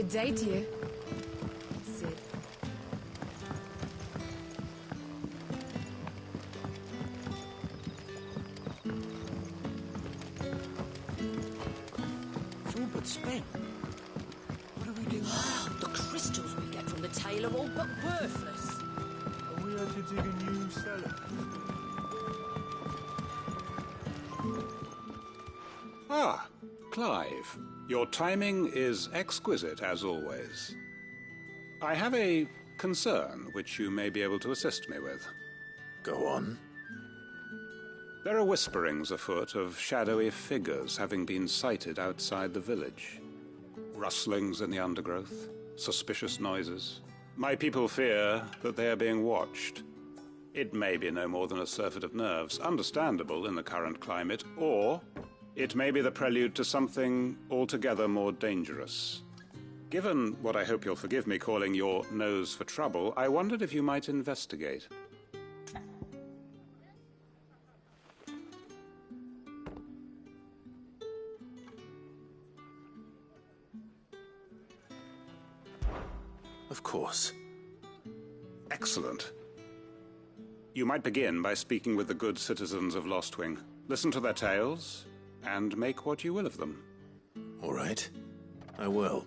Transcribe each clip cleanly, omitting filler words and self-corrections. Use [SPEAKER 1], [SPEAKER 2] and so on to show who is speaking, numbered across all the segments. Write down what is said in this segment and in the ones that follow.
[SPEAKER 1] Good day to you. Sid.
[SPEAKER 2] It's all but spent. What do we do now?
[SPEAKER 3] The crystals we get from the tail are all but worthless.
[SPEAKER 4] Are we had to dig a new cellar?
[SPEAKER 5] Ah, Clive. Your timing is exquisite, as always. I have a concern which you may be able to assist me with.
[SPEAKER 6] Go on.
[SPEAKER 5] There are whisperings afoot of shadowy figures having been sighted outside the village. Rustlings in the undergrowth, suspicious noises. My people fear that they are being watched. It may be no more than a surfeit of nerves, understandable in the current climate, or it may be the prelude to something altogether more dangerous. Given what I hope you'll forgive me calling your nose for trouble, I wondered if you might investigate.
[SPEAKER 6] Of course.
[SPEAKER 5] Excellent. You might begin by speaking with the good citizens of Lostwing. Listen to their tales, and make what you will of them.
[SPEAKER 6] All right. I will.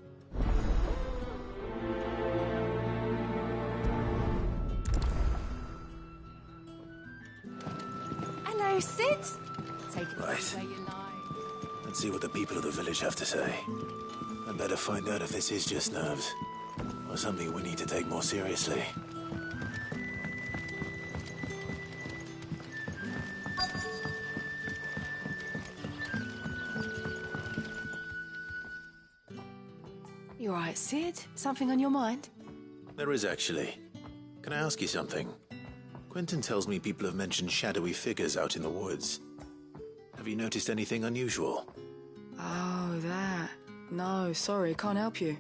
[SPEAKER 1] Hello, Sid. Take it
[SPEAKER 6] Right.
[SPEAKER 1] where you like.
[SPEAKER 6] Let's see what the people of the village have to say. I'd better find out if this is just nerves, or something we need to take more seriously.
[SPEAKER 1] You all right, Sid? Something on your mind?
[SPEAKER 6] There is actually. Can I ask you something? Quentin tells me people have mentioned shadowy figures out in the woods. Have you noticed anything unusual?
[SPEAKER 1] Oh, that. No, sorry, can't help you.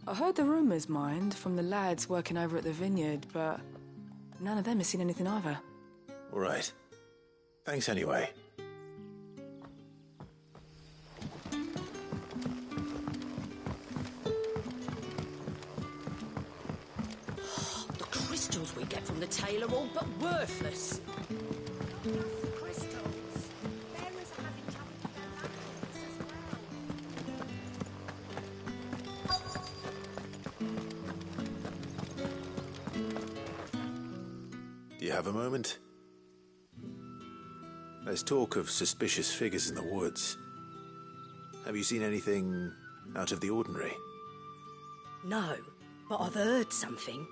[SPEAKER 1] I heard the rumours, mind, from the lads working over at the vineyard, but none of them has seen anything either.
[SPEAKER 6] All right. Thanks anyway.
[SPEAKER 3] The crystals we get from the tail are all but worthless.
[SPEAKER 6] Do you have a moment? There's talk of suspicious figures in the woods. Have you seen anything out of the ordinary?
[SPEAKER 3] No, but I've heard something.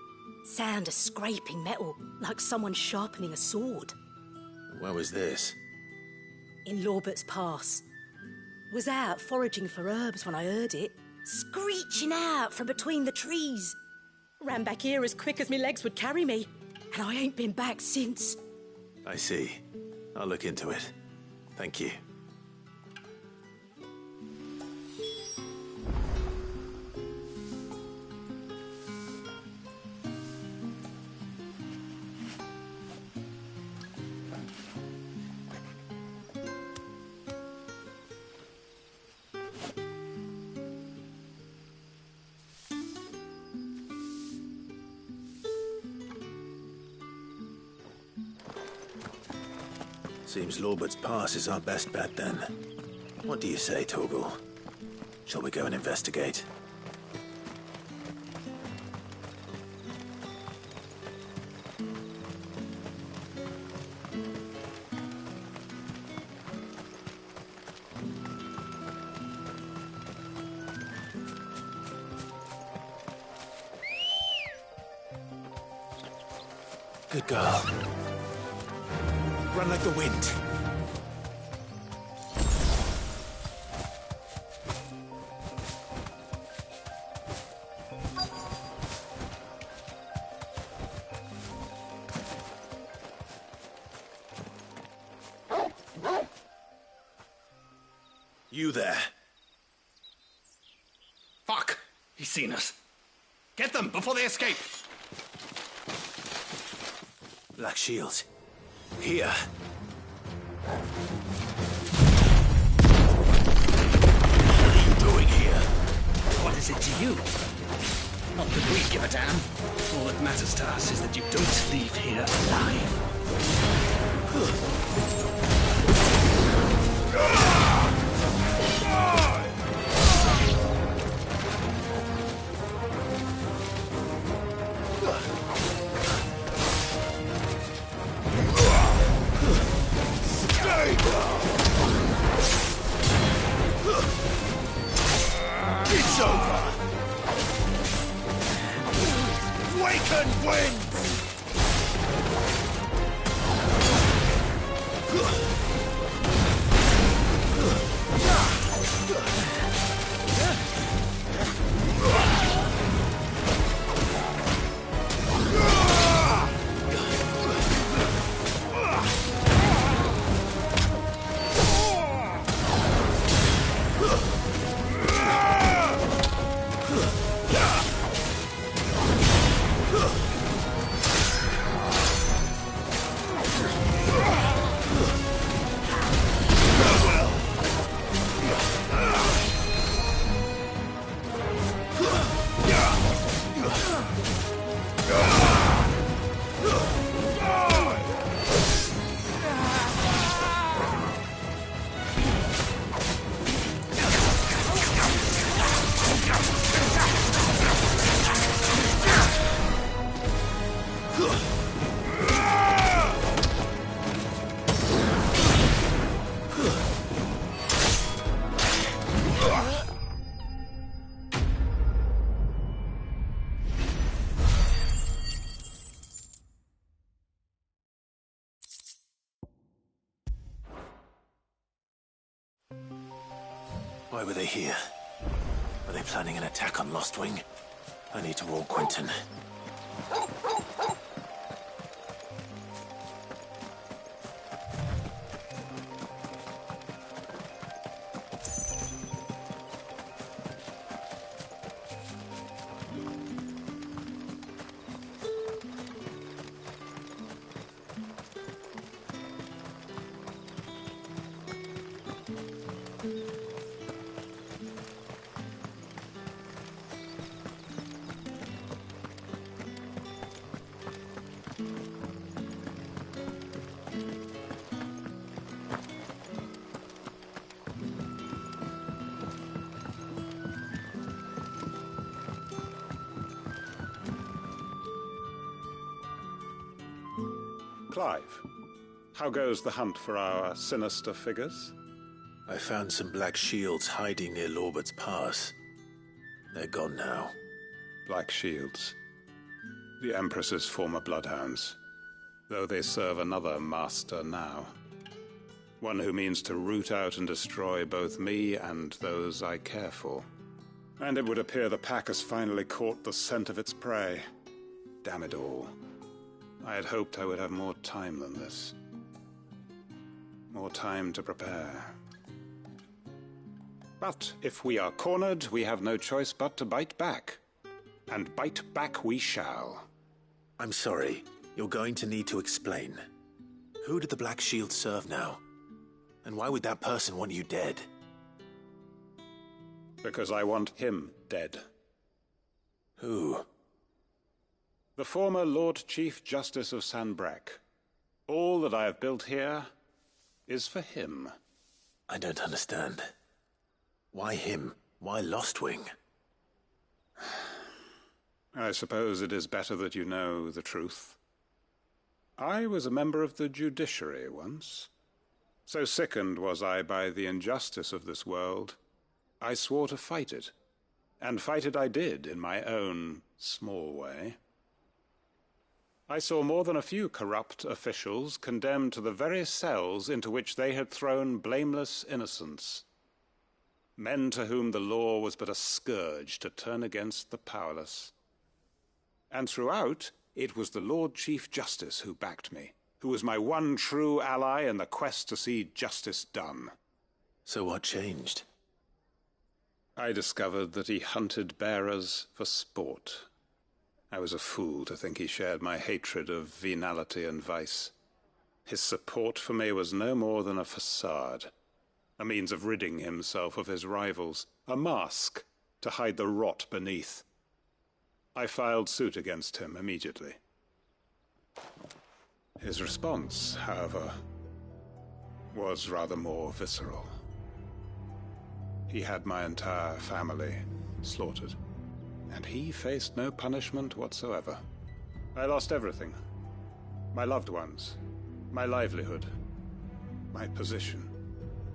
[SPEAKER 3] Sound of scraping metal, like someone sharpening a sword.
[SPEAKER 6] Where was this?
[SPEAKER 3] In Lorbert's Pass. Was out foraging for herbs when I heard it, screeching out from between the trees. Ran back here as quick as my legs would carry me, and I ain't been back since.
[SPEAKER 6] I see. I'll look into it. Thank you. Seems Lorbert's Pass is our best bet then. What do you say, Torgal? Shall we go and investigate? Good girl. Run like the wind. You there.
[SPEAKER 2] Fuck! He's seen us. Get them before they escape!
[SPEAKER 6] Black shields. Here. What are you doing here?
[SPEAKER 2] What is it to you? happens to us is that you don't leave here alive.
[SPEAKER 7] It's over! Waken wind!
[SPEAKER 6] Why were they here? Are they planning an attack on Lostwing? I need to warn Quentin.
[SPEAKER 5] Clive, how goes the hunt for our sinister figures?
[SPEAKER 6] I found some black shields hiding near Lorbert's Pass. They're gone now.
[SPEAKER 5] Black Shields. The Empress's former bloodhounds, though they serve another master now. One who means to root out and destroy both me and those I care for. And it would appear the pack has finally caught the scent of its prey. Damn it all. I had hoped I would have more time than this. More time to prepare. But if we are cornered, we have no choice but to bite back. And bite back we shall.
[SPEAKER 6] I'm sorry. You're going to need to explain. Who did the Black Shield serve now? And why would that person want you dead?
[SPEAKER 5] Because I want him dead.
[SPEAKER 6] Who?
[SPEAKER 5] The former Lord Chief Justice of Sanbreque. All that I have built here is for him.
[SPEAKER 6] I don't understand. Why him? Why Lostwing?
[SPEAKER 5] I suppose it is better that you know the truth. I was a member of the judiciary once. So sickened was I by the injustice of this world, I swore to fight it. And fight it I did in my own small way. I saw more than a few corrupt officials condemned to the very cells into which they had thrown blameless innocents. Men to whom the law was but a scourge to turn against the powerless. And throughout, it was the Lord Chief Justice who backed me, who was my one true ally in the quest to see justice done.
[SPEAKER 6] So what changed?
[SPEAKER 5] I discovered that he hunted bearers for sport. I was a fool to think he shared my hatred of venality and vice. His support for me was no more than a facade, a means of ridding himself of his rivals, a mask to hide the rot beneath. I filed suit against him immediately. His response, however, was rather more visceral. He had my entire family slaughtered, and he faced no punishment whatsoever. I lost everything. My loved ones, my livelihood, my position,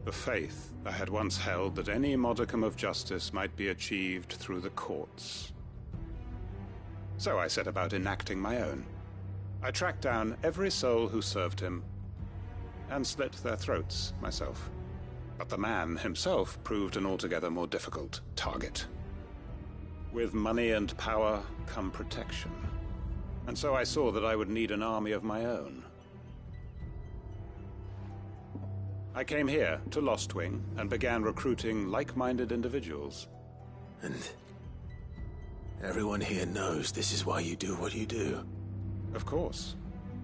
[SPEAKER 5] the faith I had once held that any modicum of justice might be achieved through the courts. So I set about enacting my own. I tracked down every soul who served him and slit their throats myself. But the man himself proved an altogether more difficult target. With money and power come protection. And so I saw that I would need an army of my own. I came here to Lostwing and began recruiting like-minded individuals.
[SPEAKER 6] And everyone here knows this is why you do what you do.
[SPEAKER 5] Of course.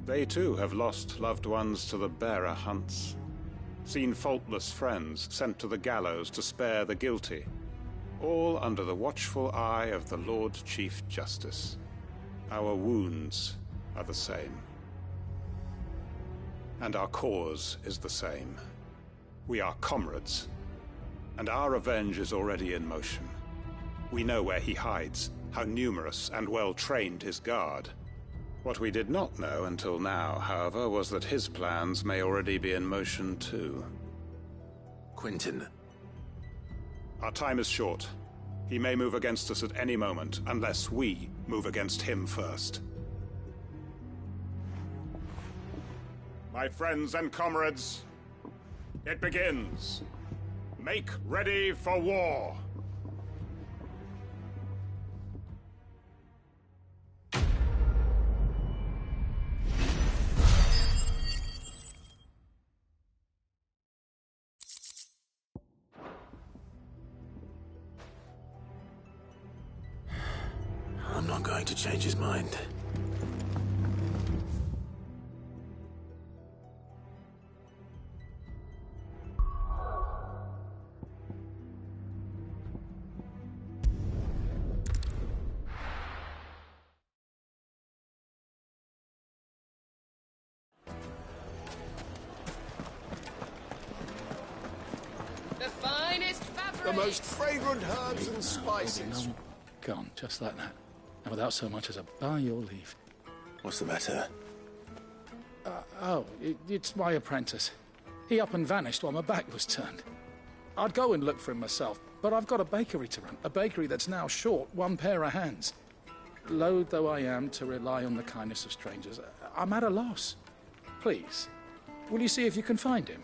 [SPEAKER 5] They too have lost loved ones to the bearer hunts. Seen faultless friends sent to the gallows to spare the guilty. All under the watchful eye of the Lord Chief Justice. Our wounds are the same. And our cause is the same. We are comrades. And our revenge is already in motion. We know where he hides, how numerous and well-trained his guard. What we did not know until now, however, was that his plans may already be in motion too.
[SPEAKER 6] Quentin.
[SPEAKER 5] Our time is short. He may move against us at any moment, unless we move against him first. My friends and comrades, it begins. Make ready for war.
[SPEAKER 6] I'm not going to change his mind.
[SPEAKER 8] The finest fabric!
[SPEAKER 7] The most fragrant herbs and spices.
[SPEAKER 9] No, gone, just like that. And without so much as a by your leave.
[SPEAKER 6] What's the matter?
[SPEAKER 9] It's my apprentice. He up and vanished while my back was turned. I'd go and look for him myself, but I've got a bakery to run. A bakery that's now short one pair of hands. Loath though I am to rely on the kindness of strangers, I'm at a loss. Please, will you see if you can find him?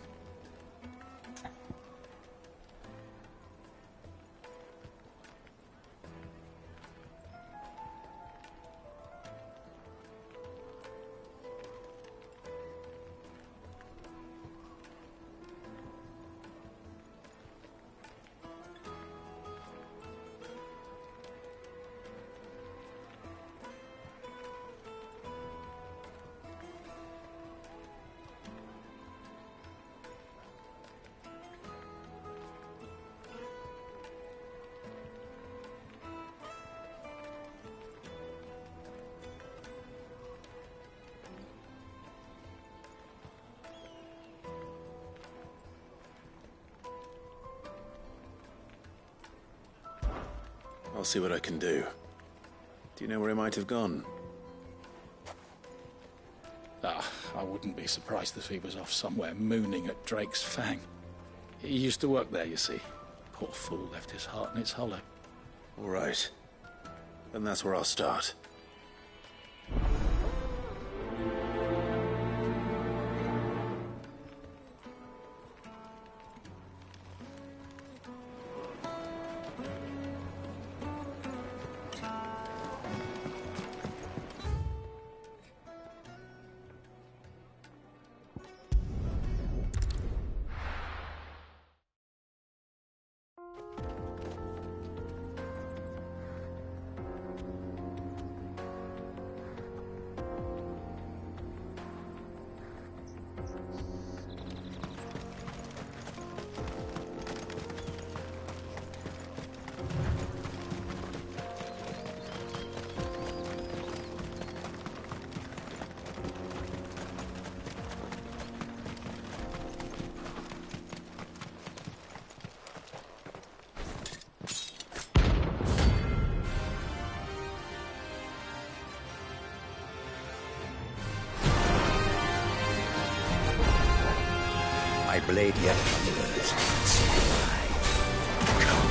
[SPEAKER 6] I'll see what I can do. Do you know where he might have gone?
[SPEAKER 9] I wouldn't be surprised if he was off somewhere mooning at Drake's Fang. He used to work there, you see. Poor fool left his heart in its hollow.
[SPEAKER 6] All right. Then that's where I'll start.
[SPEAKER 10] blade yet thunders. Come,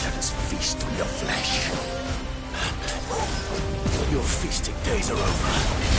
[SPEAKER 10] let us feast on your flesh.
[SPEAKER 6] Your feasting days are over.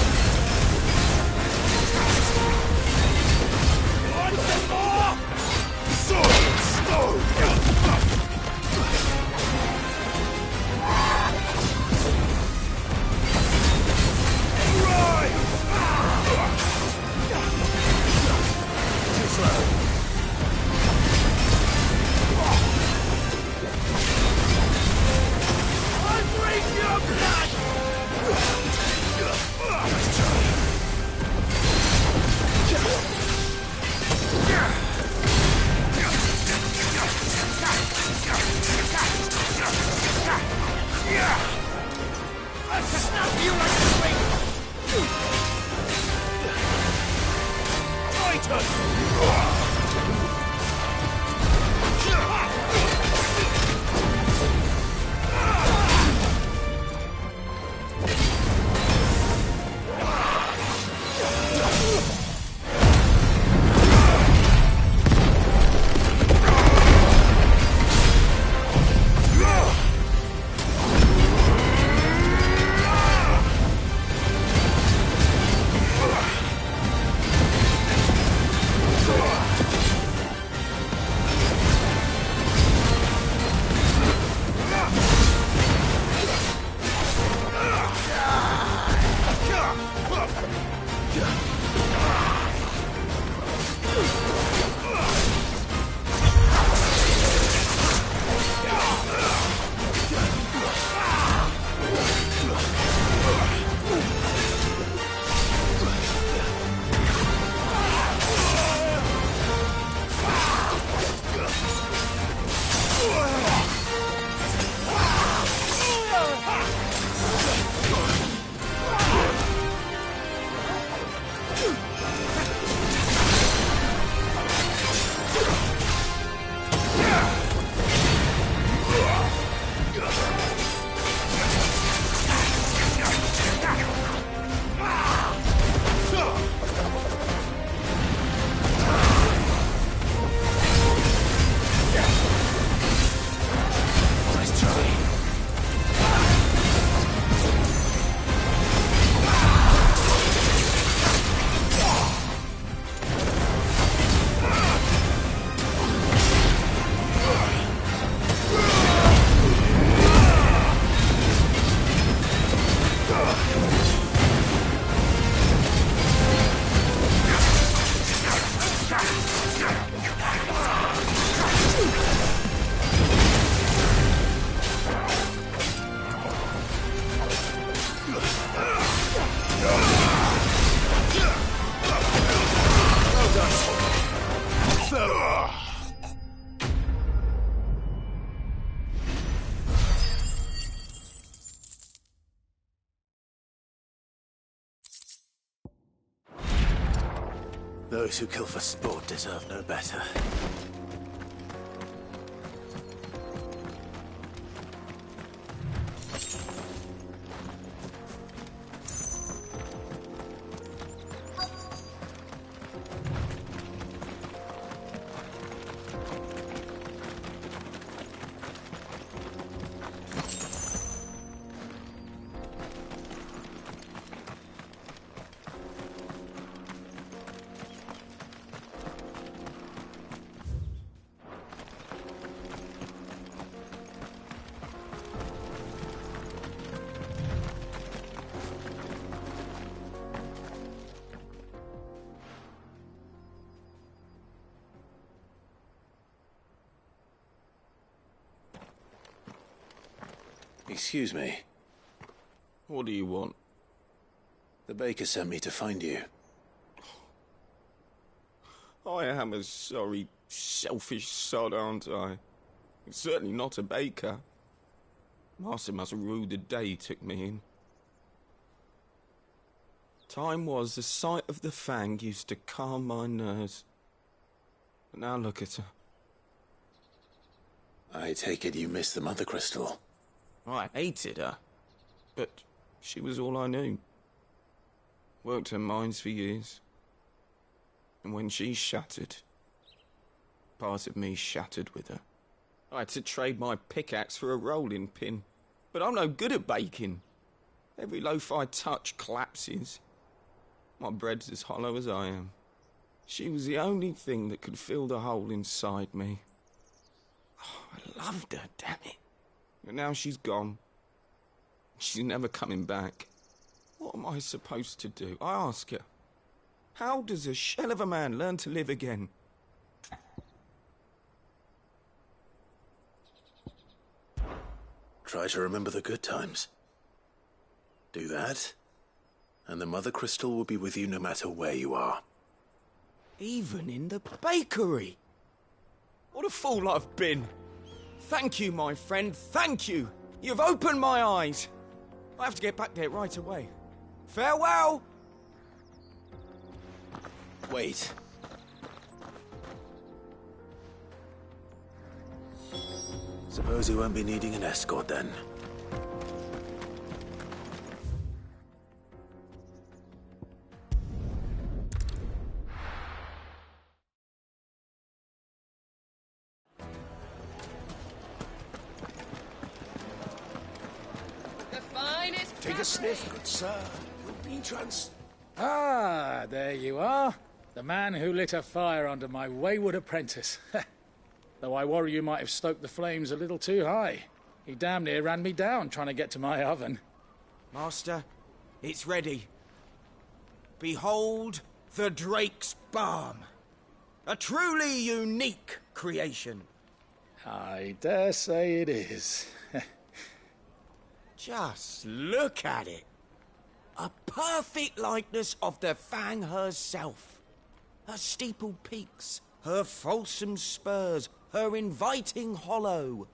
[SPEAKER 6] Those who kill for sport deserve no better. Excuse me.
[SPEAKER 11] What do you want?
[SPEAKER 6] The baker sent me to find you.
[SPEAKER 11] I am a sorry, selfish sod, aren't I? Certainly not a baker. Master must have ruled the day he took me in. Time was the sight of the fang used to calm my nerves. But now look at her.
[SPEAKER 6] I take it you missed the Mother Crystal.
[SPEAKER 11] I hated her, but she was all I knew. Worked her mines for years. And when she shattered, part of me shattered with her. I had to trade my pickaxe for a rolling pin. But I'm no good at baking. Every loaf I touch collapses. My bread's as hollow as I am. She was the only thing that could fill the hole inside me. Oh, I loved her, damn it. But now she's gone. She's never coming back. What am I supposed to do? I ask her. How does a shell of a man learn to live again?
[SPEAKER 6] Try to remember the good times. Do that, and the Mother Crystal will be with you no matter where you are.
[SPEAKER 11] Even in the bakery. What a fool I've been. Thank you, my friend, thank you. You've opened my eyes. I have to get back there right away. Farewell!
[SPEAKER 6] Wait. Suppose you won't be needing an escort then.
[SPEAKER 8] The finest.
[SPEAKER 7] Take a sniff, good sir. You'll be
[SPEAKER 9] Ah, there you are. The man who lit a fire under my wayward apprentice. Though I worry you might have stoked the flames a little too high. He damn near ran me down trying to get to my oven.
[SPEAKER 11] Master, it's ready. Behold the Drake's Balm. A truly unique creation.
[SPEAKER 9] I dare say it is.
[SPEAKER 11] Just look at it. A perfect likeness of the Fang herself. Her steepled peaks, her fulsome spurs, her inviting hollow.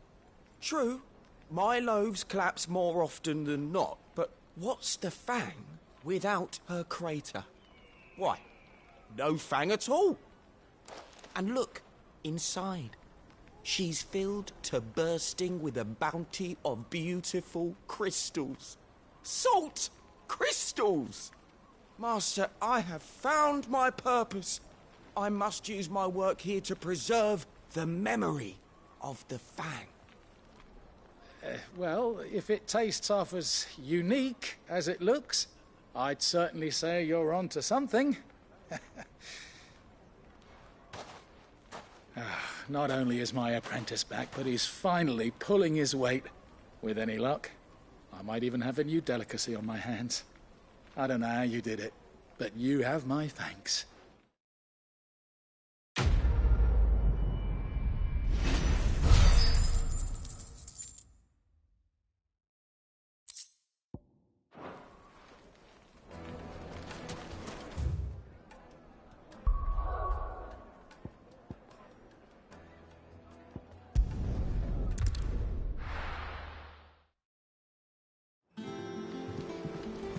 [SPEAKER 11] True, my loaves collapse more often than not, but what's the Fang without her crater? Why, no Fang at all. And look, inside. She's filled to bursting with a bounty of beautiful crystals. Salt crystals! Master, I have found my purpose. I must use my work here to preserve the memory of the Fang.
[SPEAKER 9] Well, if it tastes half as unique as it looks, I'd certainly say you're onto something. Not only is my apprentice back, but he's finally pulling his weight. With any luck, I might even have a new delicacy on my hands. I don't know how you did it, but you have my thanks.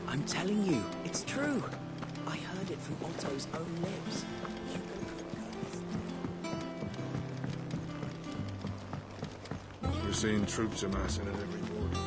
[SPEAKER 12] I'm telling you, it's true. I heard it from Otto's own lips.
[SPEAKER 4] We're seeing troops amassing at every border.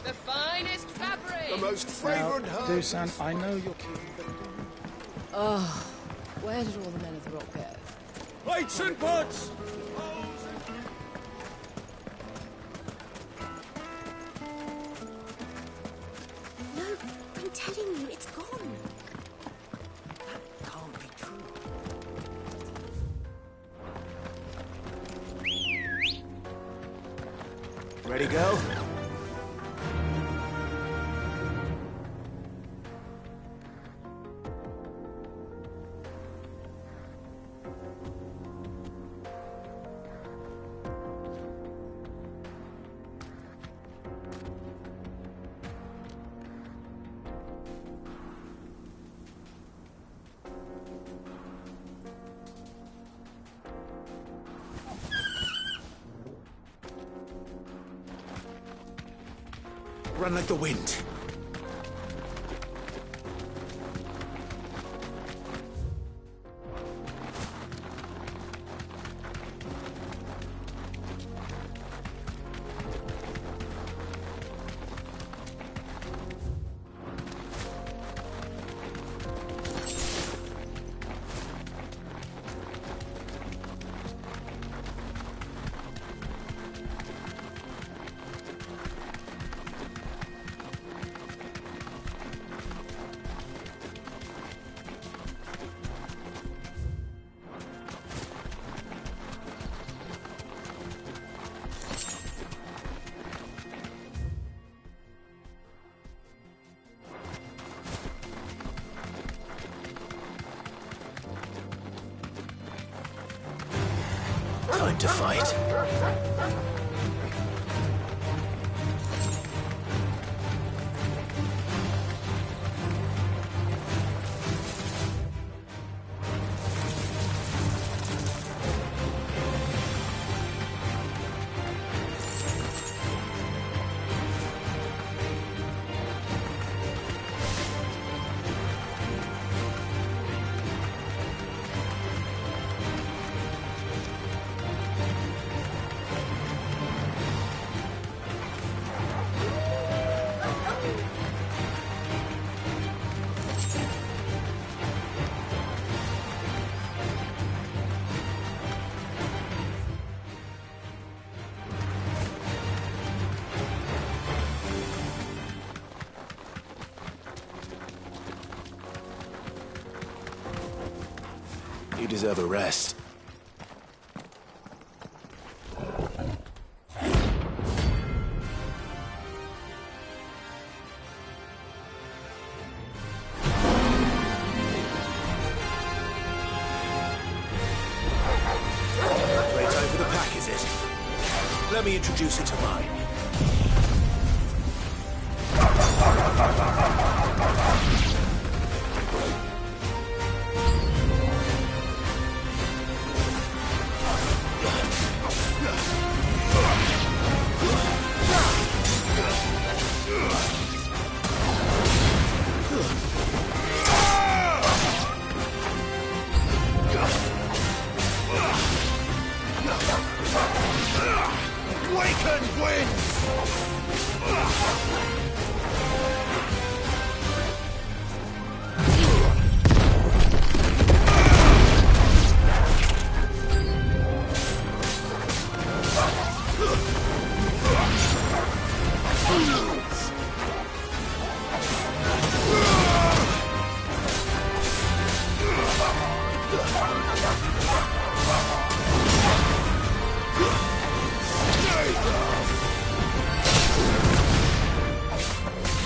[SPEAKER 8] The finest fabric.
[SPEAKER 7] The most fragrant herbs.
[SPEAKER 9] Dusan, I know you're keen, but...
[SPEAKER 1] Oh, where did all the men of the rock go?
[SPEAKER 11] Plates and pots!
[SPEAKER 12] It's gone. That can't be true.
[SPEAKER 11] Ready, girl?
[SPEAKER 6] Run like the wind. Time to fight. You deserve a rest. Playtime for the pack, is it? Let me introduce you to mine.
[SPEAKER 10] Waken winds!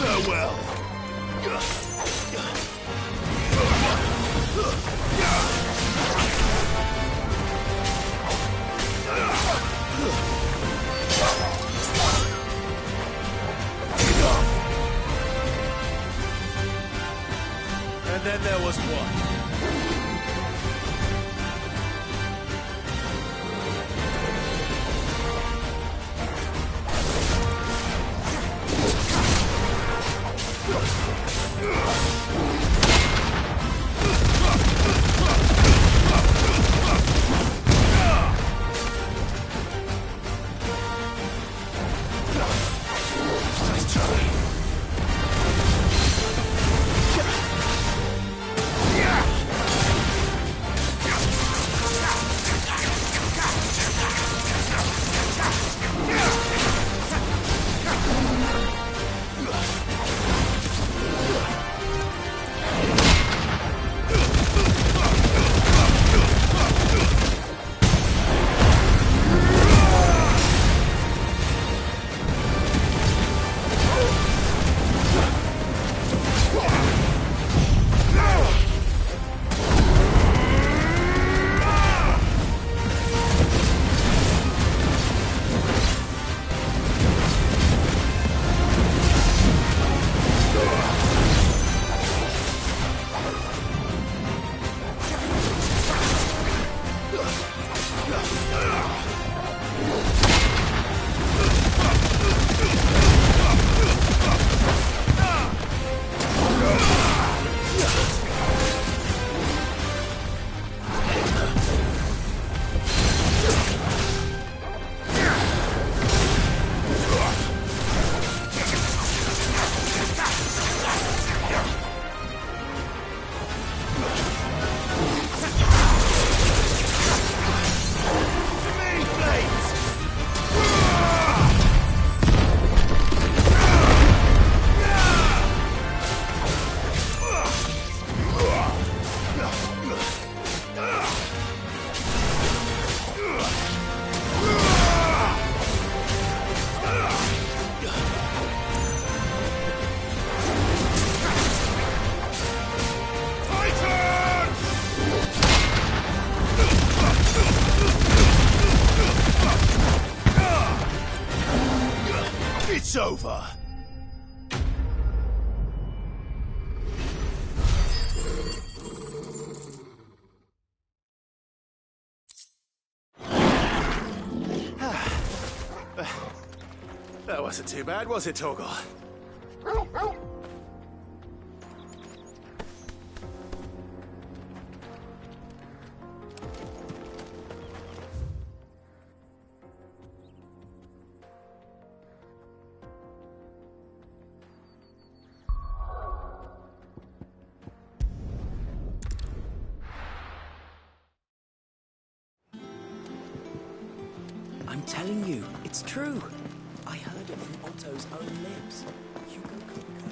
[SPEAKER 10] Farewell.
[SPEAKER 6] And then there was one. wasn't too bad, was it, Torgal?
[SPEAKER 12] I'm telling you, it's true. I heard it from Otto's own lips. Hugo couldn't.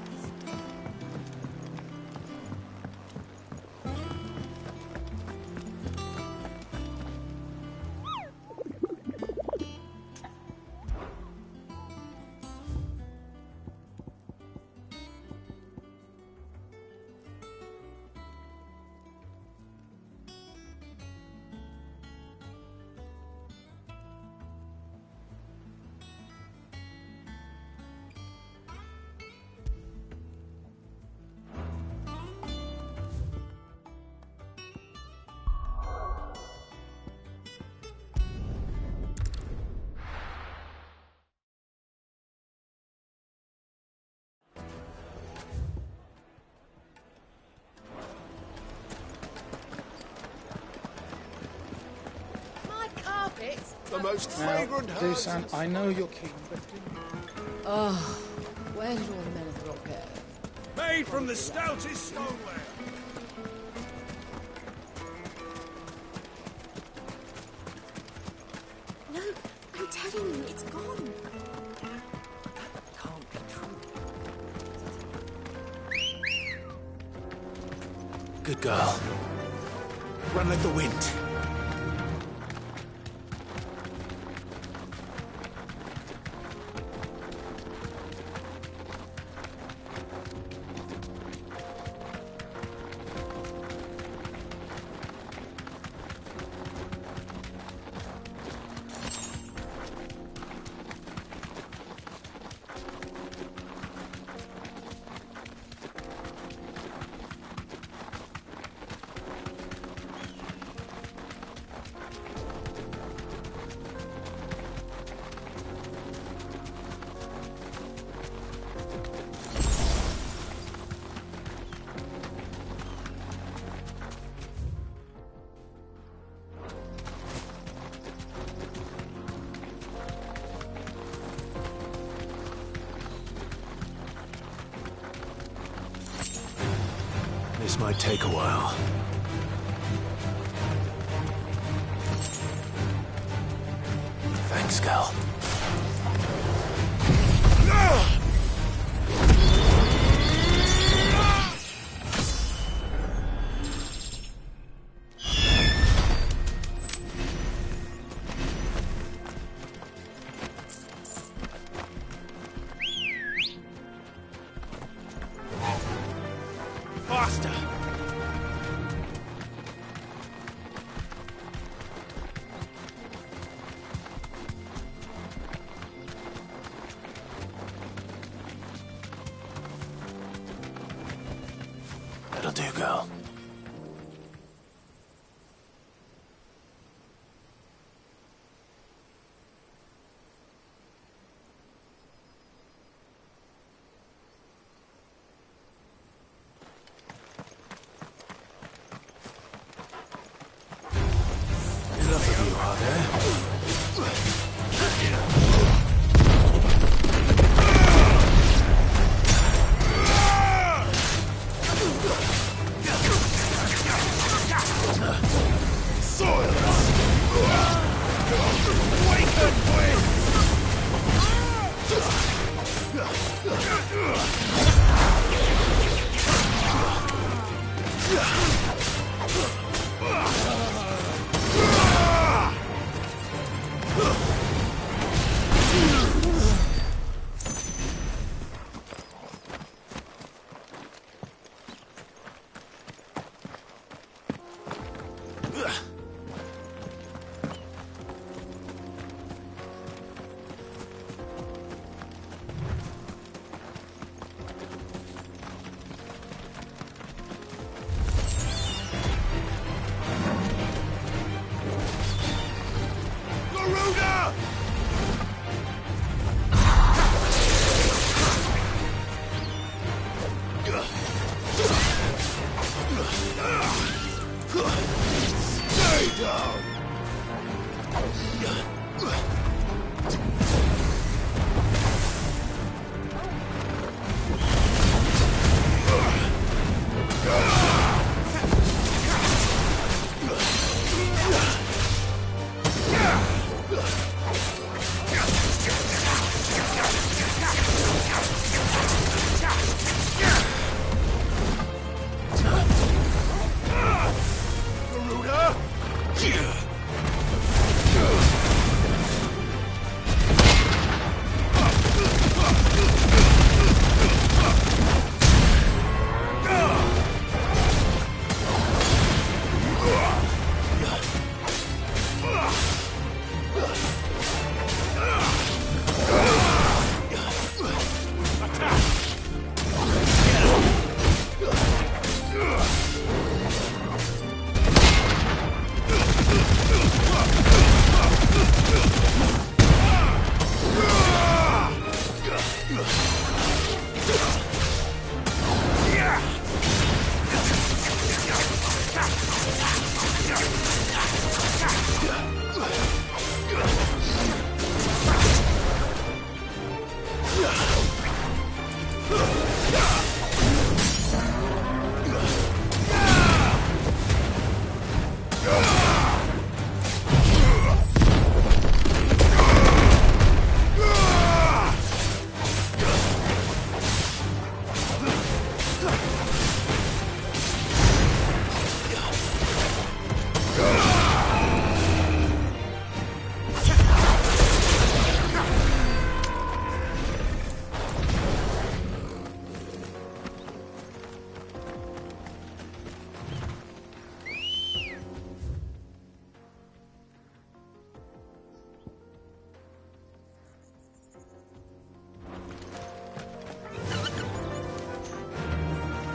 [SPEAKER 7] The most fragrant herbs.
[SPEAKER 9] Dusan, I know you're keen, but...
[SPEAKER 8] Oh, where did all the men of the rock go?
[SPEAKER 2] Made from the stoutest stoneware.
[SPEAKER 3] No, I'm telling you, it's gone.
[SPEAKER 12] That can't be true.
[SPEAKER 6] Good girl. Run like the wind. This might take a while. Thanks, Gal.
[SPEAKER 2] Faster!
[SPEAKER 6] That'll do, girl. Enough of you, are there?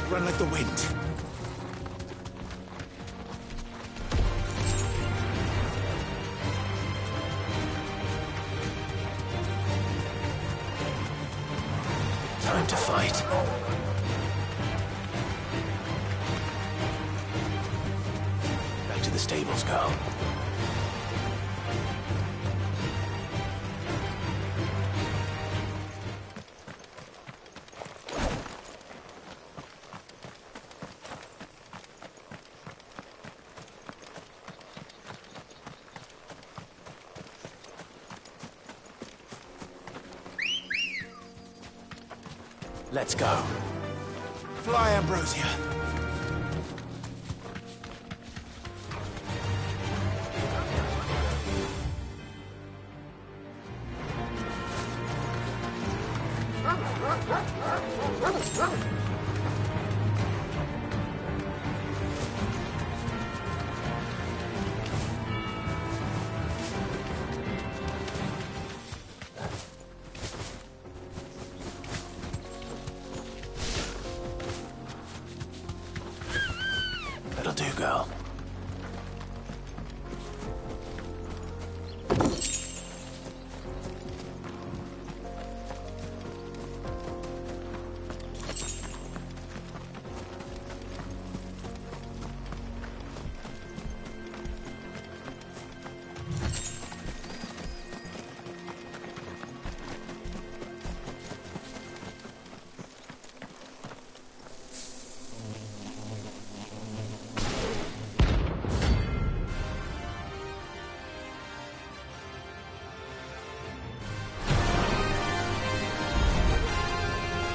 [SPEAKER 6] Run like the wind. Time to fight. Back to the stables, girl. Let's go. Fly, Ambrosia. That'll do, girl.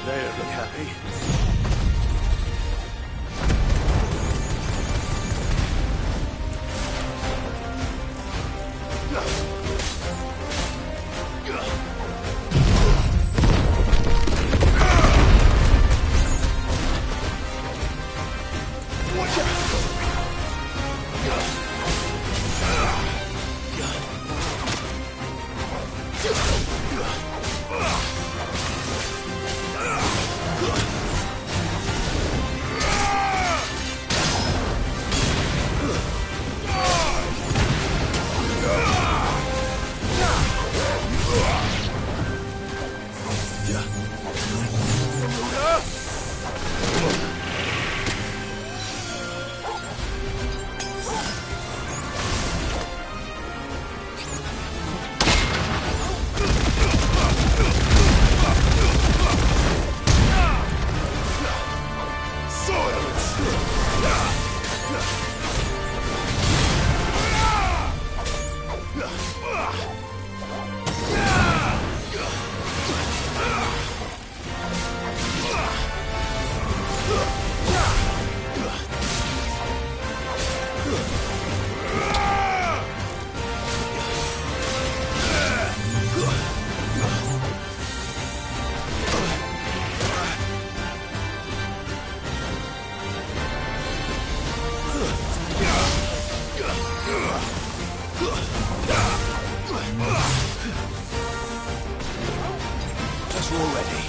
[SPEAKER 6] They don't look happy. Guess we're ready.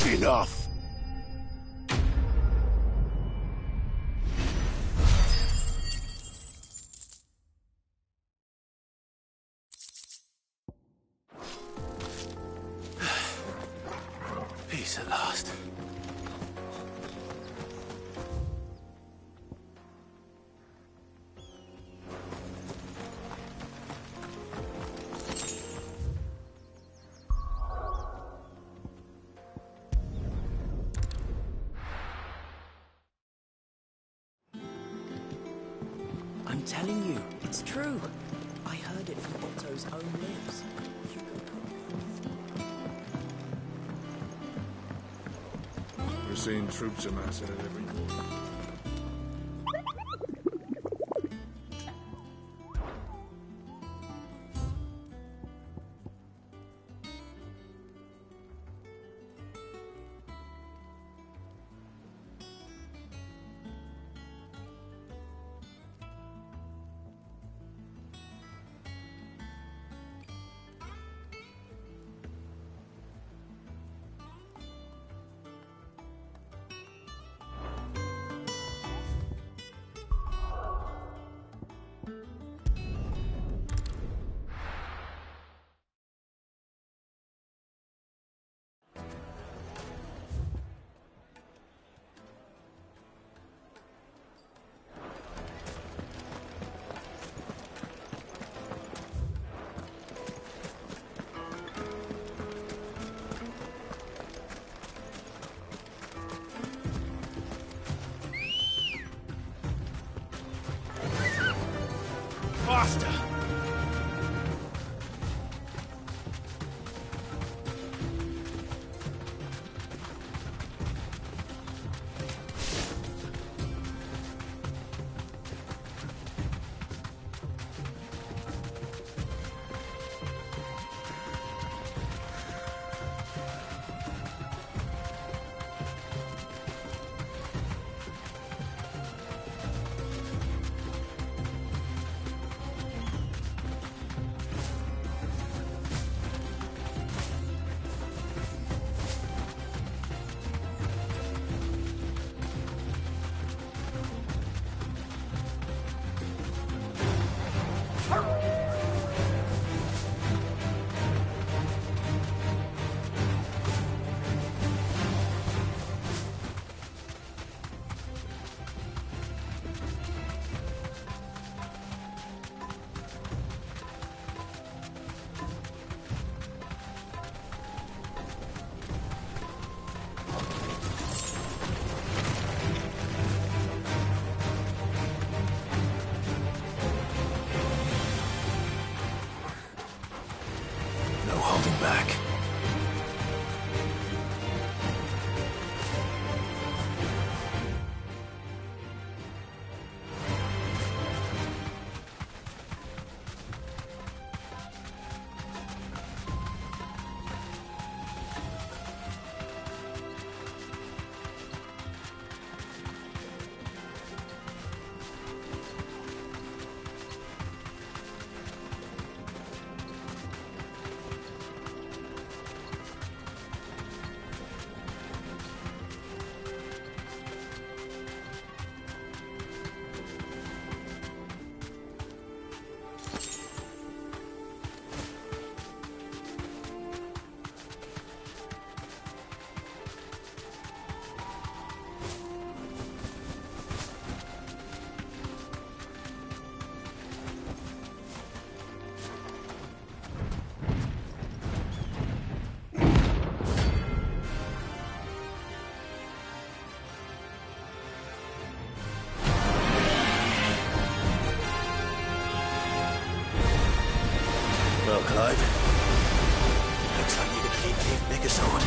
[SPEAKER 6] Enough! Peace at last.
[SPEAKER 12] I'm telling you, it's true. I heard it from Otto's own lips.
[SPEAKER 4] We're seeing troops amassing at every corner.
[SPEAKER 10] Faster!
[SPEAKER 6] Back. Well, Clive, looks like you're gonna need an even bigger sword.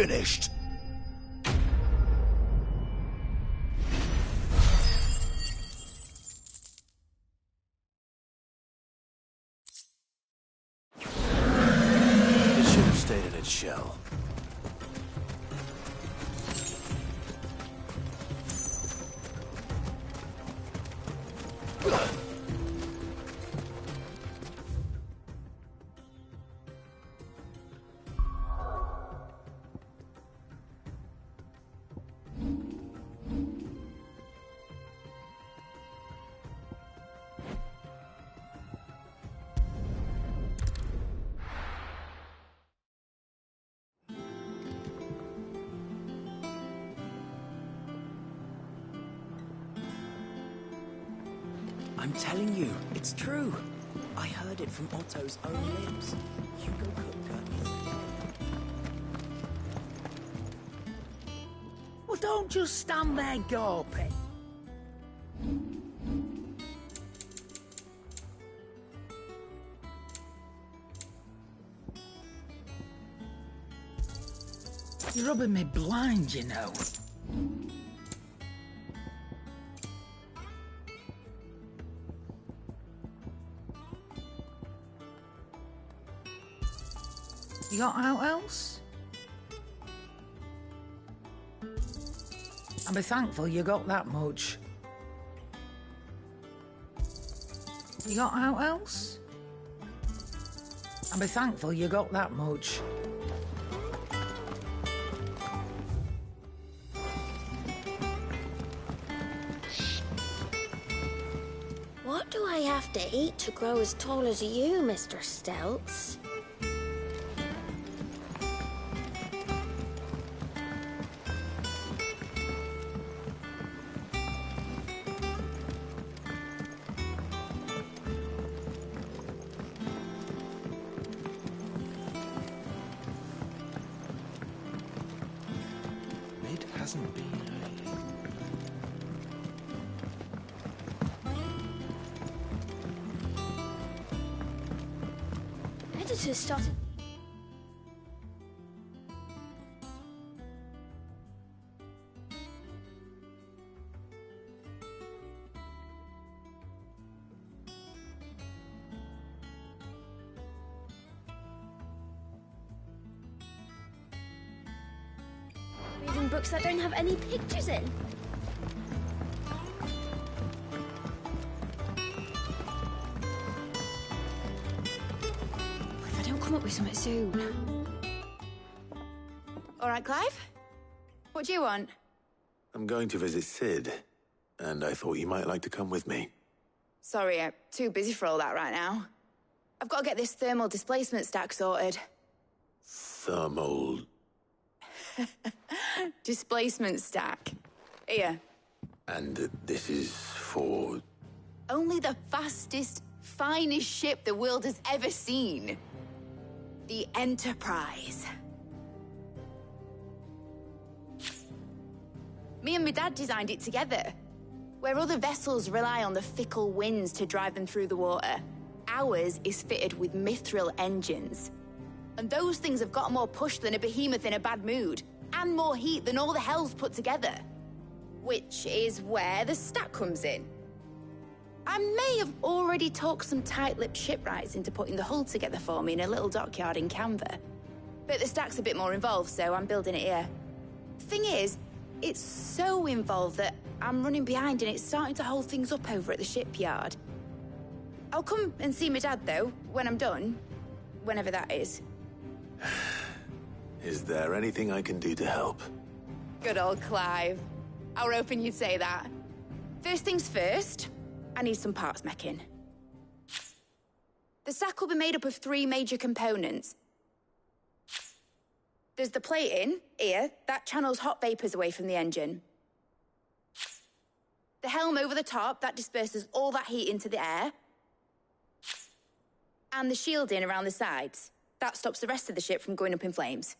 [SPEAKER 10] finished.
[SPEAKER 6] It should have stayed in its shell.
[SPEAKER 12] I'm telling you, it's true. I heard it from Otto's own lips. Hugo Kupka is...
[SPEAKER 7] Well, don't just stand there gawping. You're rubbing me blind, you know. You got out else? I'll be thankful you got that much. You got out else? I'll be thankful you got that much.
[SPEAKER 13] What do I have to eat to grow as tall as you, Mr. Stelts?
[SPEAKER 11] It hasn't been early.
[SPEAKER 13] Editors started... reading books that don't have any pictures in. If I don't come up with something soon.
[SPEAKER 14] All right, Clive? What do you want?
[SPEAKER 6] I'm going to visit Sid, and I thought you might like to come with me.
[SPEAKER 14] Sorry, I'm too busy for all that right now. I've got to get this thermal displacement stack sorted.
[SPEAKER 6] Thermal...
[SPEAKER 14] Displacement stack. Here.
[SPEAKER 6] And this is for...
[SPEAKER 14] Only the fastest, finest ship the world has ever seen. The Enterprise. Me and my dad designed it together. Where other vessels rely on the fickle winds to drive them through the water, ours is fitted with mithril engines. And those things have got more push than a behemoth in a bad mood, and more heat than all the hells put together. Which is where the stack comes in. I may have already talked some tight-lipped shipwrights into putting the hull together for me in a little dockyard in Canva. But the stack's a bit more involved, so I'm building it here. Thing is, it's so involved that I'm running behind and it's starting to hold things up over at the shipyard. I'll come and see my dad, though, when I'm done. Whenever that is.
[SPEAKER 6] Is there anything I can do to help?
[SPEAKER 14] Good old Clive. I were hoping you'd say that. First things first, I need some parts meching. The stack will be made up of 3 major components. There's the plating, here, that channels hot vapors away from the engine. The helm over the top, that disperses all that heat into the air. And the shielding around the sides. That stops the rest of the ship from going up in flames.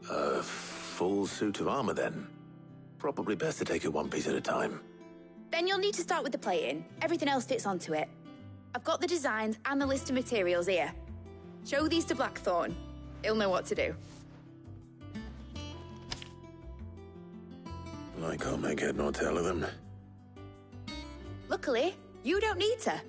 [SPEAKER 6] A full suit of armor, then? Probably best to take it one piece at a time.
[SPEAKER 14] Then you'll need to start with the plating. Everything else fits onto it. I've got the designs and the list of materials here. Show these to Blackthorn. He'll know what to do.
[SPEAKER 6] I can't make head nor tail of them.
[SPEAKER 14] Luckily, you don't need to.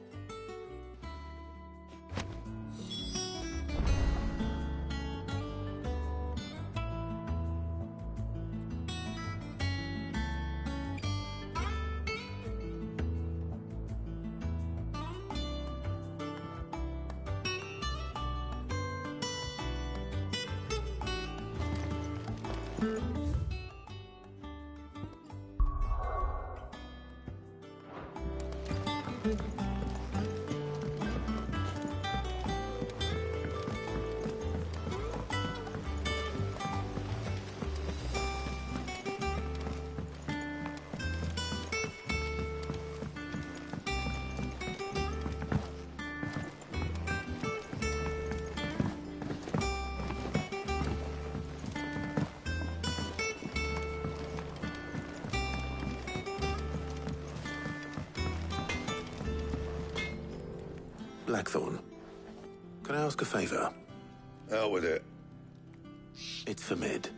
[SPEAKER 6] Blackthorn, can I ask a favor?
[SPEAKER 4] Out with it.
[SPEAKER 6] It's for Mid.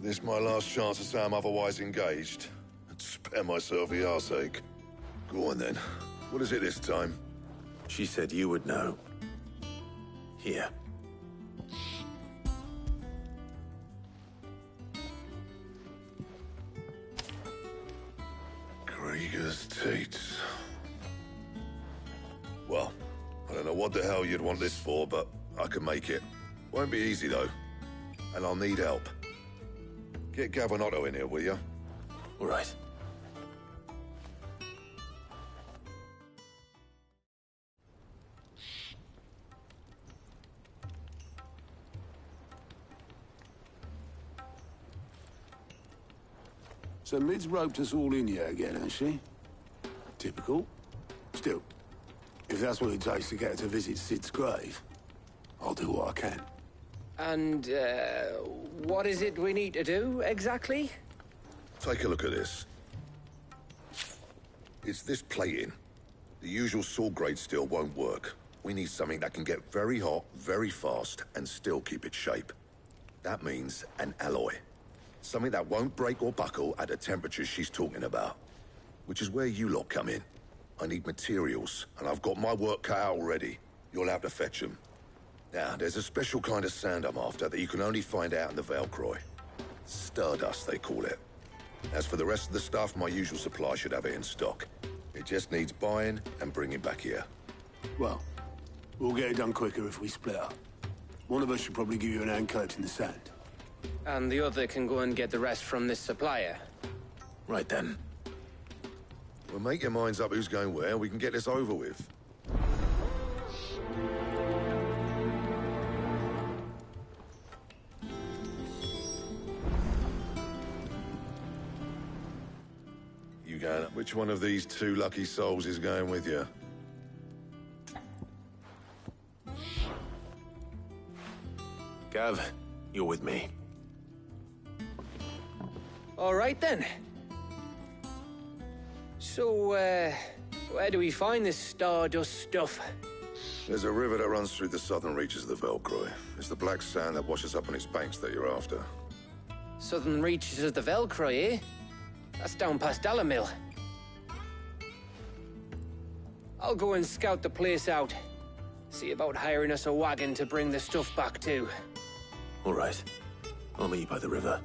[SPEAKER 4] This my last chance to say I'm otherwise engaged. I'd spare myself the arseache. Go on then. What is it this time?
[SPEAKER 6] She said you would know. Here.
[SPEAKER 4] Krieger's teats. Well, I don't know what the hell you'd want this for, but I can make it. Won't be easy, though. And I'll need help. Get Gavin Otto in here, will you?
[SPEAKER 6] All right.
[SPEAKER 15] So Mid's roped us all in here again, has she? Typical. Still, if that's what it takes to get her to visit Sid's grave, I'll do what I can.
[SPEAKER 12] And, what is it we need to do, exactly?
[SPEAKER 4] Take a look at this. It's this plating. The usual saw grade steel won't work. We need something that can get very hot, very fast, and still keep its shape. That means an alloy. Something that won't break or buckle at the temperatures she's talking about. Which is where you lot come in. I need materials, and I've got my work cut out already. You'll have to fetch them. Now, there's a special kind of sand I'm after that you can only find out in the Velcroy. Stardust, they call it. As for the rest of the stuff, my usual supply should have it in stock. It just needs buying and bringing back here.
[SPEAKER 15] Well, we'll get it done quicker if we split up. One of us should probably give you an hand coating the sand.
[SPEAKER 12] And the other can go and get the rest from this supplier.
[SPEAKER 6] Right then.
[SPEAKER 4] Well, make your minds up who's going where, and we can get this over with. You going? Which one of these two lucky souls is going with you?
[SPEAKER 6] Gav, you're with me.
[SPEAKER 12] All right, then. So, where do we find this Stardust stuff?
[SPEAKER 4] There's a river that runs through the southern reaches of the Velcroy. It's the black sand that washes up on its banks that you're after.
[SPEAKER 12] Southern reaches of the Velcroy, eh? That's down past Alamil. I'll go and scout the place out. See about hiring us a wagon to bring the stuff back to.
[SPEAKER 6] All right. I'll meet you by the river.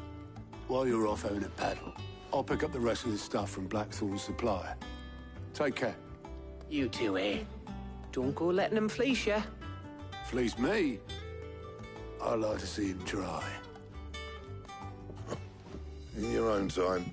[SPEAKER 15] While you're off having a paddle, I'll pick up the rest of the stuff from Blackthorn's supplier. Take care.
[SPEAKER 12] You too, eh? Don't go letting him fleece you.
[SPEAKER 15] Fleece me? I'd like to see him try.
[SPEAKER 4] In your own time.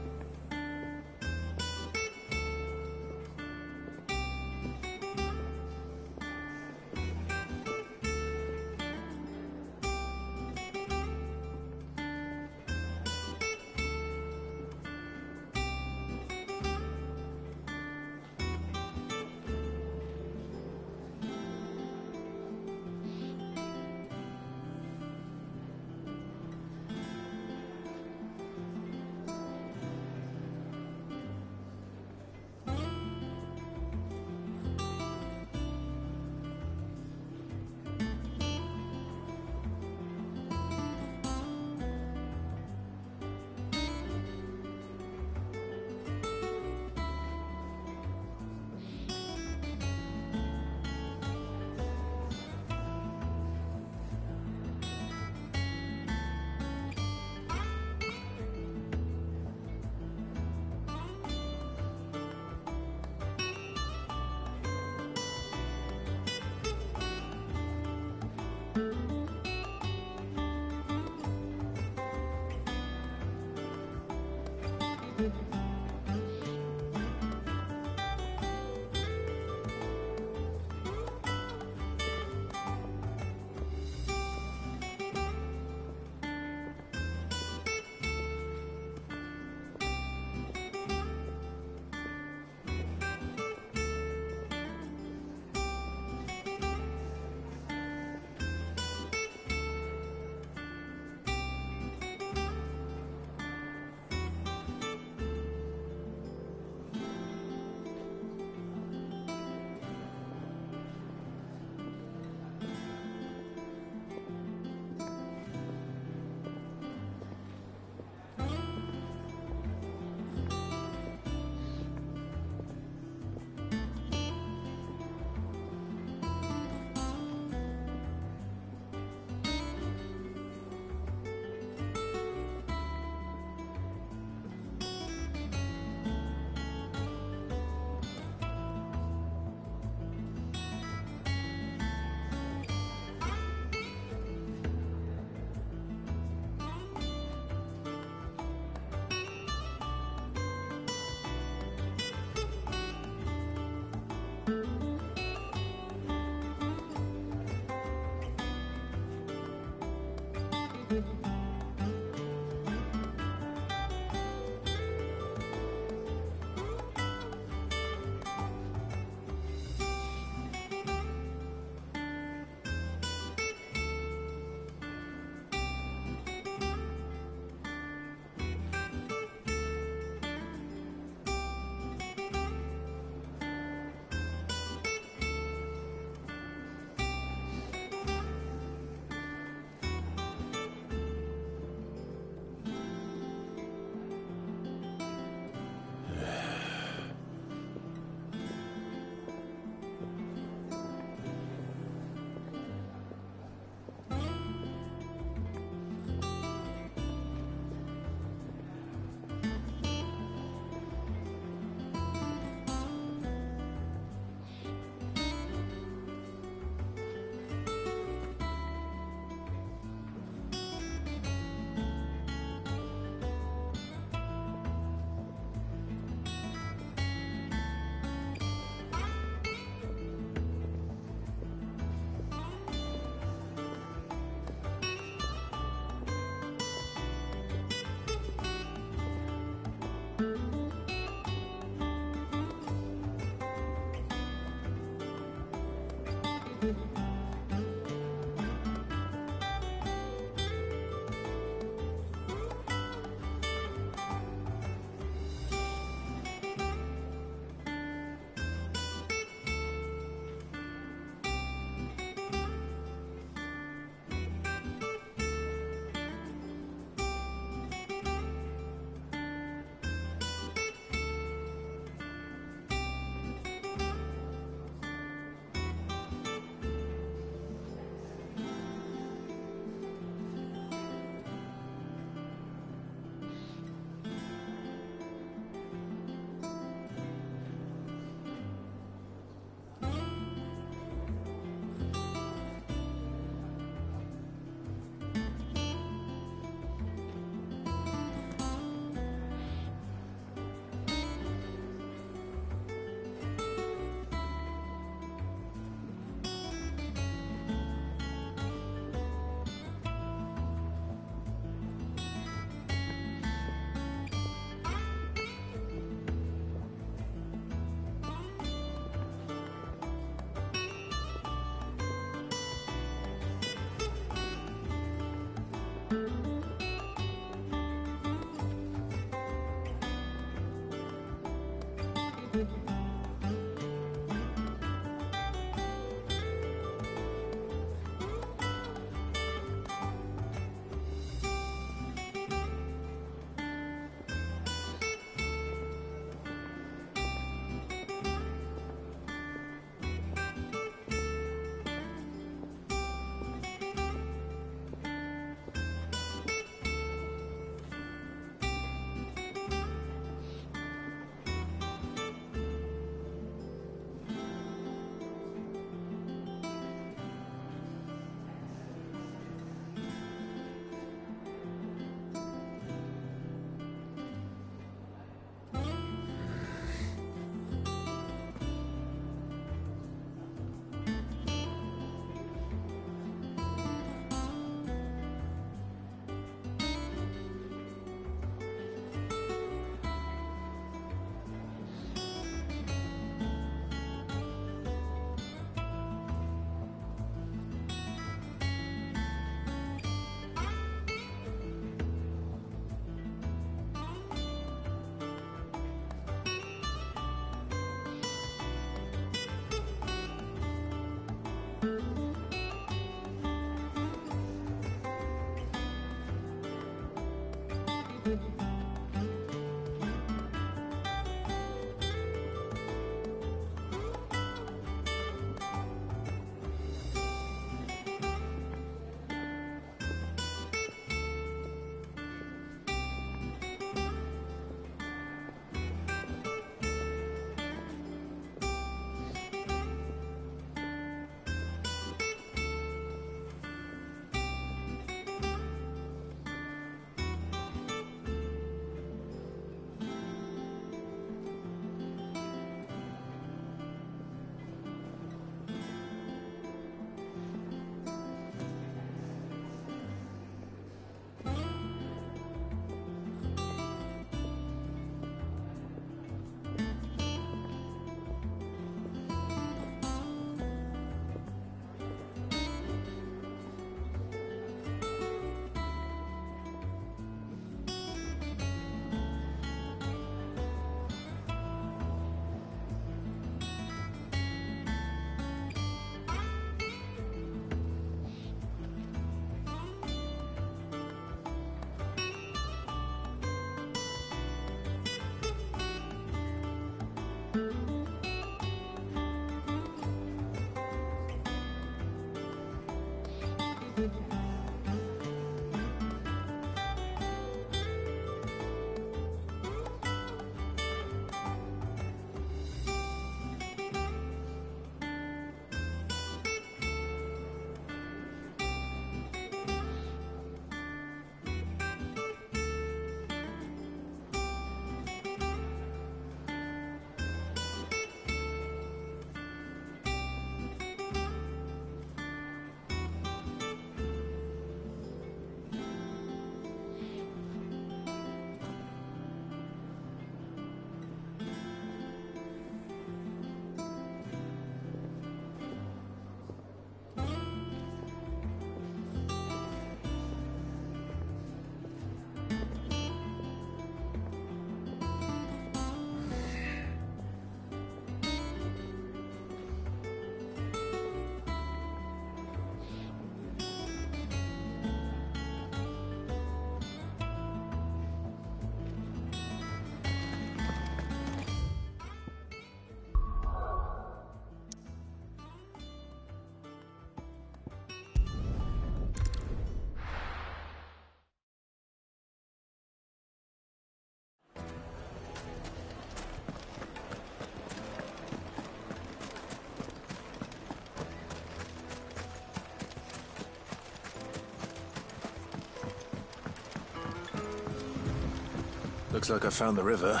[SPEAKER 6] Looks like I found the river.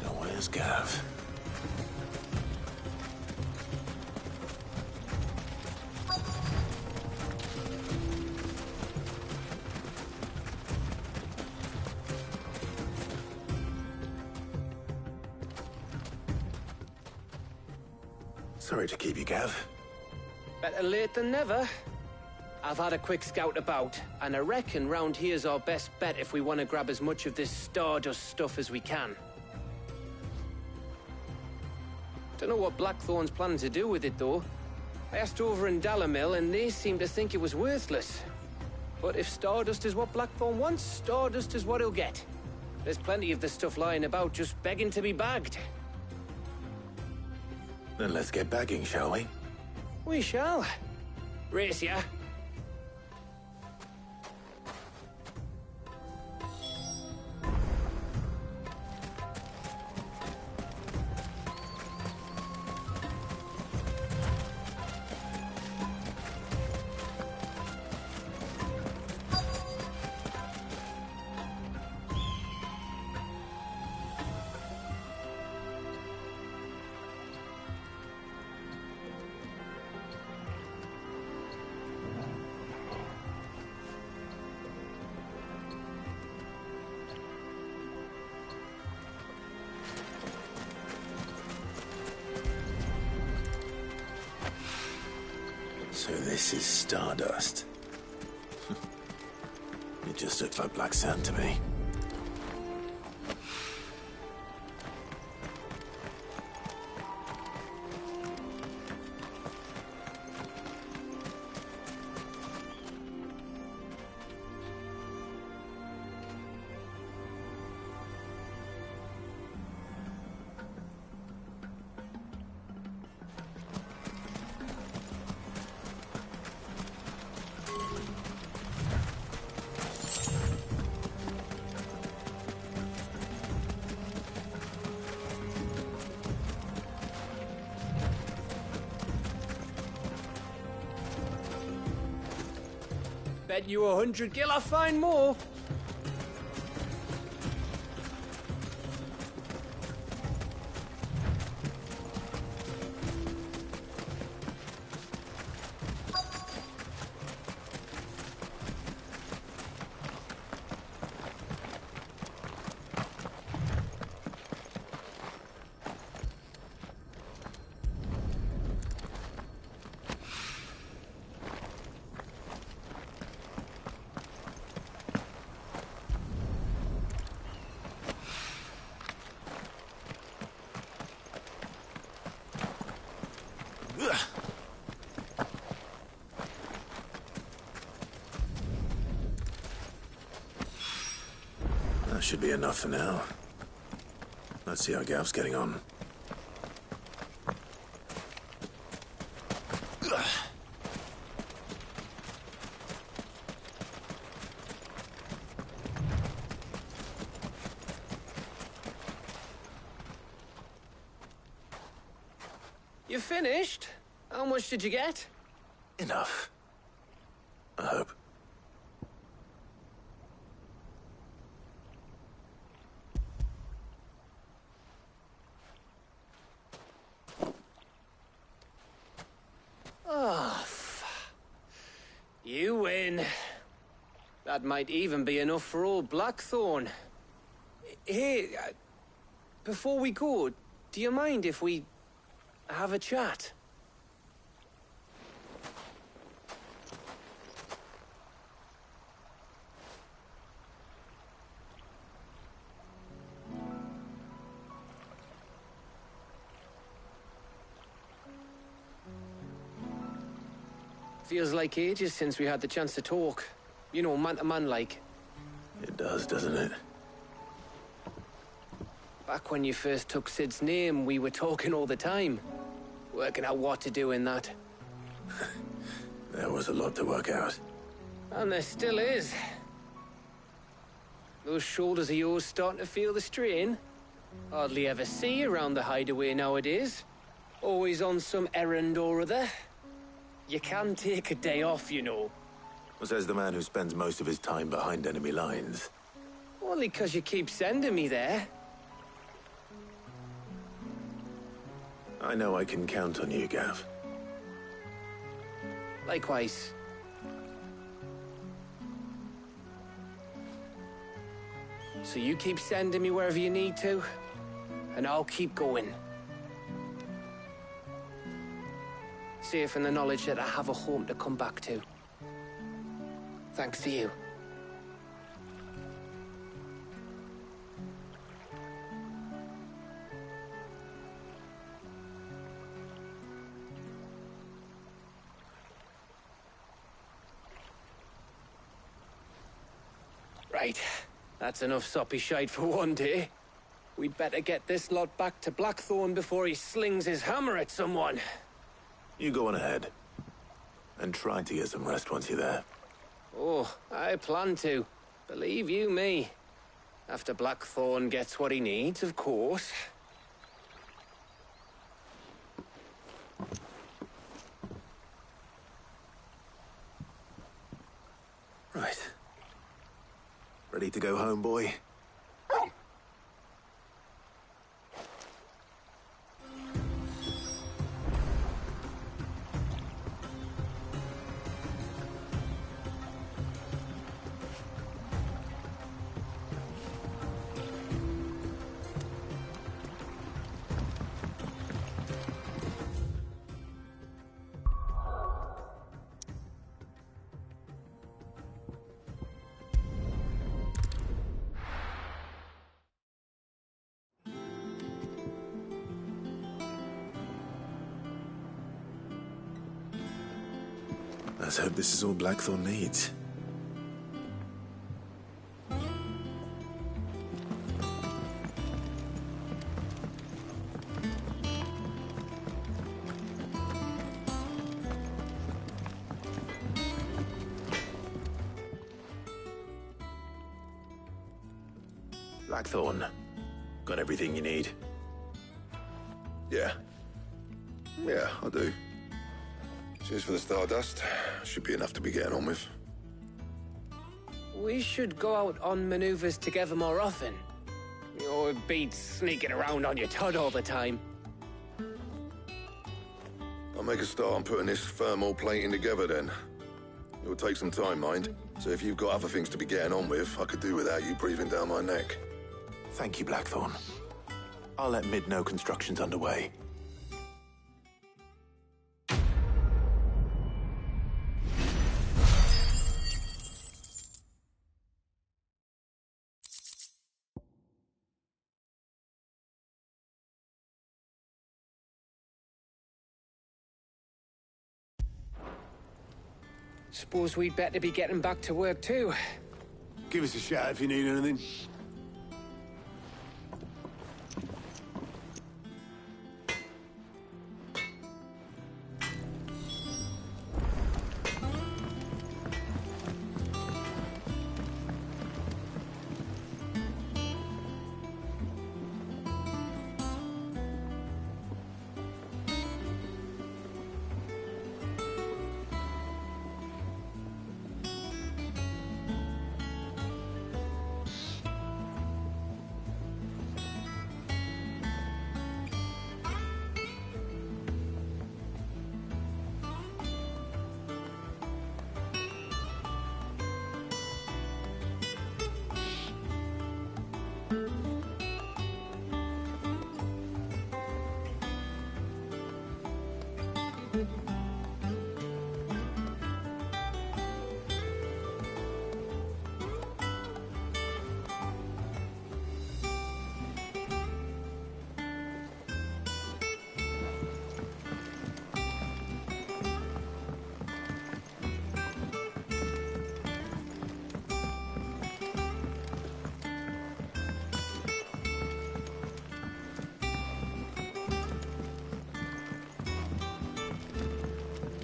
[SPEAKER 6] Now where's Gav? Sorry to keep you, Gav.
[SPEAKER 16] Better late than never. I've had a quick scout about, and I reckon round here's our best bet if we want to grab as much of this Stardust stuff as we can. Don't know what Blackthorn's planning to do with it, though. I asked over in Dalamil, and they seem to think it was worthless. But if Stardust is what Blackthorn wants, Stardust is what he'll get. There's plenty of the stuff lying about, just begging to be bagged.
[SPEAKER 6] Then let's get bagging, shall we?
[SPEAKER 16] We shall. Race ya.
[SPEAKER 6] So this is Stardust. It just looks like black sand to me.
[SPEAKER 16] Bet you 100 gil I find more. That should be enough for now. Let's see how Gav's getting on. You finished? How much did you get?
[SPEAKER 6] Enough. I hope.
[SPEAKER 16] Oh, you win. That might even be enough for old Blackthorn. Hey, before we go, do you mind if we have a chat? Feels like ages since we had the chance to talk. You know, man to man like.
[SPEAKER 6] It does, doesn't it?
[SPEAKER 16] Back when you first took Sid's name, we were talking all the time. Working out what to do in that.
[SPEAKER 6] There was a lot to work out.
[SPEAKER 16] And there still is. Those shoulders of yours starting to feel the strain. Hardly ever see you around the hideaway nowadays. Always on some errand or other. You can take a day off, you know.
[SPEAKER 6] Says the man who spends most of his time behind enemy lines.
[SPEAKER 16] Only 'cause you keep sending me there.
[SPEAKER 6] I know I can count on you, Gav.
[SPEAKER 16] Likewise. So you keep sending me wherever you need to, and I'll keep going. Safe in the knowledge that I have a home to come back to. Thanks to you. Right. That's enough soppy shite for one day. We'd better get this lot back to Blackthorn before he slings his hammer at someone.
[SPEAKER 6] You go on ahead. And try to get some rest once you're there.
[SPEAKER 16] Oh, I plan to. Believe you me. After Blackthorn gets what he needs, of course.
[SPEAKER 6] Right. Ready to go home, boy? Let's hope this is all Blackthorn needs. Blackthorn, got everything you need?
[SPEAKER 4] Yeah. Yeah, I do. Cheers for the Stardust. Should be enough to be getting on with.
[SPEAKER 16] We should go out on maneuvers together more often. Or beat sneaking around on your Todd all the time.
[SPEAKER 4] I'll make a start on putting this thermal plating together then. It'll take some time, mind. So if you've got other things to be getting on with, I could do without you breathing down my neck.
[SPEAKER 6] Thank you, Blackthorn. I'll let Mid know construction's underway.
[SPEAKER 16] Suppose we'd better be getting back to work too.
[SPEAKER 15] Give us a shout if you need anything.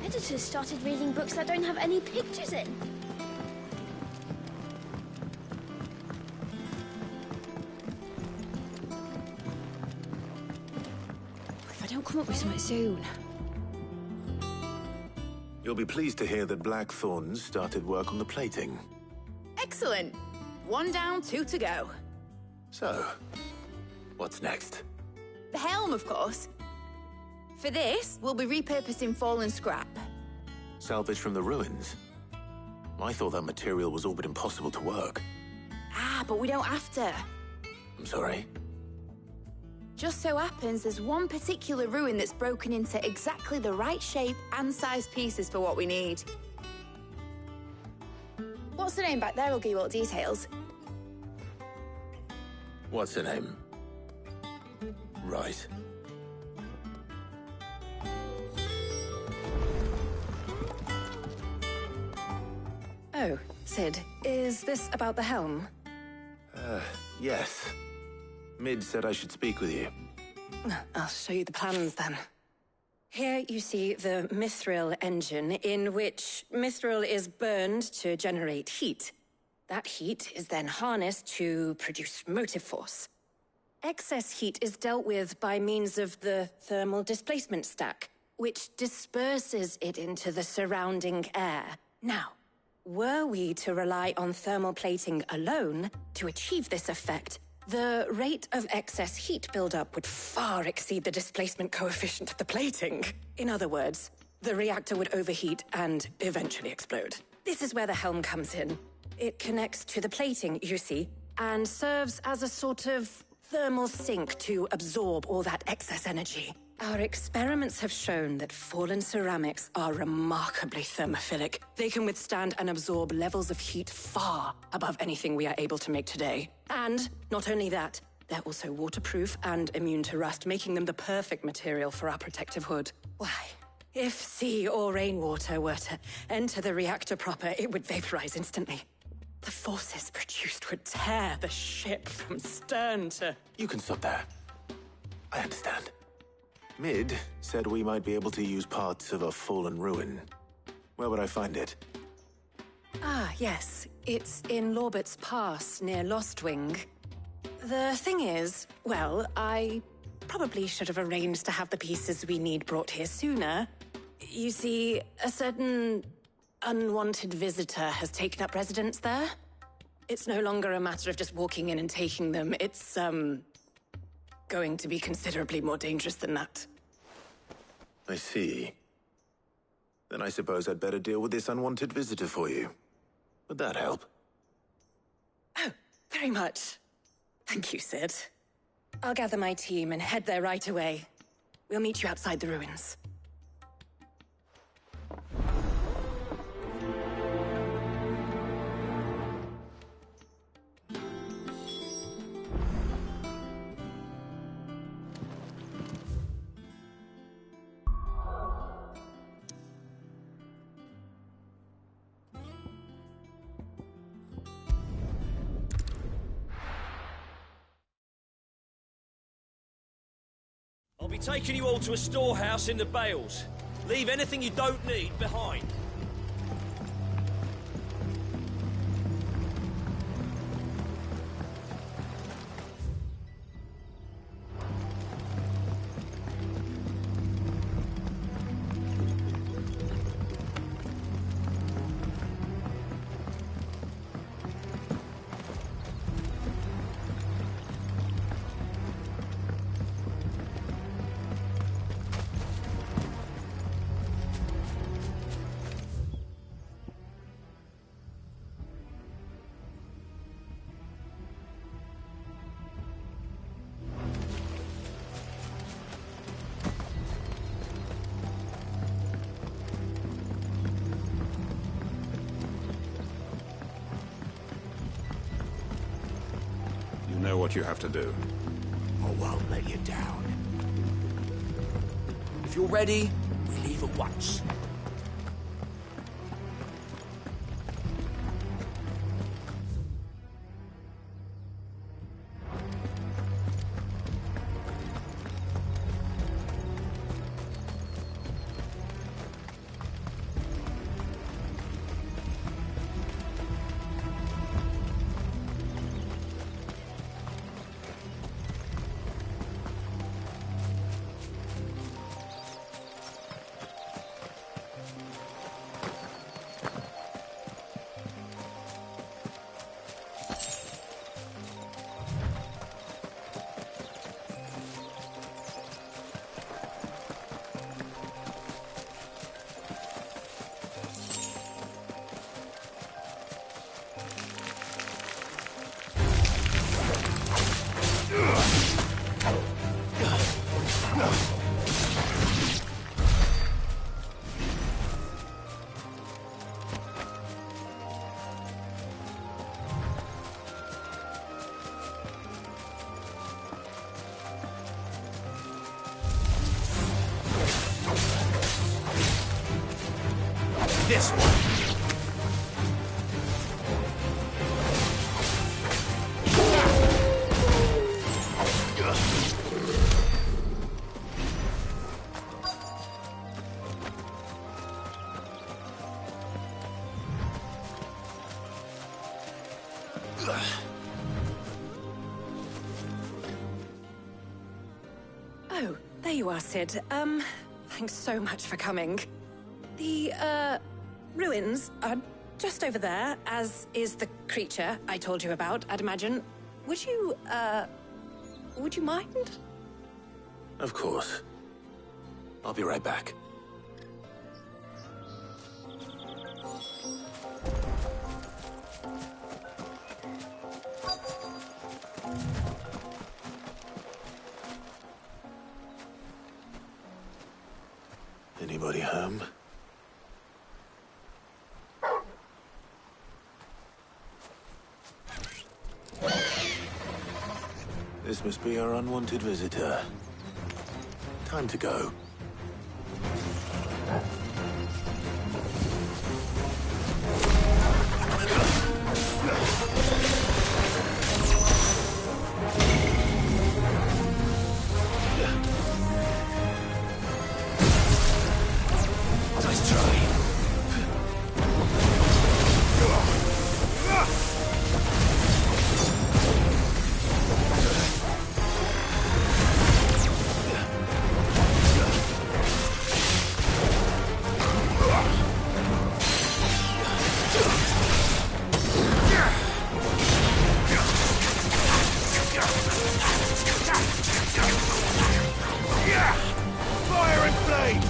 [SPEAKER 13] Editors started reading books that don't have any pictures in.
[SPEAKER 14] If I don't come up with something soon.
[SPEAKER 6] You'll be pleased to hear that Blackthorn's started work on the plating.
[SPEAKER 14] Excellent. One down, two to go.
[SPEAKER 6] So, what's next?
[SPEAKER 14] The helm, of course. For this, we'll be repurposing fallen scrap.
[SPEAKER 6] Salvage from the ruins? I thought that material was all but impossible to work.
[SPEAKER 14] Ah, but we don't have to.
[SPEAKER 6] I'm sorry.
[SPEAKER 14] Just so happens there's one particular ruin that's broken into exactly the right shape and size pieces for what we need. What's the name back there? I'll give you all the details.
[SPEAKER 6] What's her name? Right.
[SPEAKER 3] Oh, Sid, is this about the helm?
[SPEAKER 6] Yes. Mid said I should speak with you.
[SPEAKER 3] I'll show you the plans then. Here you see the mithril engine, in which mithril is burned to generate heat. That heat is then harnessed to produce motive force. Excess heat is dealt with by means of the thermal displacement stack, which disperses it into the surrounding air. Now, were we to rely on thermal plating alone to achieve this effect, the rate of excess heat buildup would far exceed the displacement coefficient of the plating. In other words, the reactor would overheat and eventually explode. This is where the helm comes in. It connects to the plating, you see, and serves as a sort of thermal sink to absorb all that excess energy. Our experiments have shown that fallen ceramics are remarkably thermophilic. They can withstand and absorb levels of heat far above anything we are able to make today. And not only that, they're also waterproof and immune to rust, making them the perfect material for our protective hood. Why, if sea or rainwater were to enter the reactor proper, it would vaporize instantly. The forces produced would tear the ship from stern to...
[SPEAKER 6] You can stop there. I understand. Mid said we might be able to use parts of a fallen ruin. Where would I find it?
[SPEAKER 3] Ah, yes. It's in Lorbert's Pass, near Lostwing. The thing is, well, I probably should have arranged to have the pieces we need brought here sooner. You see, a certain unwanted visitor has taken up residence there. It's no longer a matter of just walking in and taking them. It's, going to be considerably more dangerous than that.
[SPEAKER 6] I see. Then I suppose I'd better deal with this unwanted visitor for you. Would that help?
[SPEAKER 3] Oh, very much. Thank you, Sid. I'll gather my team and head there right away. We'll meet you outside the ruins.
[SPEAKER 11] I'll be taking you all to a storehouse in the Bales. Leave anything you don't need behind.
[SPEAKER 5] You know what you have to do.
[SPEAKER 10] I won't let you down.
[SPEAKER 11] If you're ready, we leave at once.
[SPEAKER 6] this one.
[SPEAKER 3] Oh, there you are, Sid. Thanks so much for coming. The, ruins are just over there, as is the creature I told you about, I'd imagine. Would you mind?
[SPEAKER 6] Of course. I'll be right back. Anybody home? This must be our unwanted visitor. Time to go.
[SPEAKER 10] Nice try.
[SPEAKER 6] Fire and flame!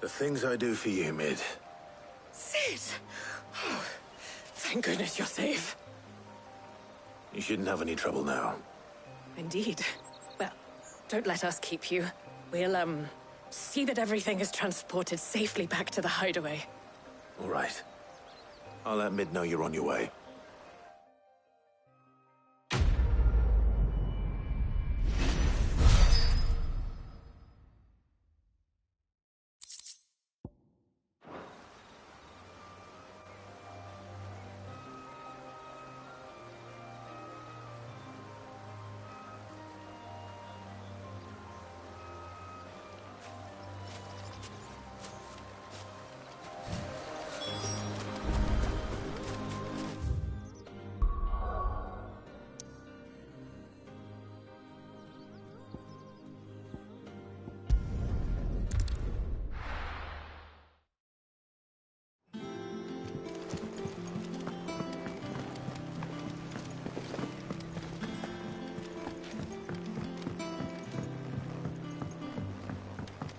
[SPEAKER 6] The things I do for you, Mid.
[SPEAKER 3] Sid! Oh, thank goodness you're safe.
[SPEAKER 6] You shouldn't have any trouble now.
[SPEAKER 3] Indeed. Well, don't let us keep you. We'll, see that everything is transported safely back to the hideaway.
[SPEAKER 6] All right. I'll let Mid know you're on your way.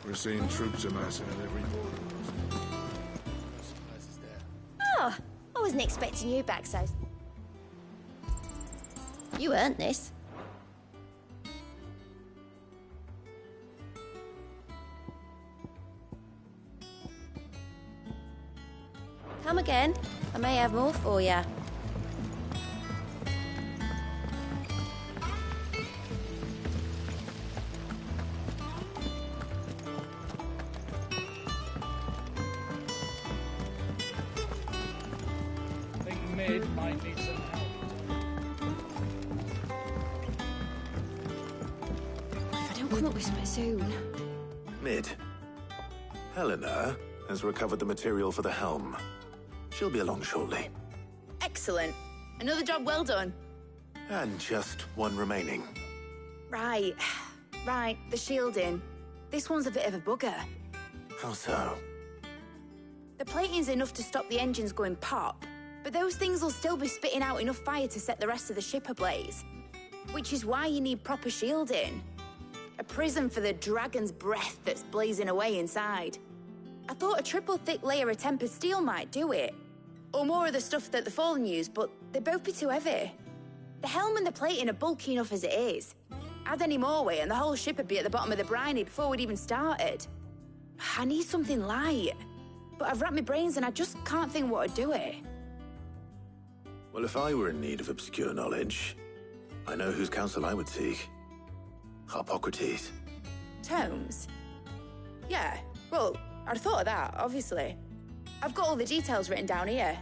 [SPEAKER 15] We're seeing troops amassing at every border.
[SPEAKER 13] Oh, I wasn't expecting you back so... You earned this. Come again. I may have more for you.
[SPEAKER 9] Mid might need some help.
[SPEAKER 14] If I don't come up with something soon.
[SPEAKER 6] Mid. Helena has recovered the material for the helm. She'll be along shortly.
[SPEAKER 14] Excellent. Another job well done.
[SPEAKER 6] And just one remaining.
[SPEAKER 14] Right. Right, the shielding. This one's a bit of a bugger.
[SPEAKER 6] How so?
[SPEAKER 14] The plating's enough to stop the engines going pop, but those things will still be spitting out enough fire to set the rest of the ship ablaze. Which is why you need proper shielding. A prison for the dragon's breath that's blazing away inside. I thought a triple thick layer of tempered steel might do it. Or more of the stuff that the Fallen use, but they'd both be too heavy. The helm and the plating are bulky enough as it is. Add any more weight and the whole ship would be at the bottom of the briny before we'd even started. I need something light. But I've racked my brains and I just can't think what would do it.
[SPEAKER 6] Well, if I were in need of obscure knowledge, I know whose counsel I would seek. Harpocrates.
[SPEAKER 14] Tomes? Yeah, well, I'd thought of that, obviously. I've got all the details written down here.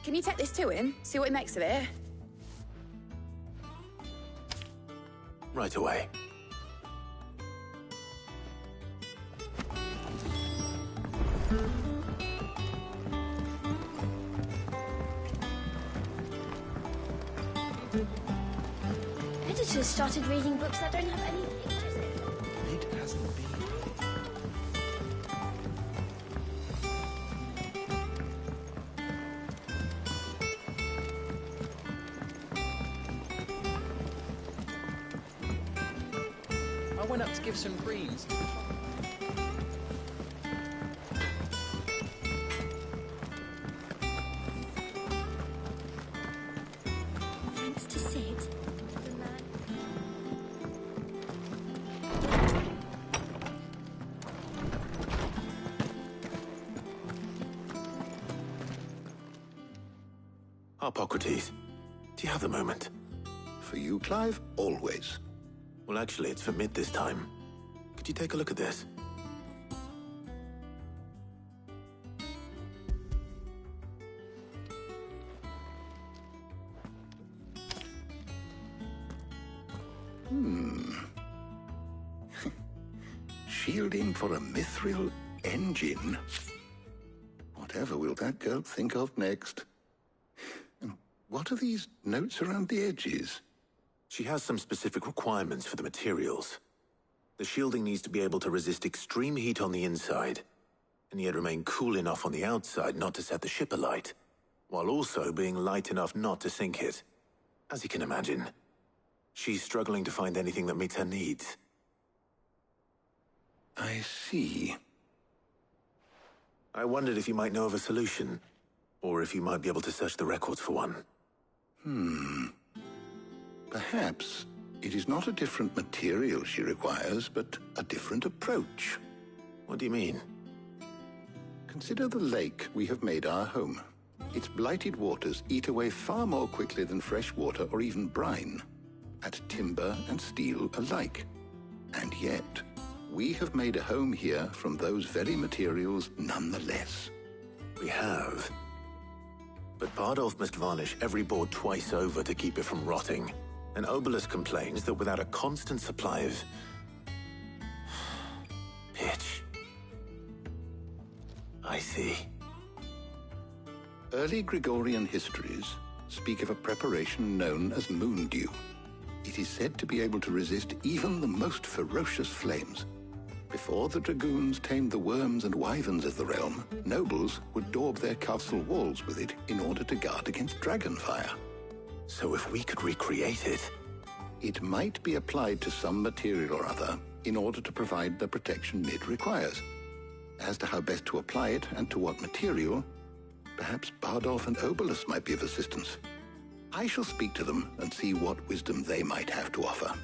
[SPEAKER 14] Can you take this to him, see what he makes of it?
[SPEAKER 6] Right away.
[SPEAKER 13] Editors started reading books that don't have any pictures in them.
[SPEAKER 10] It hasn't been.
[SPEAKER 12] I went up to give some greens.
[SPEAKER 13] Thanks to Sid, the man.
[SPEAKER 6] Harpocrates, do you have the moment?
[SPEAKER 4] For you, Clive, always.
[SPEAKER 6] Well, actually, it's for Mid this time. Could you take a look at this?
[SPEAKER 4] Shielding for a mithril engine? Whatever will that girl think of next? And what are these notes around the edges?
[SPEAKER 6] She has some specific requirements for the materials. The shielding needs to be able to resist extreme heat on the inside, and yet remain cool enough on the outside not to set the ship alight, while also being light enough not to sink it. As you can imagine, she's struggling to find anything that meets her needs.
[SPEAKER 4] I see.
[SPEAKER 6] I wondered if you might know of a solution, or if you might be able to search the records for one.
[SPEAKER 4] Perhaps it is not a different material she requires, but a different approach.
[SPEAKER 6] What do you mean?
[SPEAKER 4] Consider the lake we have made our home. Its blighted waters eat away far more quickly than fresh water or even brine, at timber and steel alike. And yet, we have made a home here from those very materials nonetheless.
[SPEAKER 6] We have. But Bardolph must varnish every board twice over to keep it from rotting. And Obelus complains that without a constant supply of pitch. I see.
[SPEAKER 4] Early Gregorian histories speak of a preparation known as moon dew. It is said to be able to resist even the most ferocious flames. Before the dragoons tamed the worms and wyverns of the realm, nobles would daub their castle walls with it in order to guard against dragon fire.
[SPEAKER 6] So if we could recreate it...
[SPEAKER 4] It might be applied to some material or other in order to provide the protection Mid requires. As to how best to apply it and to what material, perhaps Bardolph and Obelus might be of assistance. I shall speak to them and see what wisdom they might have to offer.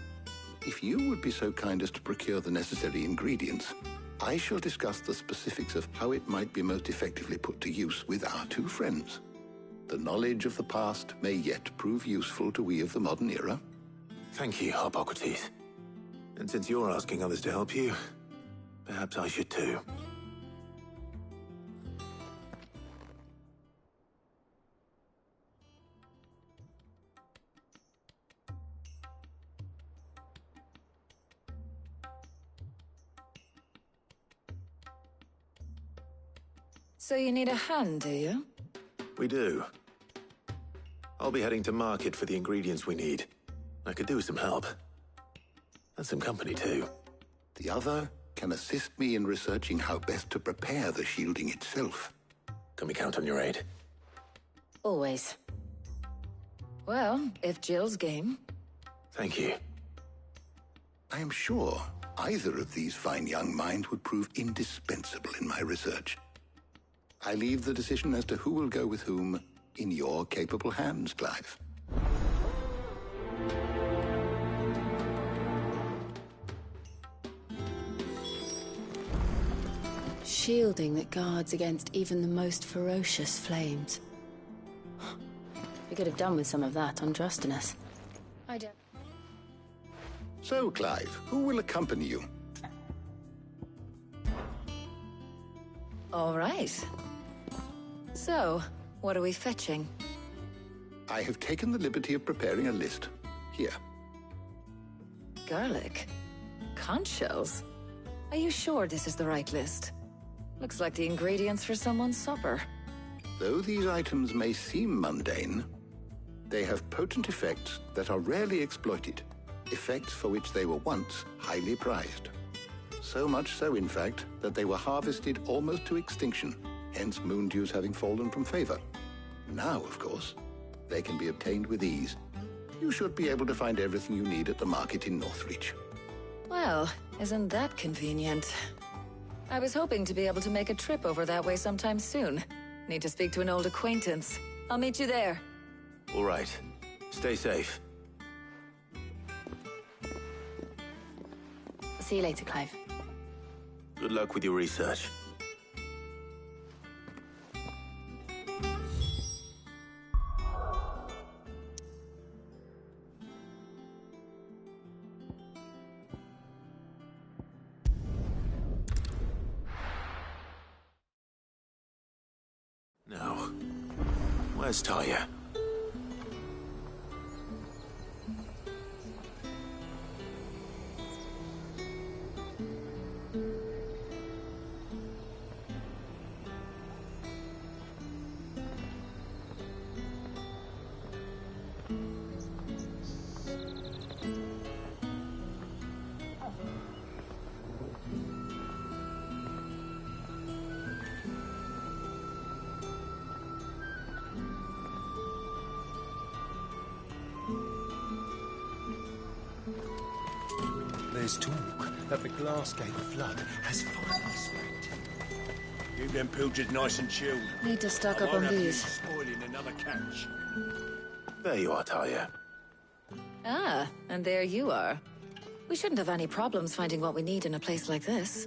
[SPEAKER 4] If you would be so kind as to procure the necessary ingredients, I shall discuss the specifics of how it might be most effectively put to use with our two friends. The knowledge of the past may yet prove useful to we of the modern era.
[SPEAKER 6] Thank you, Harpocrates. And since you're asking others to help you, perhaps I should too.
[SPEAKER 17] So you need a hand, do you?
[SPEAKER 6] We do. I'll be heading to market for the ingredients we need. I could do with some help. And some company, too.
[SPEAKER 10] The other can assist me in researching how best to prepare the shielding itself.
[SPEAKER 6] Can we count on your aid?
[SPEAKER 17] Always. Well, if Jill's game.
[SPEAKER 6] Thank you.
[SPEAKER 10] I am sure either of these fine young minds would prove indispensable in my research. I leave the decision as to who will go with whom in your capable hands, Clive.
[SPEAKER 8] Shielding that guards against even the most ferocious flames. We could have done with some of that on Drustinus. I don't.
[SPEAKER 10] So, Clive, who will accompany you?
[SPEAKER 17] All right. So, what are we fetching?
[SPEAKER 10] I have taken the liberty of preparing a list. Here.
[SPEAKER 17] Garlic? Conch shells? Are you sure this is the right list? Looks like the ingredients for someone's supper.
[SPEAKER 10] Though these items may seem mundane, they have potent effects that are rarely exploited. Effects for which they were once highly prized. So much so, in fact, that they were harvested almost to extinction, hence moon dews having fallen from favor. Now, of course, they can be obtained with ease. You should be able to find everything you need at the market in Northreach.
[SPEAKER 17] Well, isn't that convenient? I was hoping to be able to make a trip over that way sometime soon. Need to speak to an old acquaintance. I'll meet you there.
[SPEAKER 6] All right. Stay safe.
[SPEAKER 8] See you later, Clive.
[SPEAKER 6] Good luck with your research. Now, where's Talia?
[SPEAKER 18] There's talk that the Glassgate flood has finally spread.
[SPEAKER 11] Keep them pilchards nice and chilled.
[SPEAKER 17] Need to stock
[SPEAKER 11] I
[SPEAKER 17] up
[SPEAKER 11] won't
[SPEAKER 17] on
[SPEAKER 11] have you
[SPEAKER 17] these.
[SPEAKER 11] spoiling another catch.
[SPEAKER 6] There you are, Talia.
[SPEAKER 17] Ah, and there you are. We shouldn't have any problems finding what we need in a place like this.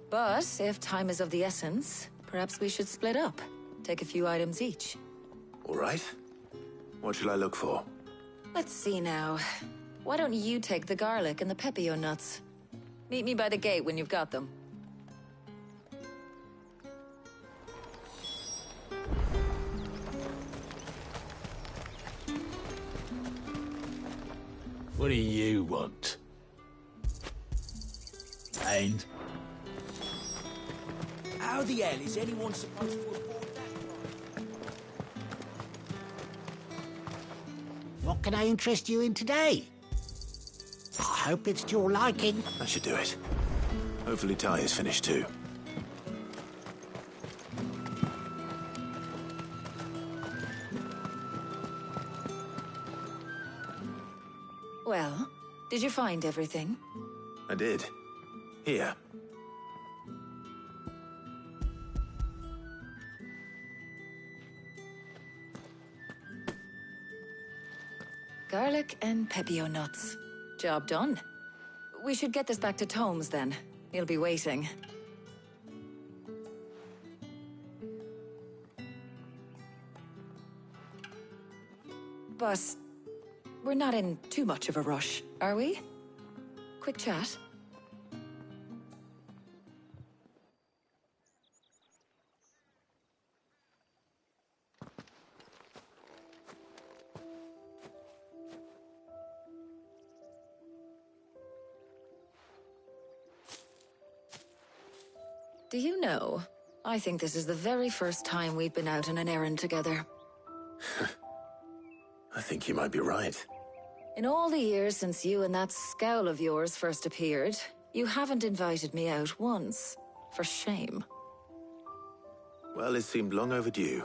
[SPEAKER 17] But if time is of the essence, perhaps we should split up. Take a few items each.
[SPEAKER 6] All right. What shall I look for?
[SPEAKER 17] Let's see now. Why don't you take the garlic and the pepio nuts? Meet me by the gate when you've got them.
[SPEAKER 18] What do you want? And?
[SPEAKER 11] How the hell is anyone supposed to afford that?
[SPEAKER 19] What can I interest you in today? I hope it's to your liking.
[SPEAKER 6] That should do it. Hopefully Talia's finished too.
[SPEAKER 17] Well, did you find everything?
[SPEAKER 6] I did. Here.
[SPEAKER 17] Garlic and pepio nuts. Job done. We should get this back to Tomes then. He'll be waiting. But we're not in too much of a rush, are we? Quick chat. Do you know, I think this is the very first time we've been out on an errand together.
[SPEAKER 6] I think you might be right.
[SPEAKER 17] In all the years since you and that scowl of yours first appeared, you haven't invited me out once. For shame.
[SPEAKER 6] Well, it seemed long overdue.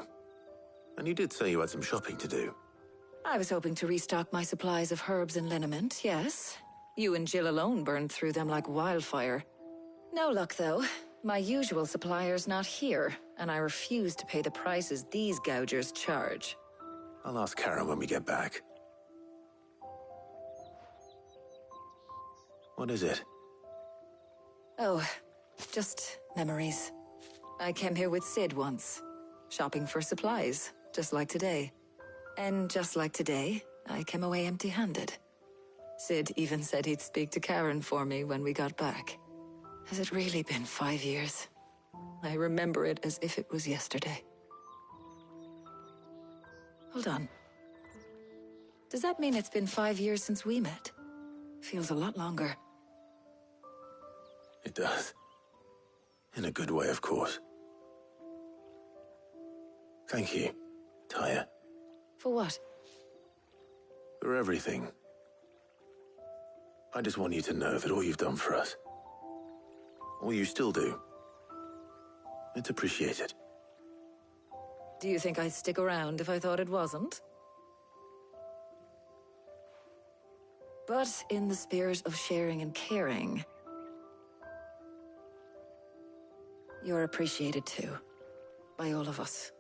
[SPEAKER 6] And you did say you had some shopping to do.
[SPEAKER 17] I was hoping to restock my supplies of herbs and liniment, yes. You and Jill alone burned through them like wildfire. No luck, though. My usual supplier's not here, and I refuse to pay the prices these gougers charge.
[SPEAKER 6] I'll ask Karen when we get back. What is it?
[SPEAKER 17] Oh, just memories. I came here with Sid once, shopping for supplies, just like today. And just like today, I came away empty-handed. Sid even said he'd speak to Karen for me when we got back. Has it really been 5 years? I remember it as if it was yesterday. Hold on. Does that mean it's been 5 years since we met? Feels a lot longer.
[SPEAKER 6] It does. In a good way, of course. Thank you, Tyre.
[SPEAKER 17] For what?
[SPEAKER 6] For everything. I just want you to know that all you've done for us, all you still do, it's appreciated.
[SPEAKER 17] Do you think I'd stick around if I thought it wasn't? But in the spirit of sharing and caring, you're appreciated too, by all of us.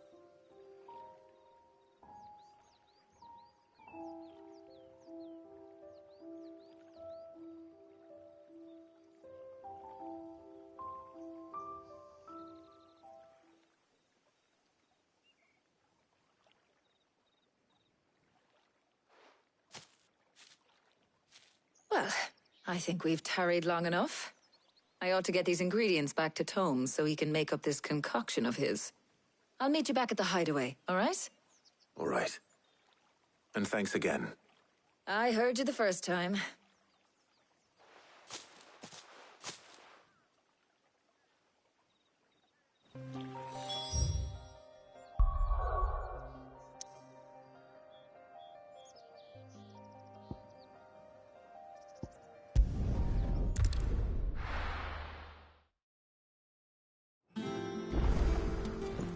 [SPEAKER 17] Well, I think we've tarried long enough. I ought to get these ingredients back to Tomes so he can make up this concoction of his. I'll meet you back at the hideaway, all right?
[SPEAKER 6] All right. And thanks again.
[SPEAKER 17] I heard you the first time.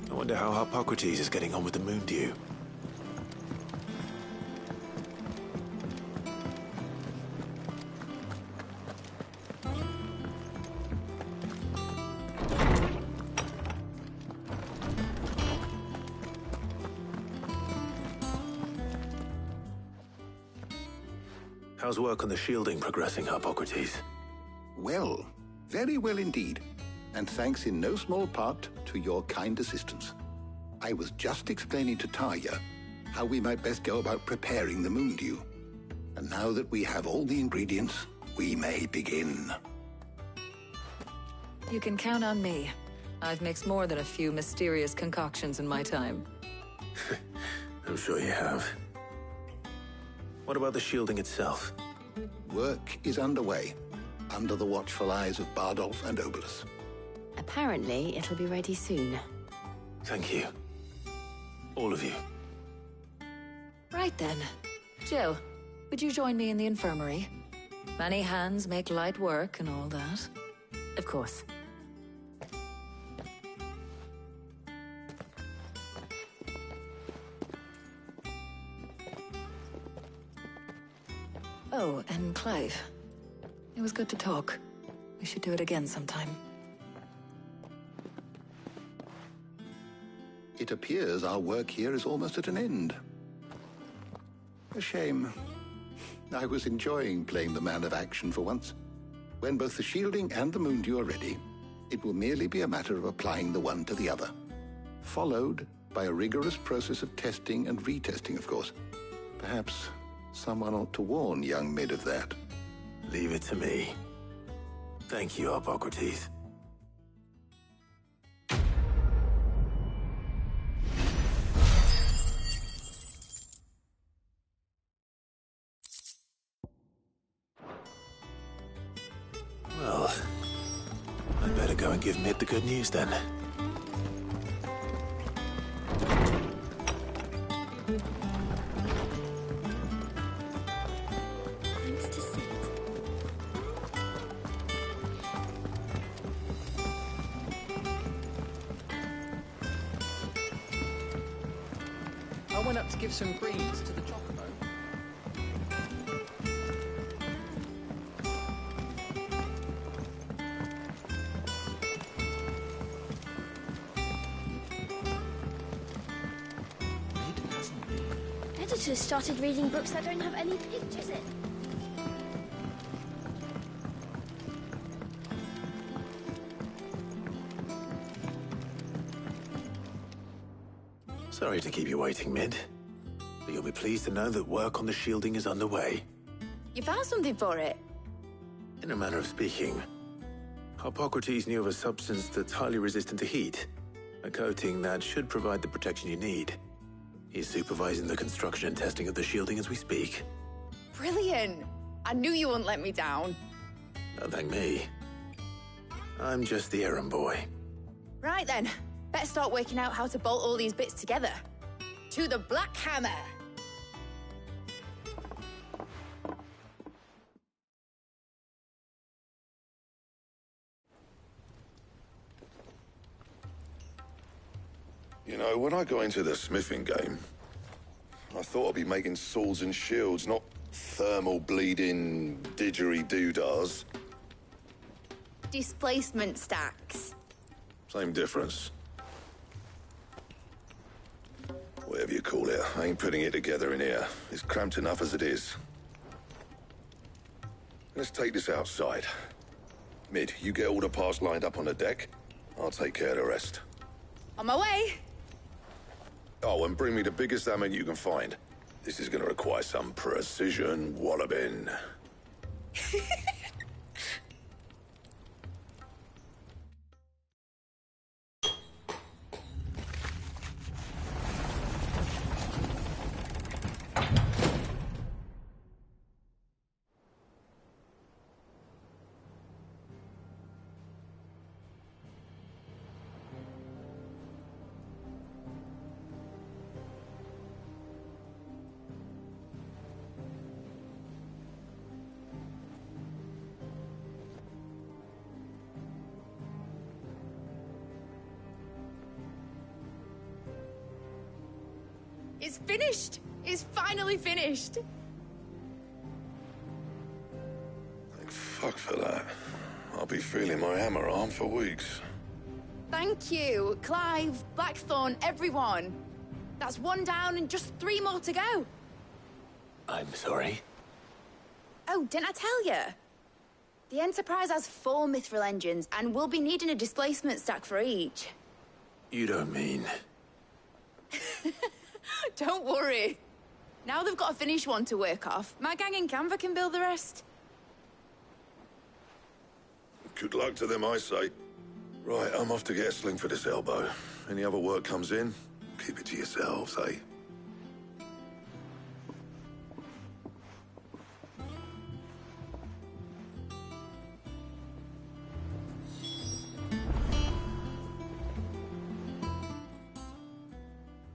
[SPEAKER 6] I wonder how Hippocrates is getting on with the moon dew. How's work on the shielding progressing, Hippocrates?
[SPEAKER 10] Well, very well indeed. And thanks in no small part to your kind assistance. I was just explaining to Tarja how we might best go about preparing the moon dew. And now that we have all the ingredients, we may begin.
[SPEAKER 17] You can count on me. I've mixed more than a few mysterious concoctions in my time.
[SPEAKER 6] I'm sure you have. What about the shielding itself?
[SPEAKER 10] Work is underway, under the watchful eyes of Bardolph and Obolus.
[SPEAKER 8] Apparently, it'll be ready soon.
[SPEAKER 6] Thank you. All of you.
[SPEAKER 17] Right then. Jill, would you join me in the infirmary? Many hands make light work and all that.
[SPEAKER 8] Of course.
[SPEAKER 17] Oh, and Clive. It was good to talk. We should do it again sometime.
[SPEAKER 10] It appears our work here is almost at an end. A shame. I was enjoying playing the man of action for once. When both the shielding and the moon dew are ready, it will merely be a matter of applying the one to the other. Followed by a rigorous process of testing and retesting, of course. Perhaps someone ought to warn young Mid of that.
[SPEAKER 6] Leave it to me. Thank you, Hippocrates. Well, I'd better go and give Mid the good news then.
[SPEAKER 16] line up to give some greens to the Chocobo?
[SPEAKER 13] Editors started reading books that don't have any pictures in.
[SPEAKER 6] Sorry to keep you waiting, Mid. But you'll be pleased to know that work on the shielding is underway.
[SPEAKER 14] You found something for it?
[SPEAKER 6] In a manner of speaking, Hippocrates knew of a substance that's highly resistant to heat. A coating that should provide the protection you need. He's supervising the construction and testing of the shielding as we speak.
[SPEAKER 14] Brilliant! I knew you wouldn't let me down.
[SPEAKER 6] Don't thank me. I'm just the errand boy.
[SPEAKER 14] Right then, better start working out how to bolt all these bits together. To the Black Hammer!
[SPEAKER 4] You know, when I got into the smithing game, I thought I'd be making swords and shields, not thermal bleeding didgeridoo-dahs.
[SPEAKER 14] Displacement stacks.
[SPEAKER 4] Same difference. Whatever you call it, I ain't putting it together in here. It's cramped enough as it is. Let's take this outside. Mid, you get all the parts lined up on the deck. I'll take care of the rest.
[SPEAKER 14] On my way!
[SPEAKER 4] Oh, and bring me the biggest hammer you can find. This is gonna require some precision walloping.
[SPEAKER 14] It's finished! It's finally finished!
[SPEAKER 4] Thank fuck for that. I'll be feeling my hammer arm for weeks.
[SPEAKER 14] Thank you, Clive, Blackthorn, everyone. That's one down and just 3 more to go.
[SPEAKER 6] I'm sorry.
[SPEAKER 14] Oh, didn't I tell you? The Enterprise has 4 mithril engines, and we'll be needing a displacement stack for each.
[SPEAKER 6] You don't mean...
[SPEAKER 14] Don't worry. Now they've got a finished one to work off, my gang in Canva can build the rest.
[SPEAKER 4] Good luck to them, I say. Right, I'm off to get a sling for this elbow. Any other work comes in, keep it to yourselves, eh?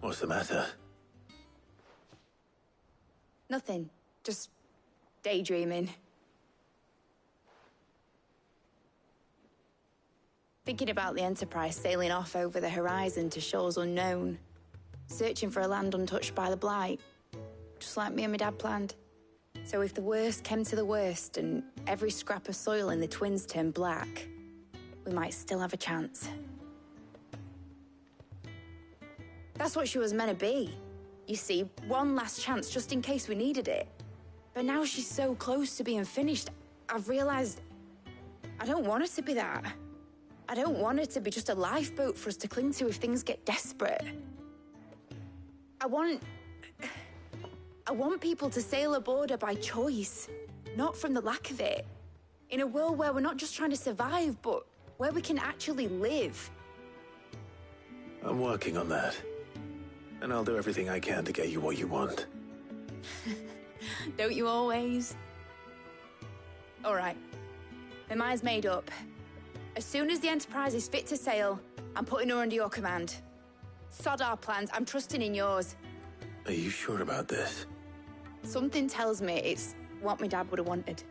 [SPEAKER 6] What's the matter?
[SPEAKER 14] Nothing. Just daydreaming. Thinking about the Enterprise sailing off over the horizon to shores unknown. Searching for a land untouched by the Blight. Just like me and my dad planned. So if the worst came to the worst and every scrap of soil in the Twins turned black, we might still have a chance. That's what she was meant to be. You see, one last chance just in case we needed it. But now she's so close to being finished, I've realized I don't want it to be that. I don't want it to be just a lifeboat for us to cling to if things get desperate. I want people to sail aboard her by choice, not from the lack of it. In a world where we're not just trying to survive, but where we can actually live.
[SPEAKER 6] I'm working on that. And I'll do everything I can to get you what you want.
[SPEAKER 14] Don't you always? All right. My mind's made up. As soon as the Enterprise is fit to sail, I'm putting her under your command. Sod our plans, I'm trusting in yours.
[SPEAKER 6] Are you sure about this?
[SPEAKER 14] Something tells me it's what my dad would have wanted.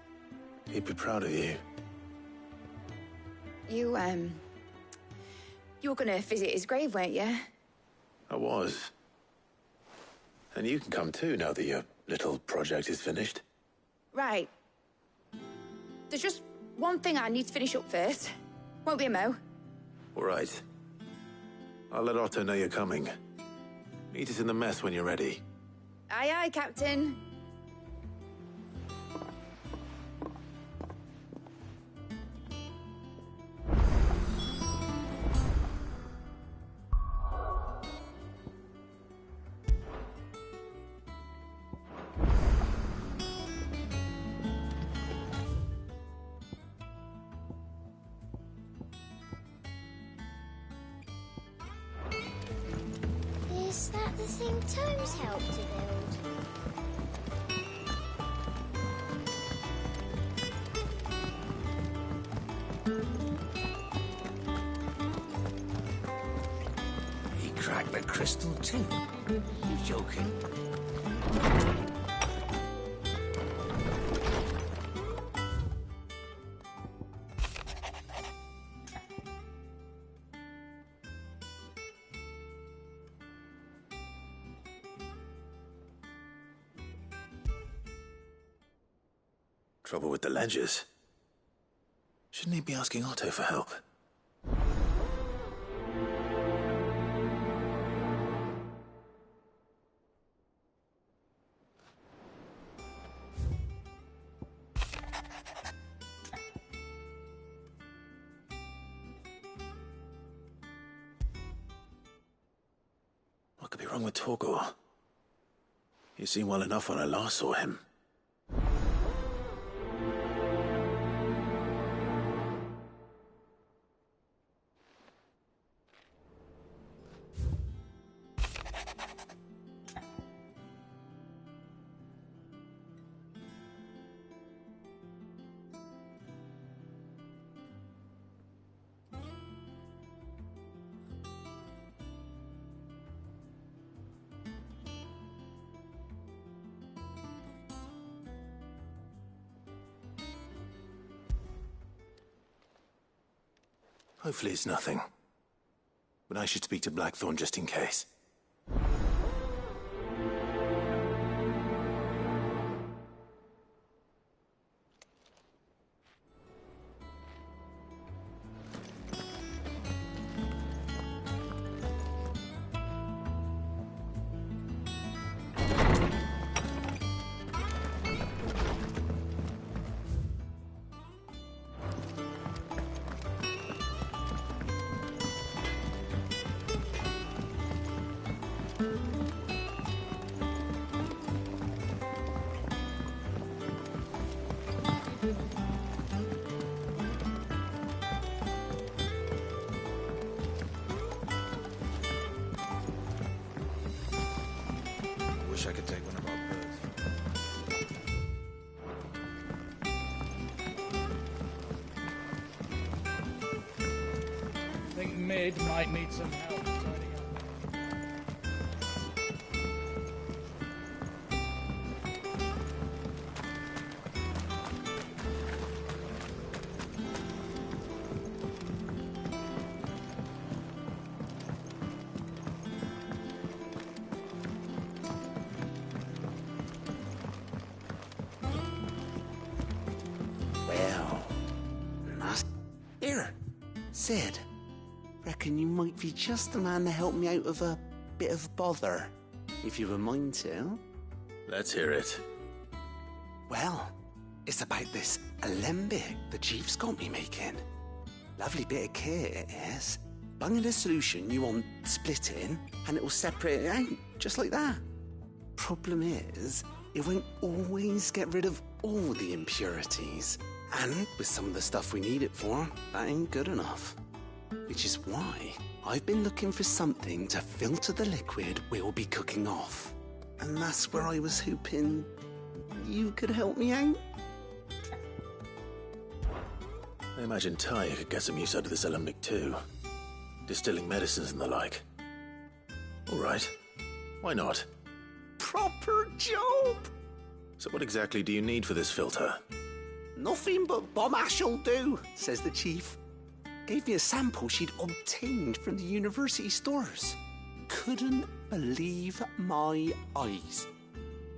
[SPEAKER 6] He'd be proud of you.
[SPEAKER 14] You were gonna visit his grave, weren't you?
[SPEAKER 6] I was. And you can come too now that your little project is finished.
[SPEAKER 14] Right. There's just one thing I need to finish up first. Won't be a mo.
[SPEAKER 6] All right. I'll let Otto know you're coming. Meet us in the mess when you're ready.
[SPEAKER 14] Aye, aye, Captain.
[SPEAKER 13] Is that the thing Tomes helped to build?
[SPEAKER 11] He cracked the crystal too. You joking?
[SPEAKER 6] Trouble with the ledgers. Shouldn't he be asking Otto for help? What could be wrong with Torgor? He seemed well enough when I last saw him. Hopefully it's nothing. But I should speak to Blackthorn just in case.
[SPEAKER 2] Wish I could take one of our birds.
[SPEAKER 9] I think Mid might need some help tidying up.
[SPEAKER 11] Well, nice. Here, Sid. Reckon you might be just the man to help me out of a bit of bother, if you've a mind to.
[SPEAKER 6] Let's hear it.
[SPEAKER 11] Well, it's about this alembic the chief's got me making. Lovely bit of kit it is. Bung in a solution you want splitting, and it will separate it out, just like that. Problem is, it won't always get rid of all the impurities. And with some of the stuff we need it for, that ain't good enough. Which is why I've been looking for something to filter the liquid we'll be cooking off. And that's where I was hoping you could help me out.
[SPEAKER 6] I imagine Ty could get some use out of this alembic too. Distilling medicines and the like. All right. Why not?
[SPEAKER 11] Proper job!
[SPEAKER 6] So what exactly do you need for this filter?
[SPEAKER 11] Nothing but bomb ash'll do, says the chief. Gave me a sample she'd obtained from the university stores.
[SPEAKER 20] couldn't believe my eyes.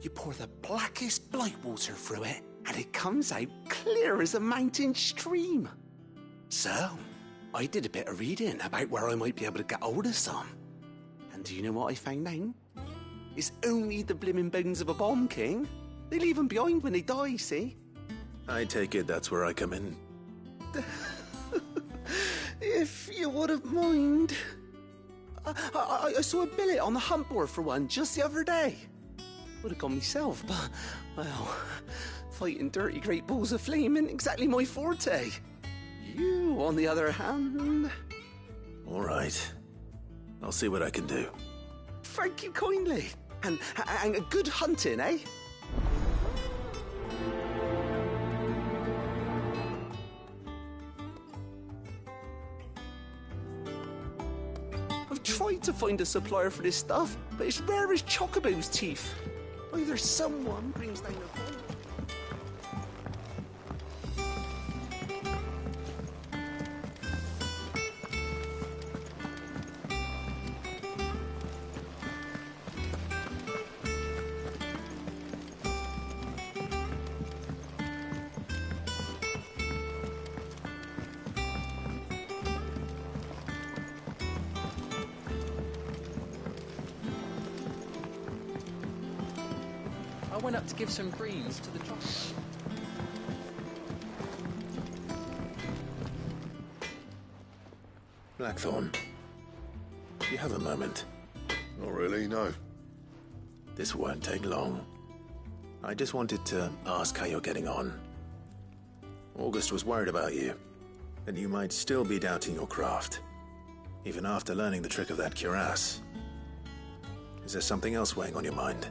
[SPEAKER 20] You pour the blackest blight water through it, and it comes out clear as a mountain stream. So, I did a bit of reading about where I might be able to get hold of some. And do you know what I found out? It's only the blimmin' bones of a bomb king. They leave them behind when they die, see?
[SPEAKER 6] I take it that's where I come in.
[SPEAKER 20] If you wouldn't mind. I saw a billet on the hunt board for one just the other day. Would have gone myself, but, well, fighting dirty great balls of flame isn't exactly my forte. You, on the other hand...
[SPEAKER 6] All right. I'll see what I can do.
[SPEAKER 20] Thank you kindly. And good hunting, eh? I've tried to find a supplier for this stuff, but it's rare as Chocobo's teeth. Either someone brings down a bomb.
[SPEAKER 12] I went up to give some greens to the chocolate.
[SPEAKER 6] Blackthorn, do you have a moment?
[SPEAKER 4] Not really, no.
[SPEAKER 6] This won't take long. I just wanted to ask how you're getting on. August was worried about you, that you might still be doubting your craft, even after learning the trick of that cuirass. Is there something else weighing on your mind?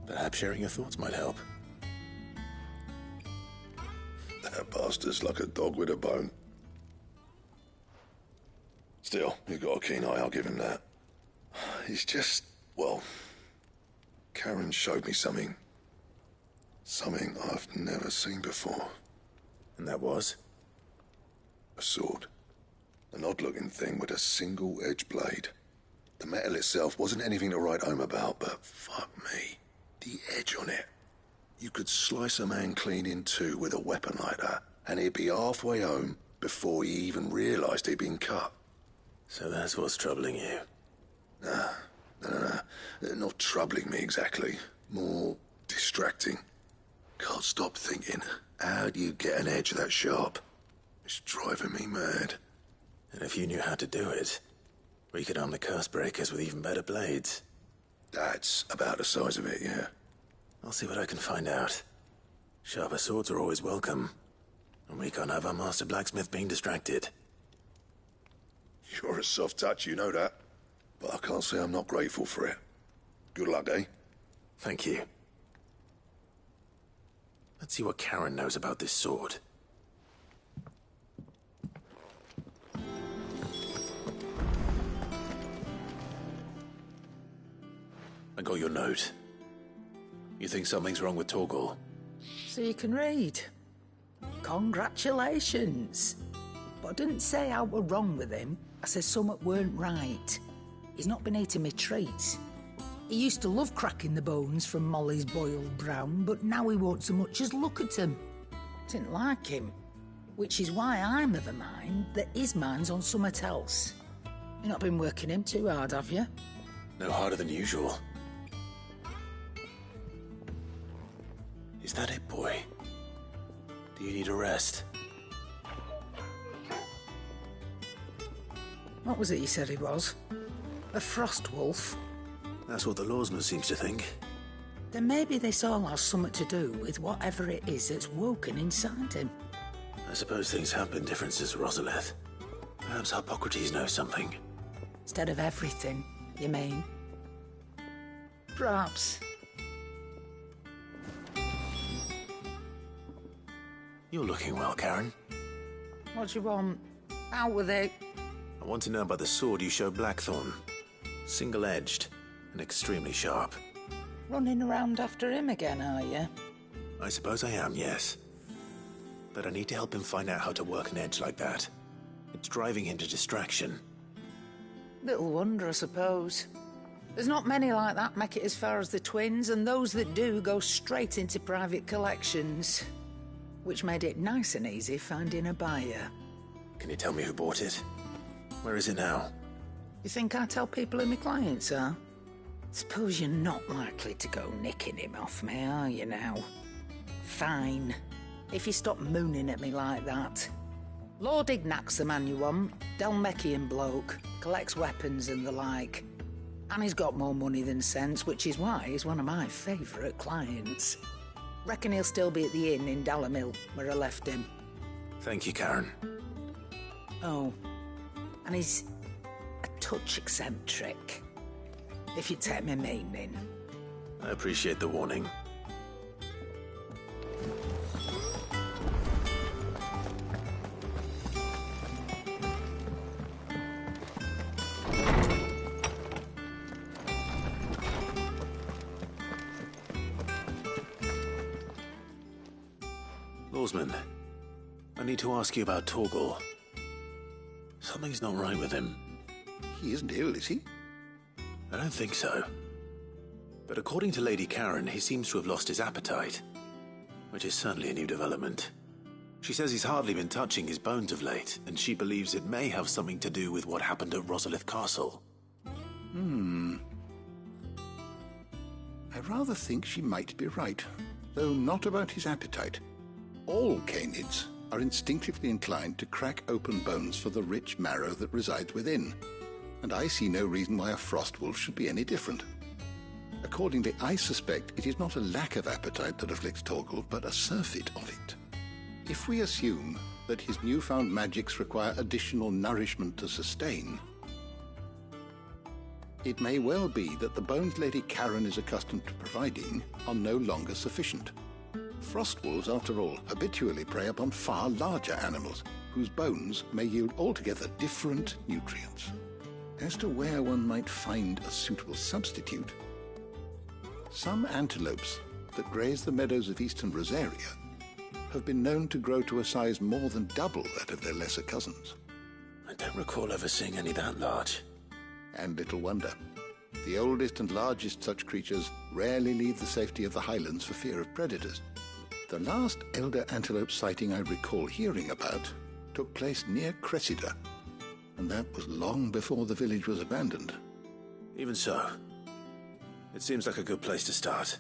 [SPEAKER 6] Perhaps sharing your thoughts might help.
[SPEAKER 4] That bastard's like a dog with a bone. Still, you've got a keen eye, I'll give him that. He's just, well... Karen showed me something. Something I've never seen before.
[SPEAKER 6] And that was?
[SPEAKER 4] A sword. An odd-looking thing with a single-edged blade. The metal itself wasn't anything to write home about, but fuck me. The edge on it. You could slice a man clean in two with a weapon like that, and he'd be halfway home before he even realised he'd been cut.
[SPEAKER 6] So that's what's troubling you?
[SPEAKER 4] Nah. Not troubling me exactly. More distracting. Can't stop thinking, how do you get an edge that sharp? It's driving me mad.
[SPEAKER 6] And if you knew how to do it, we could arm the curse breakers with even better blades.
[SPEAKER 4] That's about the size of it, yeah.
[SPEAKER 6] I'll see what I can find out. Sharper swords are always welcome. And we can't have our master blacksmith being distracted.
[SPEAKER 4] You're a soft touch, you know that. But I can't say I'm not grateful for it. Good luck, eh?
[SPEAKER 6] Thank you. Let's see what Karen knows about this sword. I got your note. You think something's wrong with Torgal?
[SPEAKER 7] So you can read. Congratulations. But I didn't say how we're wrong with him. I said something weren't right. He's not been eating me treats. He used to love cracking the bones from Molly's boiled brown, but now he won't so much as look at them. Didn't like him. Which is why I'm of a mind that his mind's on something else. You've not been working him too hard, have you?
[SPEAKER 6] No harder than usual. Is that it, boy? Do you need a rest?
[SPEAKER 7] What was it he said he was? A frost wolf?
[SPEAKER 6] That's what the lawsman seems to think.
[SPEAKER 7] Then maybe this all has something to do with whatever it is that's woken inside him.
[SPEAKER 6] I suppose things have been different since Rosalith. Perhaps Hippocrates knows something.
[SPEAKER 7] Instead of everything, you mean? Perhaps.
[SPEAKER 6] You're looking well, Karen.
[SPEAKER 7] What do you want? Out with it.
[SPEAKER 6] I want to know about the sword you showed Blackthorn. Single-edged and extremely sharp.
[SPEAKER 7] Running around after him again, are you?
[SPEAKER 6] I suppose I am, yes. But I need to help him find out how to work an edge like that. It's driving him to distraction.
[SPEAKER 7] Little wonder, I suppose. There's not many like that make it as far as the twins, and those that do go straight into private collections, which made it nice and easy finding a buyer.
[SPEAKER 6] Can you tell me who bought it? Where is it now?
[SPEAKER 7] You think I tell people who my clients are? Suppose you're not likely to go nicking him off me, are you now? Fine. If you stop mooning at me like that. Lord Ignac's the man you want. Dalmekian bloke. Collects weapons and the like. And he's got more money than sense, which is why he's one of my favourite clients. Reckon he'll still be at the inn in Dalamil, where I left him.
[SPEAKER 6] Thank you, Karen.
[SPEAKER 7] Oh, and he's a touch eccentric, if you take my meaning.
[SPEAKER 6] I appreciate the warning. Lawsman, I need to ask you about Torgal. Something's not right with him.
[SPEAKER 10] He isn't ill, is he?
[SPEAKER 6] I don't think so. But according to Lady Karen, he seems to have lost his appetite, which is certainly a new development. She says he's hardly been touching his bones of late, and she believes it may have something to do with what happened at Rosalith Castle.
[SPEAKER 10] I rather think she might be right, though not about his appetite. All canids are instinctively inclined to crack open bones for the rich marrow that resides within, and I see no reason why a frostwolf should be any different. Accordingly, I suspect it is not a lack of appetite that afflicts Torgal, but a surfeit of it. If we assume that his newfound magics require additional nourishment to sustain, it may well be that the bones Lady Karen is accustomed to providing are no longer sufficient. Frostwolves, after all, habitually prey upon far larger animals, whose bones may yield altogether different nutrients. As to where one might find a suitable substitute, some antelopes that graze the meadows of eastern Rosaria have been known to grow to a size more than double that of their lesser cousins.
[SPEAKER 6] I don't recall ever seeing any that large.
[SPEAKER 10] And little wonder. The oldest and largest such creatures rarely leave the safety of the highlands for fear of predators. The last elder antelope sighting I recall hearing about took place near Cressida, and that was long before the village was abandoned.
[SPEAKER 6] Even so, it seems like a good place to start.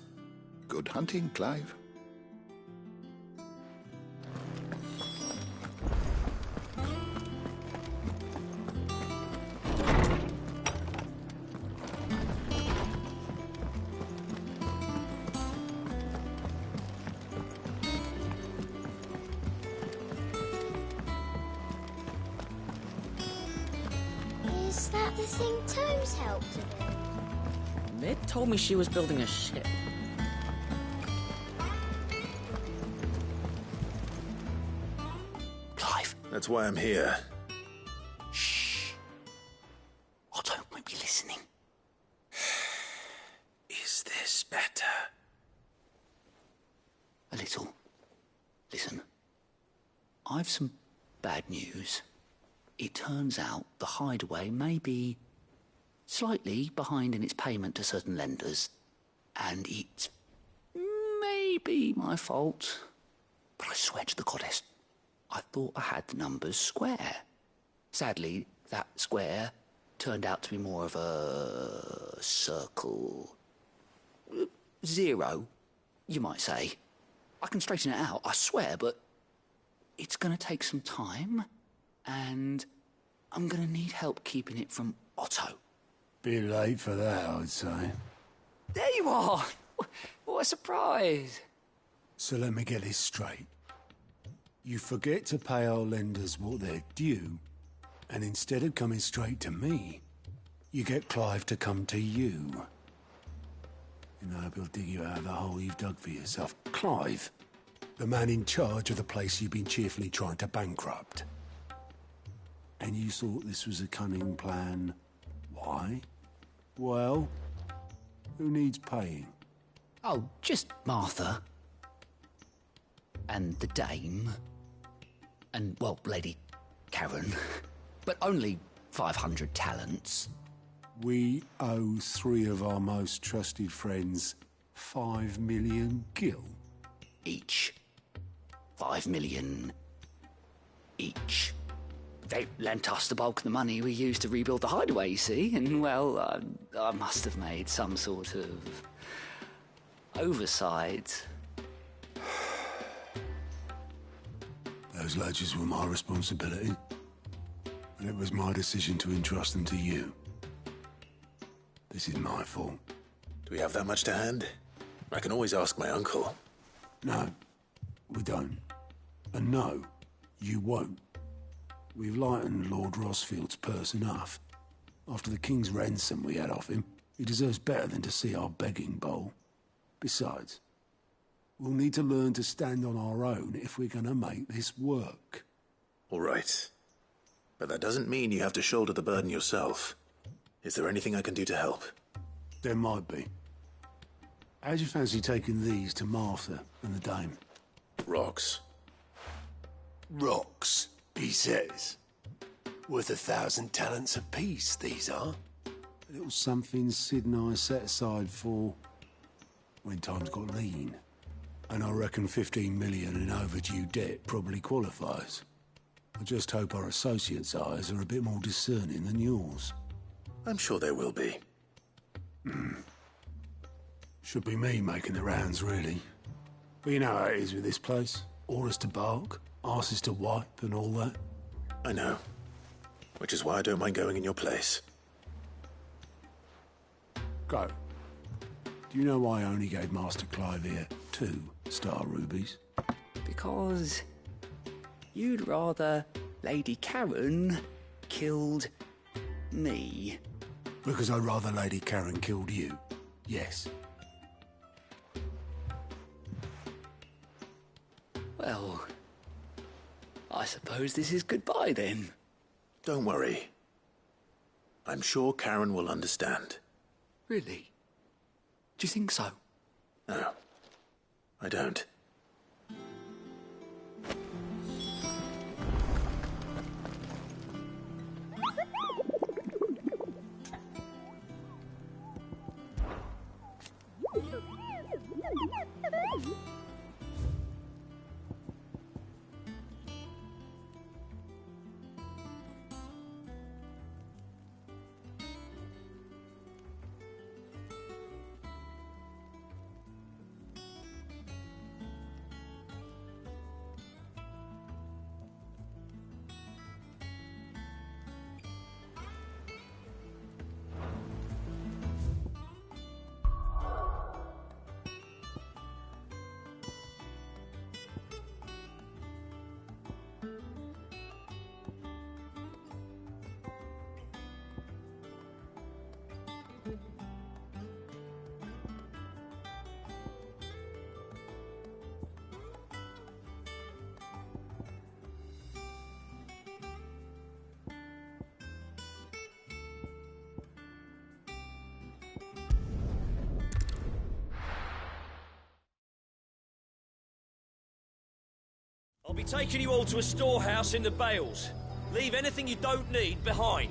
[SPEAKER 10] Good hunting, Clive.
[SPEAKER 13] Is that the thing Tomes helped to do?
[SPEAKER 12] Mid told me she was building a ship.
[SPEAKER 6] Clive. That's why I'm here.
[SPEAKER 19] Shh. Otto might be listening.
[SPEAKER 6] Is this better?
[SPEAKER 19] A little. Listen. I've some bad news. It turns out the hideaway may be slightly behind in its payment to certain lenders, and it may be my fault. But I swear to the goddess, I thought I had the numbers square. Sadly, that square turned out to be more of a circle. 0, you might say. I can straighten it out, I swear, but it's going to take some time, and I'm going to need help keeping it from Otto.
[SPEAKER 15] Bit late for that, I'd say.
[SPEAKER 19] There you are! What a surprise!
[SPEAKER 15] So let me get this straight. You forget to pay our lenders what they're due, and instead of coming straight to me, you get Clive to come to you. And I hope he'll dig you out of the hole you've dug for yourself. Clive, the man in charge of the place you've been cheerfully trying to bankrupt. And you thought this was a cunning plan. Why? Well, who needs paying?
[SPEAKER 19] Oh, just Martha. And the dame. And, well, Lady Karen. But only 500 talents.
[SPEAKER 15] We owe 3 of our most trusted friends 5 million gil.
[SPEAKER 19] Each. 5 million each. They lent us the bulk of the money we used to rebuild the hideaway, you see, and, well, I must have made some sort of oversight.
[SPEAKER 15] Those ledgers were my responsibility, and it was my decision to entrust them to you. This is my fault.
[SPEAKER 6] Do we have that much to hand? I can always ask my uncle.
[SPEAKER 15] No, we don't. And no, you won't. We've lightened Lord Rosfield's purse enough. After the king's ransom we had off him, he deserves better than to see our begging bowl. Besides, we'll need to learn to stand on our own if we're gonna make this work.
[SPEAKER 6] All right. But that doesn't mean you have to shoulder the burden yourself. Is there anything I can do to help?
[SPEAKER 15] There might be. How'd you fancy taking these to Martha and the dame?
[SPEAKER 6] Rocks.
[SPEAKER 18] Rocks, he says. Worth 1,000 talents apiece, these are.
[SPEAKER 15] A little something Sid and I set aside for when times got lean. And I reckon 15 million in overdue debt probably qualifies. I just hope our associates' eyes are a bit more discerning than yours.
[SPEAKER 6] I'm sure there will be.
[SPEAKER 15] Should be me making the rounds, really. But you know how it is with this place. Orders to bark, arses to wipe, and all that.
[SPEAKER 6] I know. Which is why I don't mind going in your place.
[SPEAKER 15] Go. Do you know why I only gave Master Clive here 2 star rubies?
[SPEAKER 19] Because you'd rather Lady Karen killed me.
[SPEAKER 15] Because I'd rather Lady Karen killed you. Yes.
[SPEAKER 19] Well, I suppose this is goodbye then.
[SPEAKER 6] Don't worry. I'm sure Karen will understand.
[SPEAKER 19] Really? Do you think so?
[SPEAKER 6] No, I don't.
[SPEAKER 21] I'll be taking you all to a storehouse in the Bales. Leave anything you don't need behind.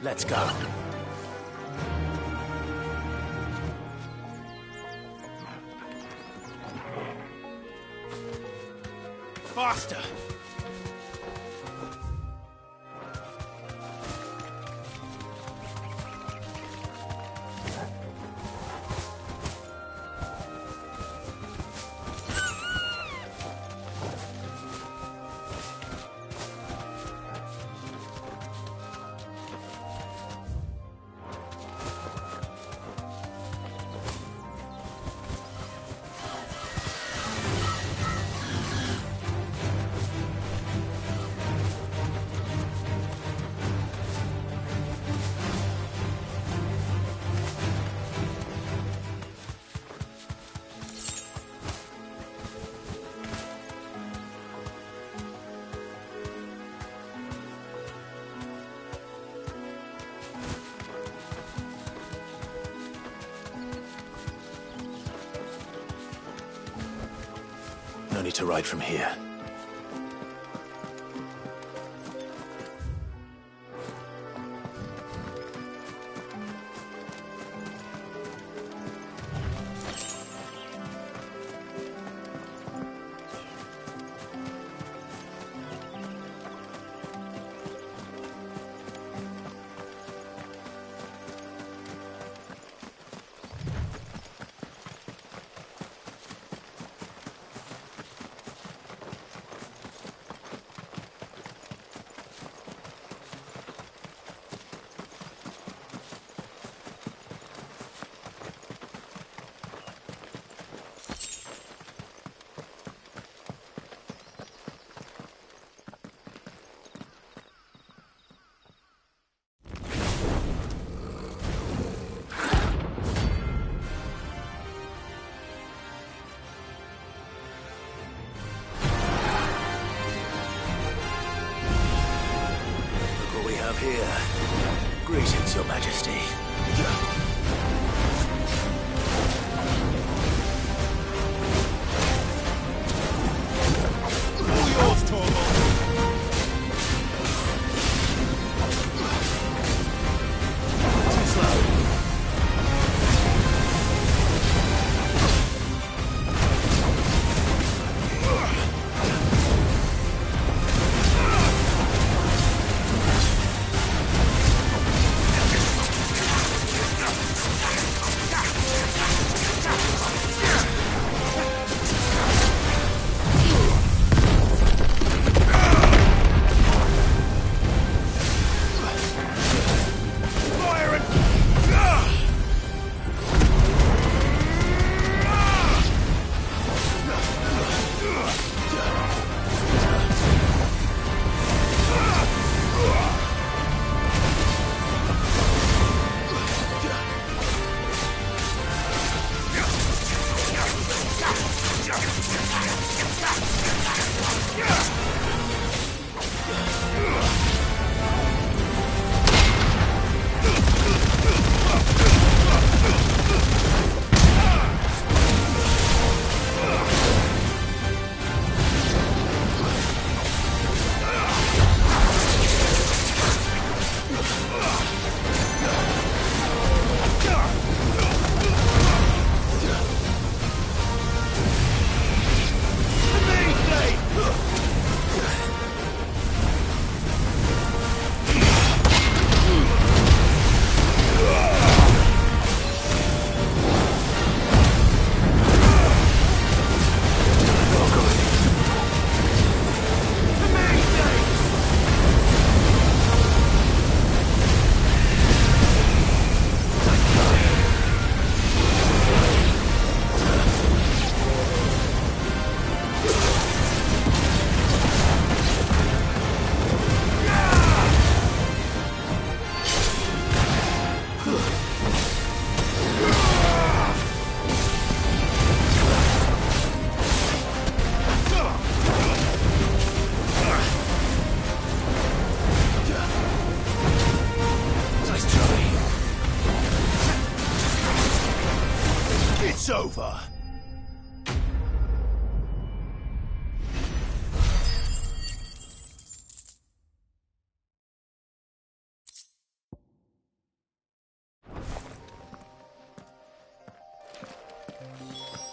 [SPEAKER 18] Let's go.
[SPEAKER 2] Faster!
[SPEAKER 6] No need to ride from here. Here. Greetings, Your Majesty.
[SPEAKER 2] All yours, Torvald!
[SPEAKER 6] Too slow.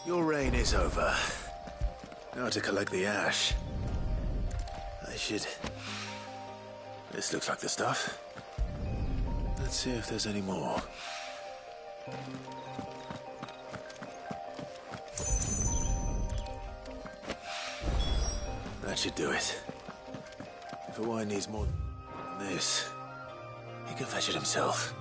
[SPEAKER 6] Your reign is over. Now to collect the ash. I should... This looks like the stuff. Let's see if there's any more. That should do it. If a wine needs more than this, he can fetch it himself.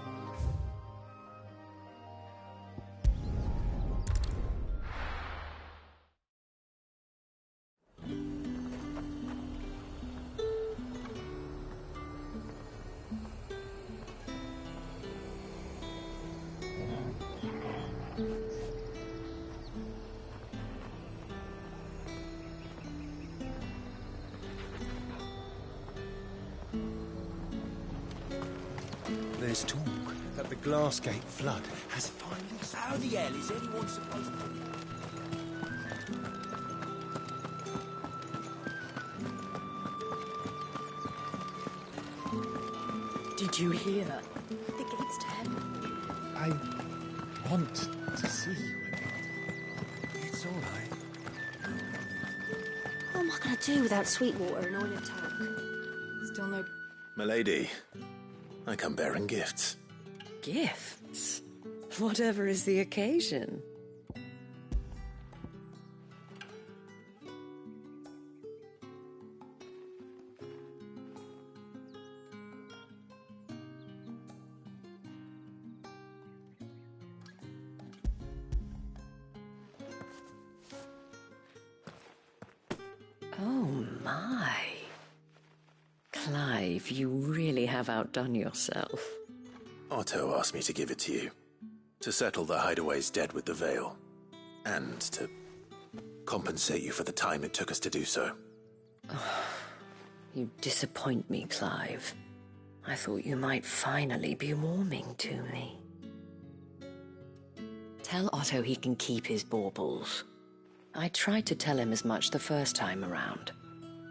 [SPEAKER 18] There's talk that the Glassgate flood has finally...
[SPEAKER 11] How the hell is anyone supposed to...
[SPEAKER 3] Did you hear? The gates to heaven.
[SPEAKER 9] I want to see you again.
[SPEAKER 18] It's all right.
[SPEAKER 13] What am I going to do without Sweetwater and Oil of Talk? Still no...
[SPEAKER 6] Milady, I come bearing gifts.
[SPEAKER 1] Gifts? Whatever is the occasion. Oh my. Clive, you really have outdone yourself.
[SPEAKER 6] Otto asked me to give it to you. To settle the Hideaway's debt with the Veil. And to compensate you for the time it took us to do so.
[SPEAKER 1] You disappoint me, Clive. I thought you might finally be warming to me. Tell Otto he can keep his baubles. I tried to tell him as much the first time around.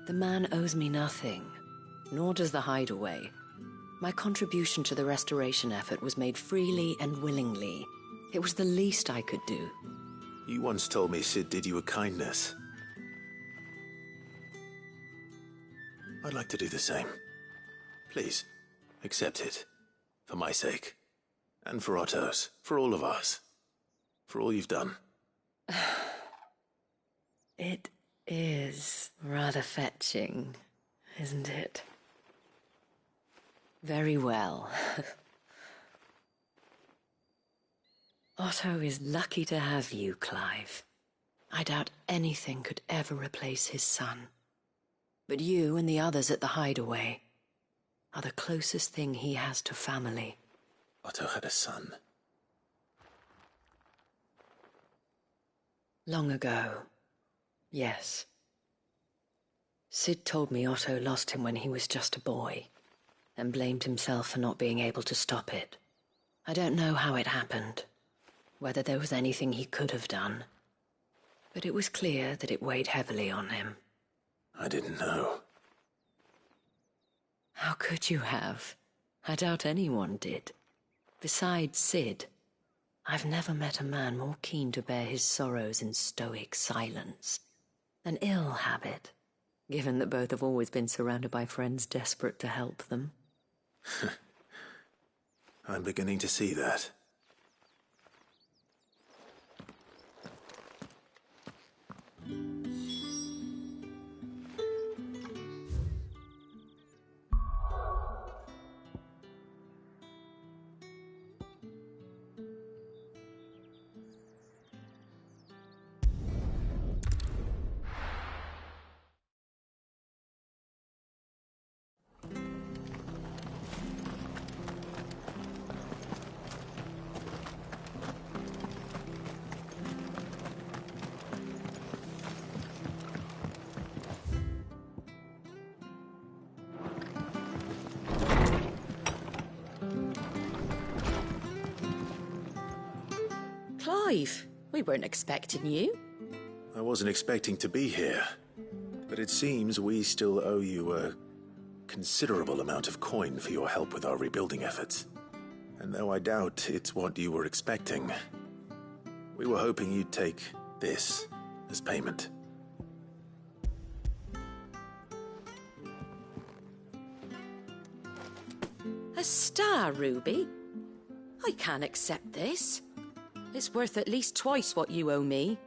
[SPEAKER 1] The man owes me nothing, nor does the Hideaway. My contribution to the restoration effort was made freely and willingly. It was the least I could do.
[SPEAKER 6] You once told me Sid did you a kindness. I'd like to do the same. Please, accept it. For my sake. And for Otto's. For all of us. For all you've done.
[SPEAKER 1] It is rather fetching, isn't it? Very well. Otto is lucky to have you, Clive. I doubt anything could ever replace his son. But you and the others at the Hideaway are the closest thing he has to family.
[SPEAKER 6] Otto had a son.
[SPEAKER 1] Long ago, yes. Sid told me Otto lost him when he was just a boy, and blamed himself for not being able to stop it. I don't know how it happened, whether there was anything he could have done, but it was clear that it weighed heavily on him.
[SPEAKER 6] I didn't know.
[SPEAKER 1] How could you have? I doubt anyone did. Besides Sid, I've never met a man more keen to bear his sorrows in stoic silence. An ill habit, given that both have always been surrounded by friends desperate to help them.
[SPEAKER 6] I'm beginning to see that.
[SPEAKER 3] Clive, we weren't expecting you.
[SPEAKER 6] I wasn't expecting to be here, but it seems we still owe you a considerable amount of coin for your help with our rebuilding efforts. And though I doubt it's what you were expecting, we were hoping you'd take This as payment.
[SPEAKER 3] A star ruby? I can't accept this. It's worth at least twice what you owe me.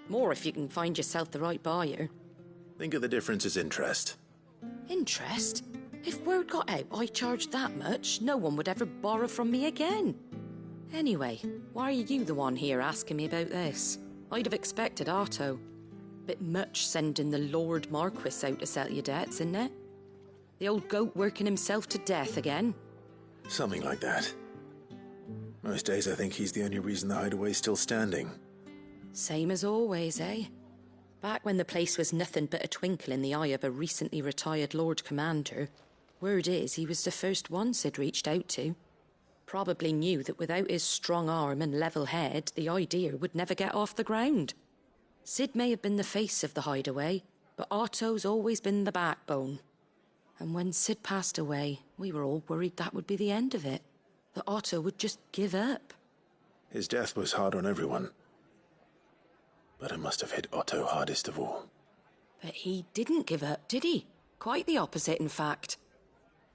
[SPEAKER 3] More if you can find yourself the right buyer.
[SPEAKER 6] Think of the difference as interest.
[SPEAKER 3] Interest? If word got out I charged that much, no one would ever borrow from me again. Anyway, why are you the one here asking me about this? I'd have expected Otto. Bit much sending the Lord Marquis out to settle your debts, isn't it? The old goat working himself to death again?
[SPEAKER 6] Something like that. Most days I think he's the only reason the hideaway's still standing.
[SPEAKER 3] Same as always, eh? Back when the place was nothing but a twinkle in the eye of a recently retired Lord Commander, word is he was the first one Sid reached out to. Probably knew that without his strong arm and level head, the idea would never get off the ground. Sid may have been the face of the hideaway, but Otto's always been the backbone. And when Sid passed away, we were all worried that would be the end of it. That Otto would just give up.
[SPEAKER 6] His death was hard on everyone. But it must have hit Otto hardest of all.
[SPEAKER 3] But he didn't give up, did he? Quite the opposite, in fact.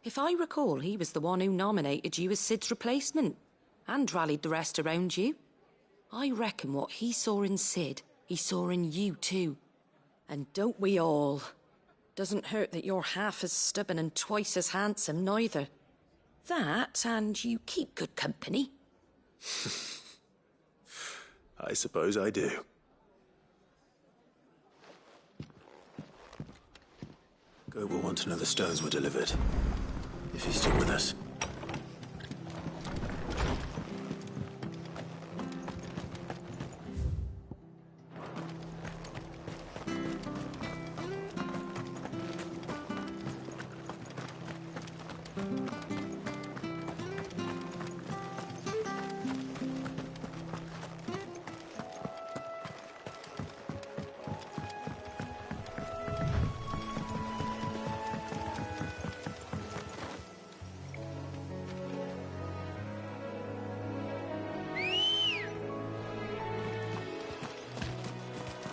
[SPEAKER 3] If I recall, he was the one who nominated you as Sid's replacement, and rallied the rest around you. I reckon what he saw in Sid, he saw in you too. And don't we all? Doesn't hurt that you're half as stubborn and twice as handsome, neither. That, and you keep good company.
[SPEAKER 6] I suppose I do. Goat will want to know the stones were delivered. If he's still with us.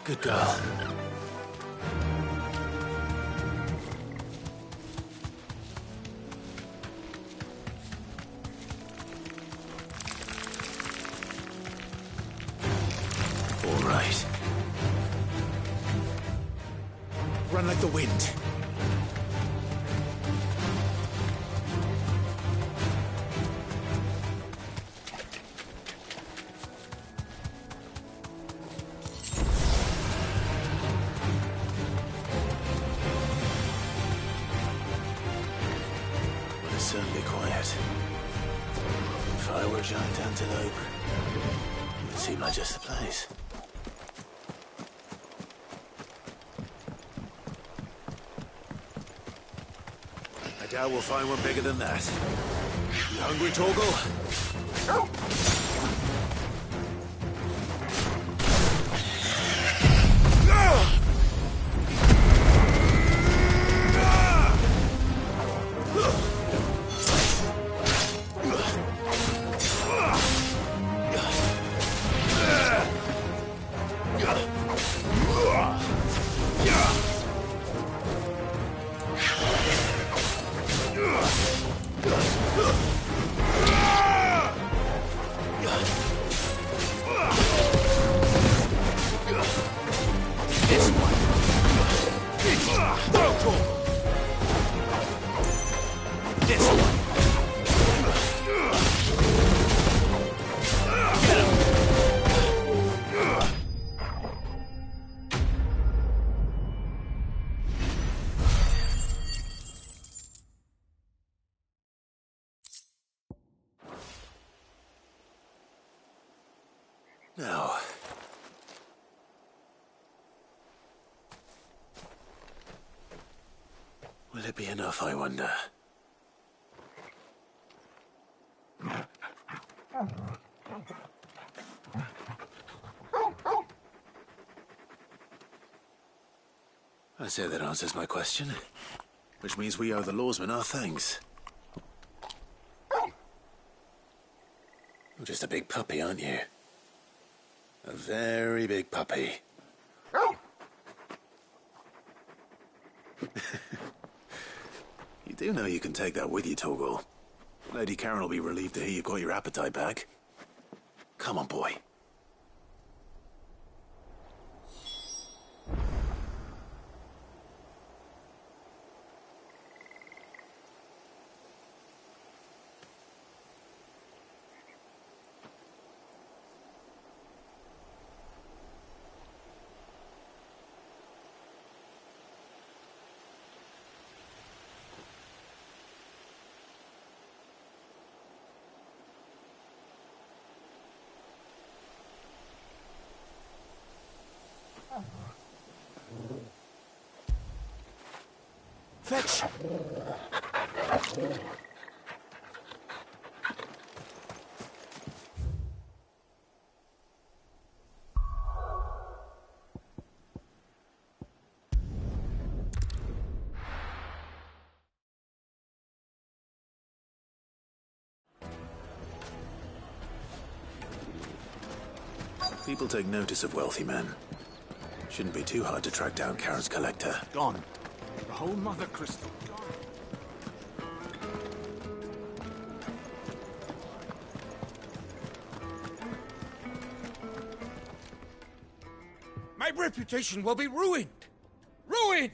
[SPEAKER 6] Good girl. All right. Run like the wind. Certainly quiet. If I were a giant antelope, it would seem like just the place. I doubt we'll find one bigger than that. You hungry, Torgal? Now, will it be enough, I wonder? I say that answers my question, which means we owe the lawsmen our thanks. You're just a big puppy, aren't you? A very big puppy. You do know you can take that with you, Torgal. Lady Karen will be relieved to hear you got your appetite back. Come on, boy.
[SPEAKER 20] Fetch!
[SPEAKER 6] People take notice of wealthy men. Shouldn't be too hard to track down Karen's collector.
[SPEAKER 20] Gone. The whole mother crystal gone.
[SPEAKER 11] My reputation will be ruined! Ruined!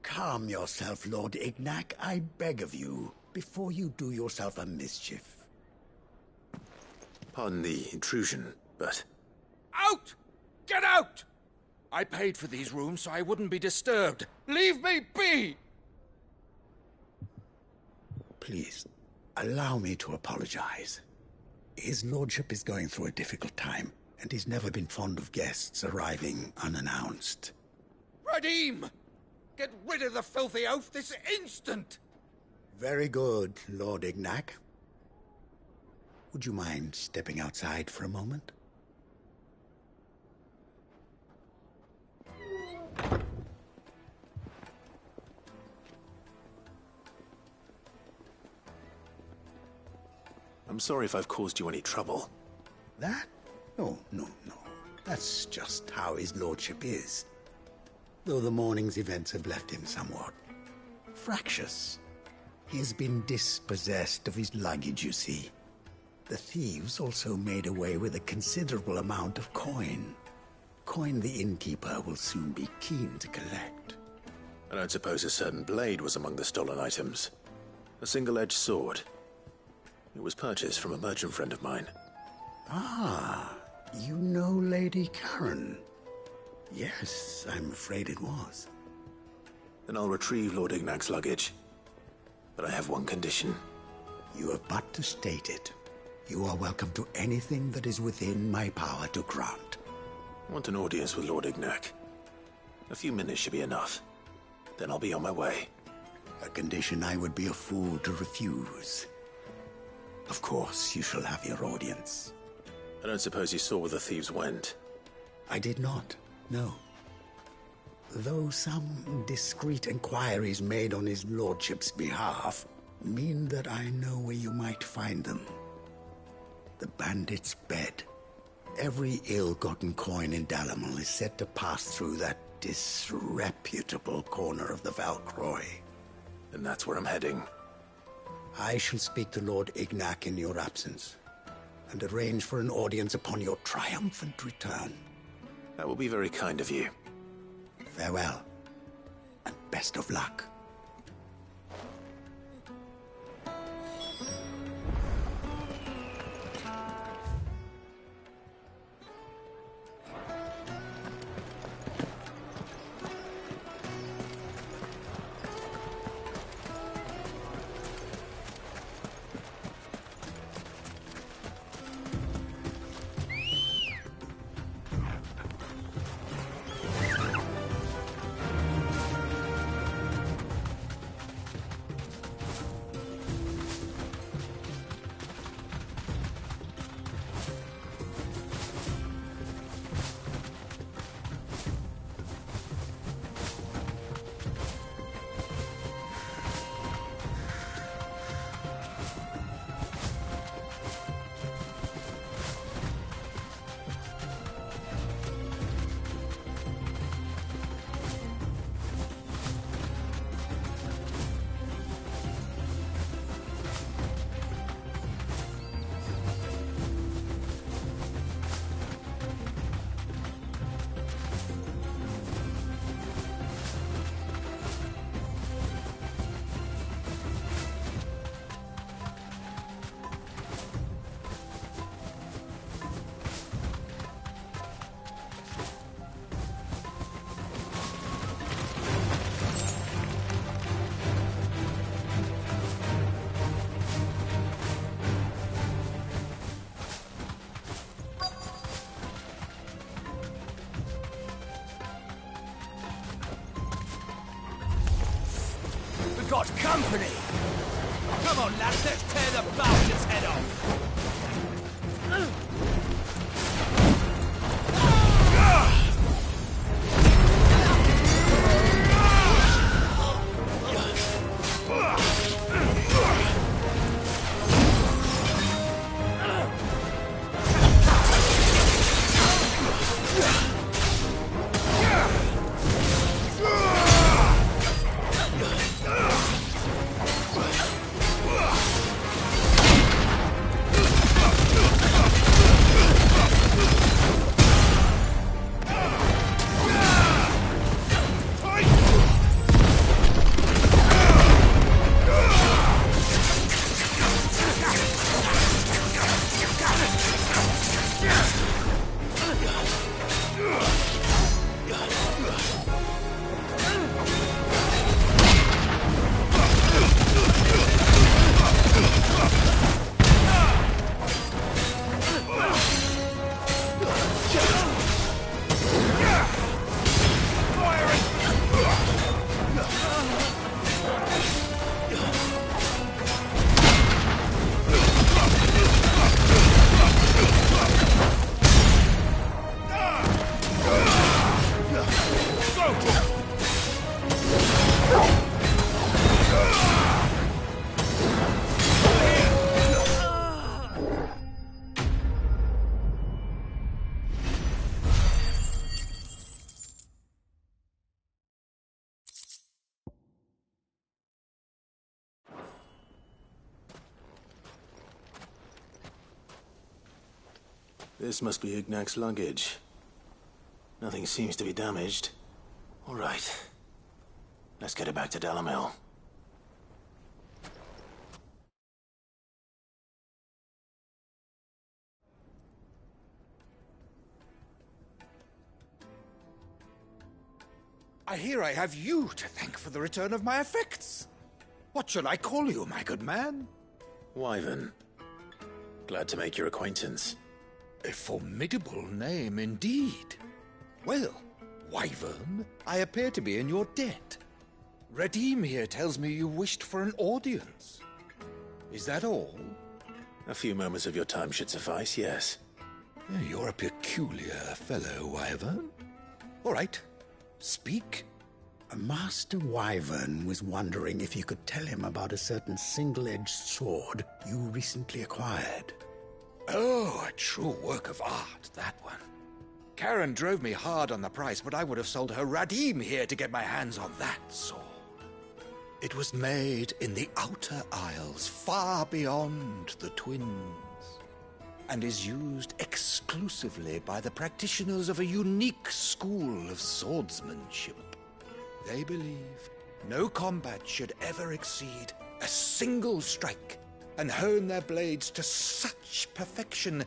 [SPEAKER 5] Calm yourself, Lord Ignac, I beg of you, before you do yourself a mischief.
[SPEAKER 6] Pardon the intrusion, but...
[SPEAKER 11] Out! Get out! I paid for these rooms so I wouldn't be disturbed. Leave me be!
[SPEAKER 5] Please, allow me to apologize. His lordship is going through a difficult time, and he's never been fond of guests arriving unannounced.
[SPEAKER 11] Radim! Get rid of the filthy oaf this instant!
[SPEAKER 5] Very good, Lord Ignac. Would you mind stepping outside for a moment?
[SPEAKER 6] I'm sorry if I've caused you any trouble.
[SPEAKER 5] That? No. That's just how his lordship is. Though the morning's events have left him somewhat fractious. He has been dispossessed of his luggage, you see. The thieves also made away with a considerable amount of coin. Coin the innkeeper will soon be keen to collect.
[SPEAKER 6] I don't suppose a certain blade was among the stolen items. A single-edged sword. It was purchased from a merchant friend of mine.
[SPEAKER 5] Ah, you know Lady Karen. Yes, I'm afraid it was.
[SPEAKER 6] Then I'll retrieve Lord Ignac's luggage. But I have one condition.
[SPEAKER 5] You have but to state it. You are welcome to anything that is within my power to grant.
[SPEAKER 6] I want an audience with Lord Ignac. A few minutes should be enough. Then I'll be on my way.
[SPEAKER 5] A condition I would be a fool to refuse. Of course, you shall have your audience.
[SPEAKER 6] I don't suppose you saw where the thieves went?
[SPEAKER 5] I did not, no. Though some discreet inquiries made on his lordship's behalf mean that I know where you might find them. The bandit's bed. Every ill-gotten coin in Dalamil is said to pass through that disreputable corner of the Valcroy.
[SPEAKER 6] And that's where I'm heading.
[SPEAKER 5] I shall speak to Lord Ignac in your absence, and arrange for an audience upon your triumphant return.
[SPEAKER 6] That will be very kind of you.
[SPEAKER 5] Farewell, and best of luck.
[SPEAKER 20] got company! Come on, lads, let's tear the bastard's head off!
[SPEAKER 6] This must be Ignac's luggage. Nothing seems to be damaged. All right. Let's get it back to Dalamil.
[SPEAKER 8] I hear I have you to thank for the return of my effects. What shall I call you, my good man?
[SPEAKER 6] Wyvern. Glad to make your acquaintance.
[SPEAKER 8] A formidable name indeed. Well, Wyvern, I appear to be in your debt. Redeem here tells me you wished for an audience. Is that all?
[SPEAKER 6] A few moments of your time should suffice, yes.
[SPEAKER 8] You're a peculiar fellow, Wyvern. All right, speak.
[SPEAKER 5] Master Wyvern was wondering if you could tell him about a certain single-edged sword you recently acquired.
[SPEAKER 8] Oh, a true work of art, that one. Karen drove me hard on the price, but I would have sold her Radim here to get my hands on that sword. It was made in the Outer Isles, far beyond the Twins, and is used exclusively by the practitioners of a unique school of swordsmanship. They believe no combat should ever exceed a single strike, and hone their blades to such perfection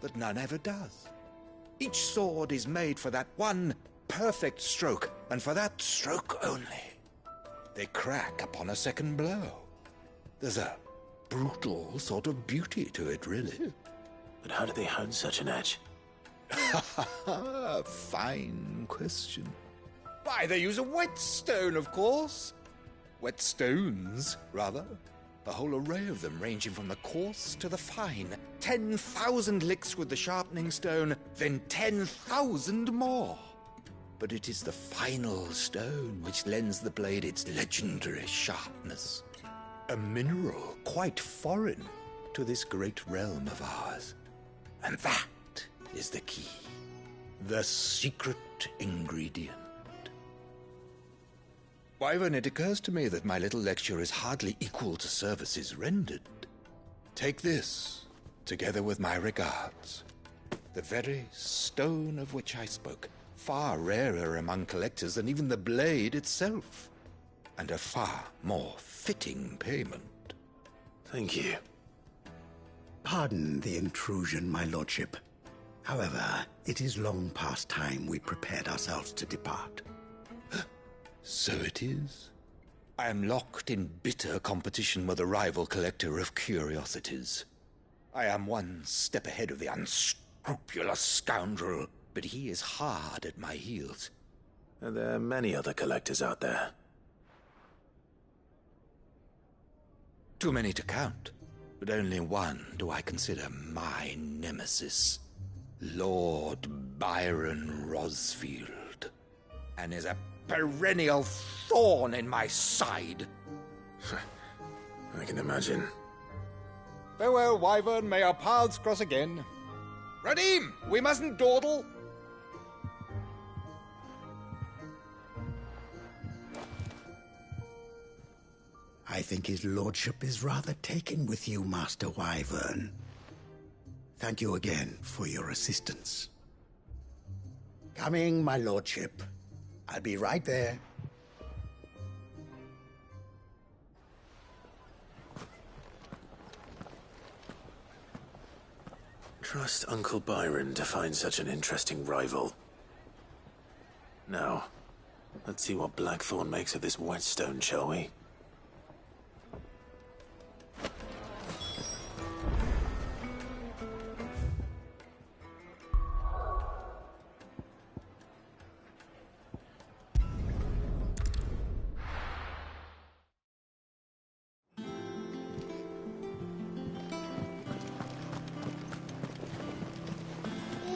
[SPEAKER 8] that none ever does. Each sword is made for that one perfect stroke, and for that stroke only. They crack upon a second blow. There's a brutal sort of beauty to it, really.
[SPEAKER 6] But how do they hone such an edge?
[SPEAKER 8] Fine question. Why, they use a whetstone, of course. Whetstones, rather. A whole array of them, ranging from the coarse to the fine. 10,000 licks with the sharpening stone, then 10,000 more. But it is the final stone which lends the blade its legendary sharpness. A mineral quite foreign to this great realm of ours. And that is the key. The secret ingredient. Wyvern, it occurs to me that my little lecture is hardly equal to services rendered. Take this, together with my regards. The very stone of which I spoke, far rarer among collectors than even the blade itself, and a far more fitting payment.
[SPEAKER 6] Thank you.
[SPEAKER 5] Pardon the intrusion, my lordship. However, it is long past time we prepared ourselves to depart.
[SPEAKER 8] So it is. I am locked in bitter competition with a rival collector of curiosities. I am one step ahead of the unscrupulous scoundrel, but he is hard at my heels.
[SPEAKER 6] Are there many other collectors out there?
[SPEAKER 8] Too many to count, but only one do I consider my nemesis. Lord Byron Rosfield, and is a perennial thorn in my side.
[SPEAKER 6] I can imagine.
[SPEAKER 8] Farewell, Wyvern. May our paths cross again. Radim, we mustn't dawdle.
[SPEAKER 5] I think his lordship is rather taken with you, Master Wyvern. Thank you again for your assistance. Coming, my lordship. I'll be right there.
[SPEAKER 6] Trust Uncle Byron to find such an interesting rival. Now, let's see what Blackthorn makes of this whetstone, shall we?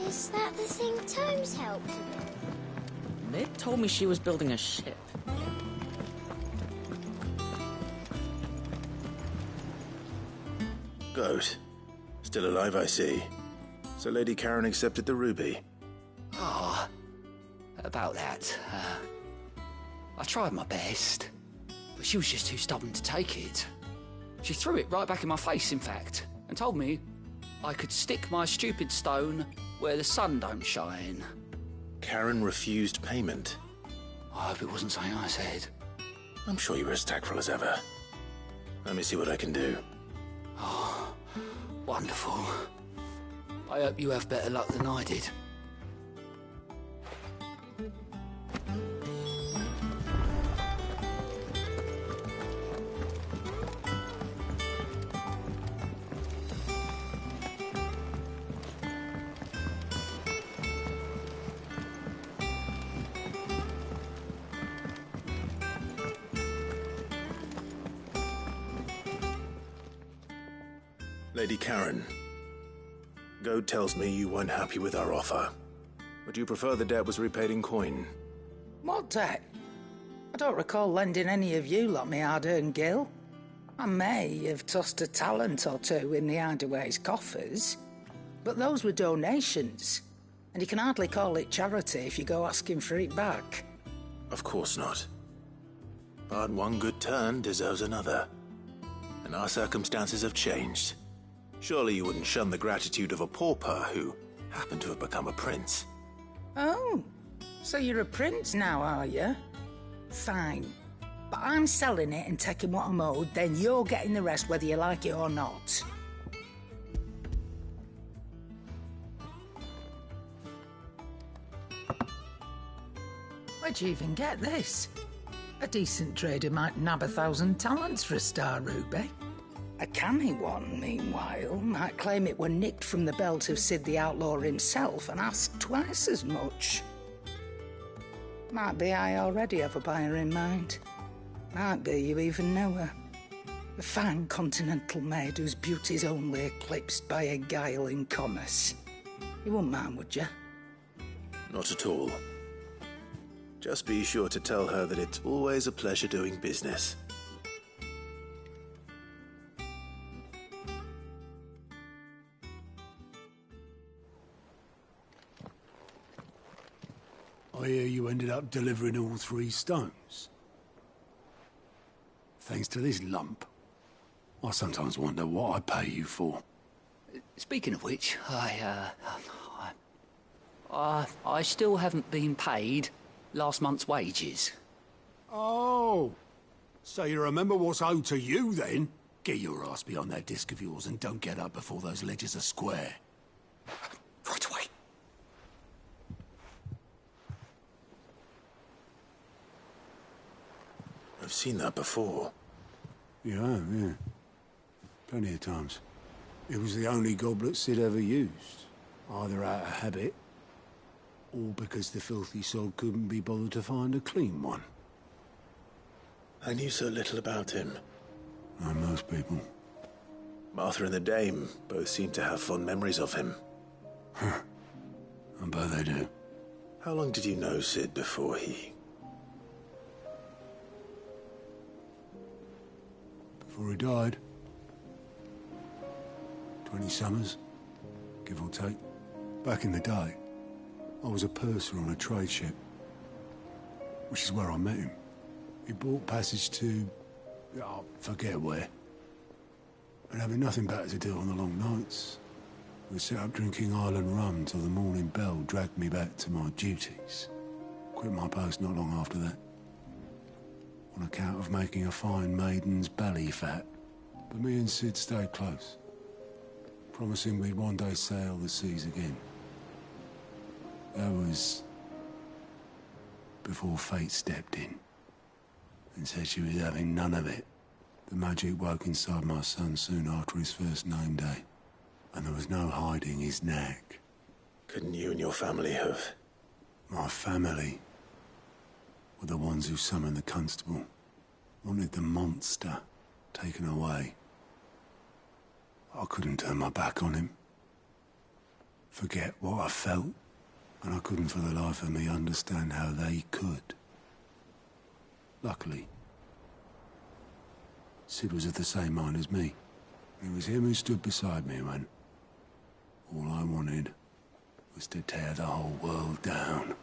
[SPEAKER 13] Is that the thing Tomes helped to build?
[SPEAKER 12] Ned told me she was building a ship.
[SPEAKER 6] Goat. Still alive, I see. So Lady Karen accepted the ruby.
[SPEAKER 19] Ah, about that. I tried my best, but she was just too stubborn to take it. She threw it right back in my face, in fact, and told me I could stick my stupid stone where the sun don't shine.
[SPEAKER 6] Karen refused payment.
[SPEAKER 19] I hope it wasn't something I said.
[SPEAKER 6] I'm sure you were as tactful as ever. Let me see what I can do.
[SPEAKER 19] Oh, wonderful. I hope you have better luck than I did.
[SPEAKER 6] Lady Karen, Goad tells me you weren't happy with our offer. Would you prefer the debt was repaid in coin?
[SPEAKER 7] What debt? I don't recall lending any of you lot me hard-earned gil. I may have tossed a talent or two in the Hideaway's coffers, but those were donations, and you can hardly call it charity if you go asking for it back.
[SPEAKER 6] Of course not. But one good turn deserves another. And our circumstances have changed. Surely you wouldn't shun the gratitude of a pauper who happened to have become a prince.
[SPEAKER 7] Oh, so you're a prince now, are you? Fine. But I'm selling it and taking what I'm owed, then you're getting the rest whether you like it or not. Where'd you even get this? A decent trader might nab 1,000 talents for a star ruby. A canny one, meanwhile, might claim it were nicked from the belt of Sid the Outlaw himself and ask twice as much. Might be I already have a buyer in mind. Might be you even know her. A fine continental maid whose beauty's only eclipsed by a guile in commerce. You wouldn't mind, would you?
[SPEAKER 6] Not at all. Just be sure to tell her that it's always a pleasure doing business.
[SPEAKER 15] I hear you ended up delivering all 3 stones. Thanks to this lump. I sometimes wonder what I pay you for.
[SPEAKER 19] Speaking of which, I still haven't been paid last month's wages.
[SPEAKER 15] Oh, so you remember what's owed to you then? Get your ass behind that disc of yours and don't get up before those ledgers are square.
[SPEAKER 19] Right away.
[SPEAKER 6] I've seen that before.
[SPEAKER 15] Yeah. Plenty of times. It was the only goblet Sid ever used. Either out of habit, or because the filthy sod couldn't be bothered to find a clean one.
[SPEAKER 6] I knew so little about him.
[SPEAKER 15] like most people.
[SPEAKER 6] Martha and the Dame both seem to have fond memories of him.
[SPEAKER 15] Huh. I bet they do.
[SPEAKER 6] How long did you know Sid before he...
[SPEAKER 15] Before he died? 20 summers, give or take. Back in the day, I was a purser on a trade ship, which is where I met him. He bought passage to... I forget where. And having nothing better to do on the long nights, we set up drinking island rum till the morning bell dragged me back to my duties. Quit my post not long after that, on account of making a fine maiden's belly fat. But me and Sid stayed close, promising we'd one day sail the seas again. That was before fate stepped in and said she was having none of it. The magic woke inside my son soon after his first name day, and there was no hiding his knack.
[SPEAKER 6] Couldn't you and your family have...
[SPEAKER 15] My family were the ones who summoned the constable, wanted the monster taken away. I couldn't turn my back on him, forget what I felt, and I couldn't for the life of me understand how they could. Luckily, Sid was of the same mind as me. It was him who stood beside me when all I wanted was to tear the whole world down.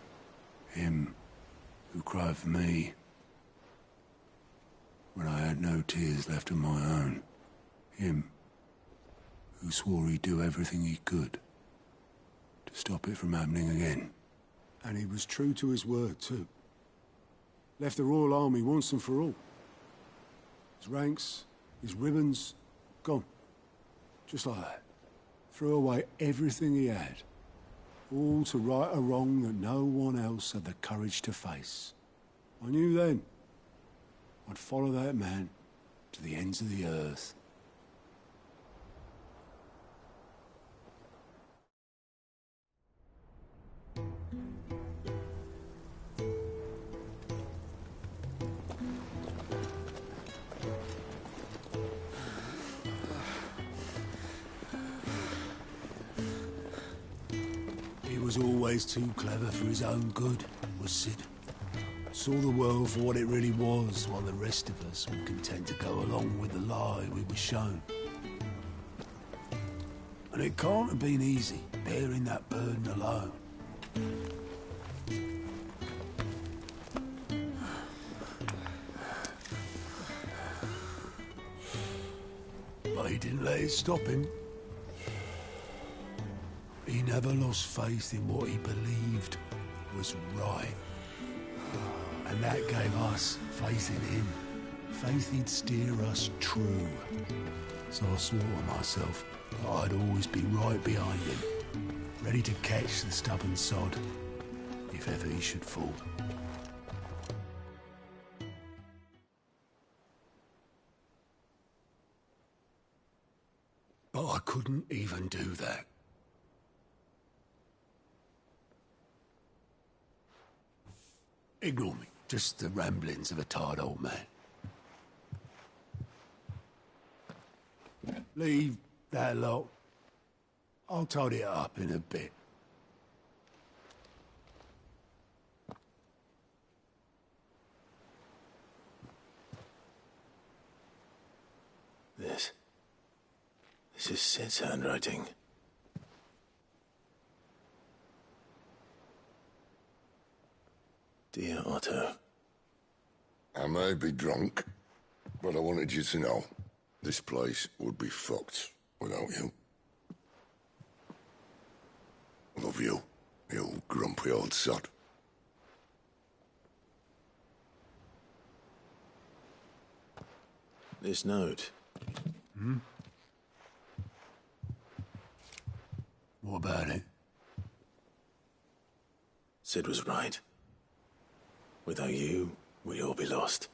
[SPEAKER 15] Him who cried for me when I had no tears left of my own. Him who swore he'd do everything he could to stop it from happening again. And he was true to his word, too. Left the Royal Army once and for all. His ranks, his ribbons, gone. Just like that. Threw away everything he had. All to right a wrong that no one else had the courage to face. I knew then I'd follow that man to the ends of the earth. He was always too clever for his own good, was Sid. Saw the world for what it really was, while the rest of us were content to go along with the lie we were shown. And it can't have been easy, bearing that burden alone. But he didn't let it stop him. He never lost faith in what he believed was right. And that gave us faith in him. Faith he'd steer us true. So I swore to myself that I'd always be right behind him, ready to catch the stubborn sod if ever he should fall. But I couldn't even do that. Ignore me. Just the ramblings of a tired old man. Leave that lot. I'll tidy it up in a bit.
[SPEAKER 6] This is Sid's handwriting. Dear Otto.
[SPEAKER 4] I may be drunk, but I wanted you to know this place would be fucked without you. I love you, you grumpy old sod.
[SPEAKER 6] This note.
[SPEAKER 15] Hmm? What about it?
[SPEAKER 6] Sid was right. Without you, we'd all be lost.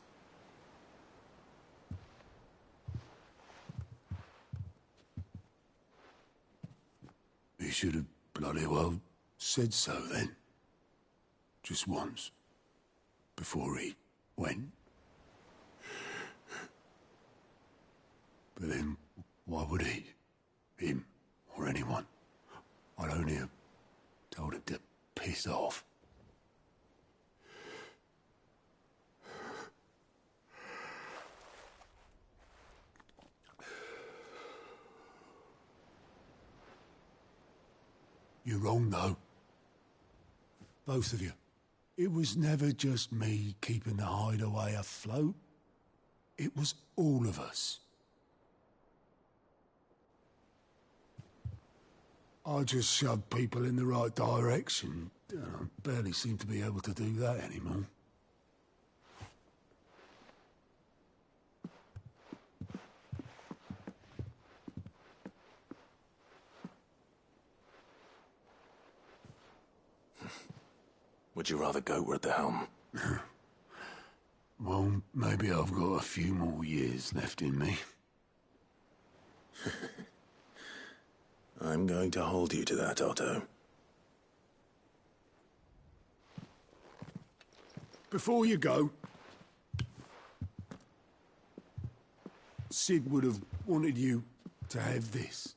[SPEAKER 15] He should have bloody well said so then. Just once. Before he went. But then, why would he? Him, or anyone. I'd only have told him to piss off. You're wrong, though. Both of you. It was never just me keeping the hideaway afloat. It was all of us. I just shoved people in the right direction. I barely seem to be able to do that anymore.
[SPEAKER 6] Would you rather goat were at the helm?
[SPEAKER 15] Well, maybe I've got a few more years left in me.
[SPEAKER 6] I'm going to hold you to that, Otto.
[SPEAKER 15] Before you go, Sid would have wanted you to have this.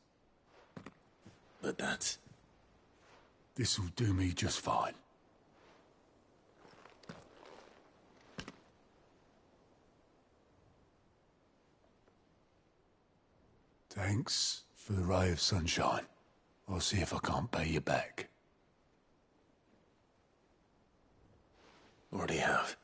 [SPEAKER 6] But that's...
[SPEAKER 15] This'll do me just fine. Thanks for the ray of sunshine. I'll see if I can't pay you back.
[SPEAKER 6] Already have.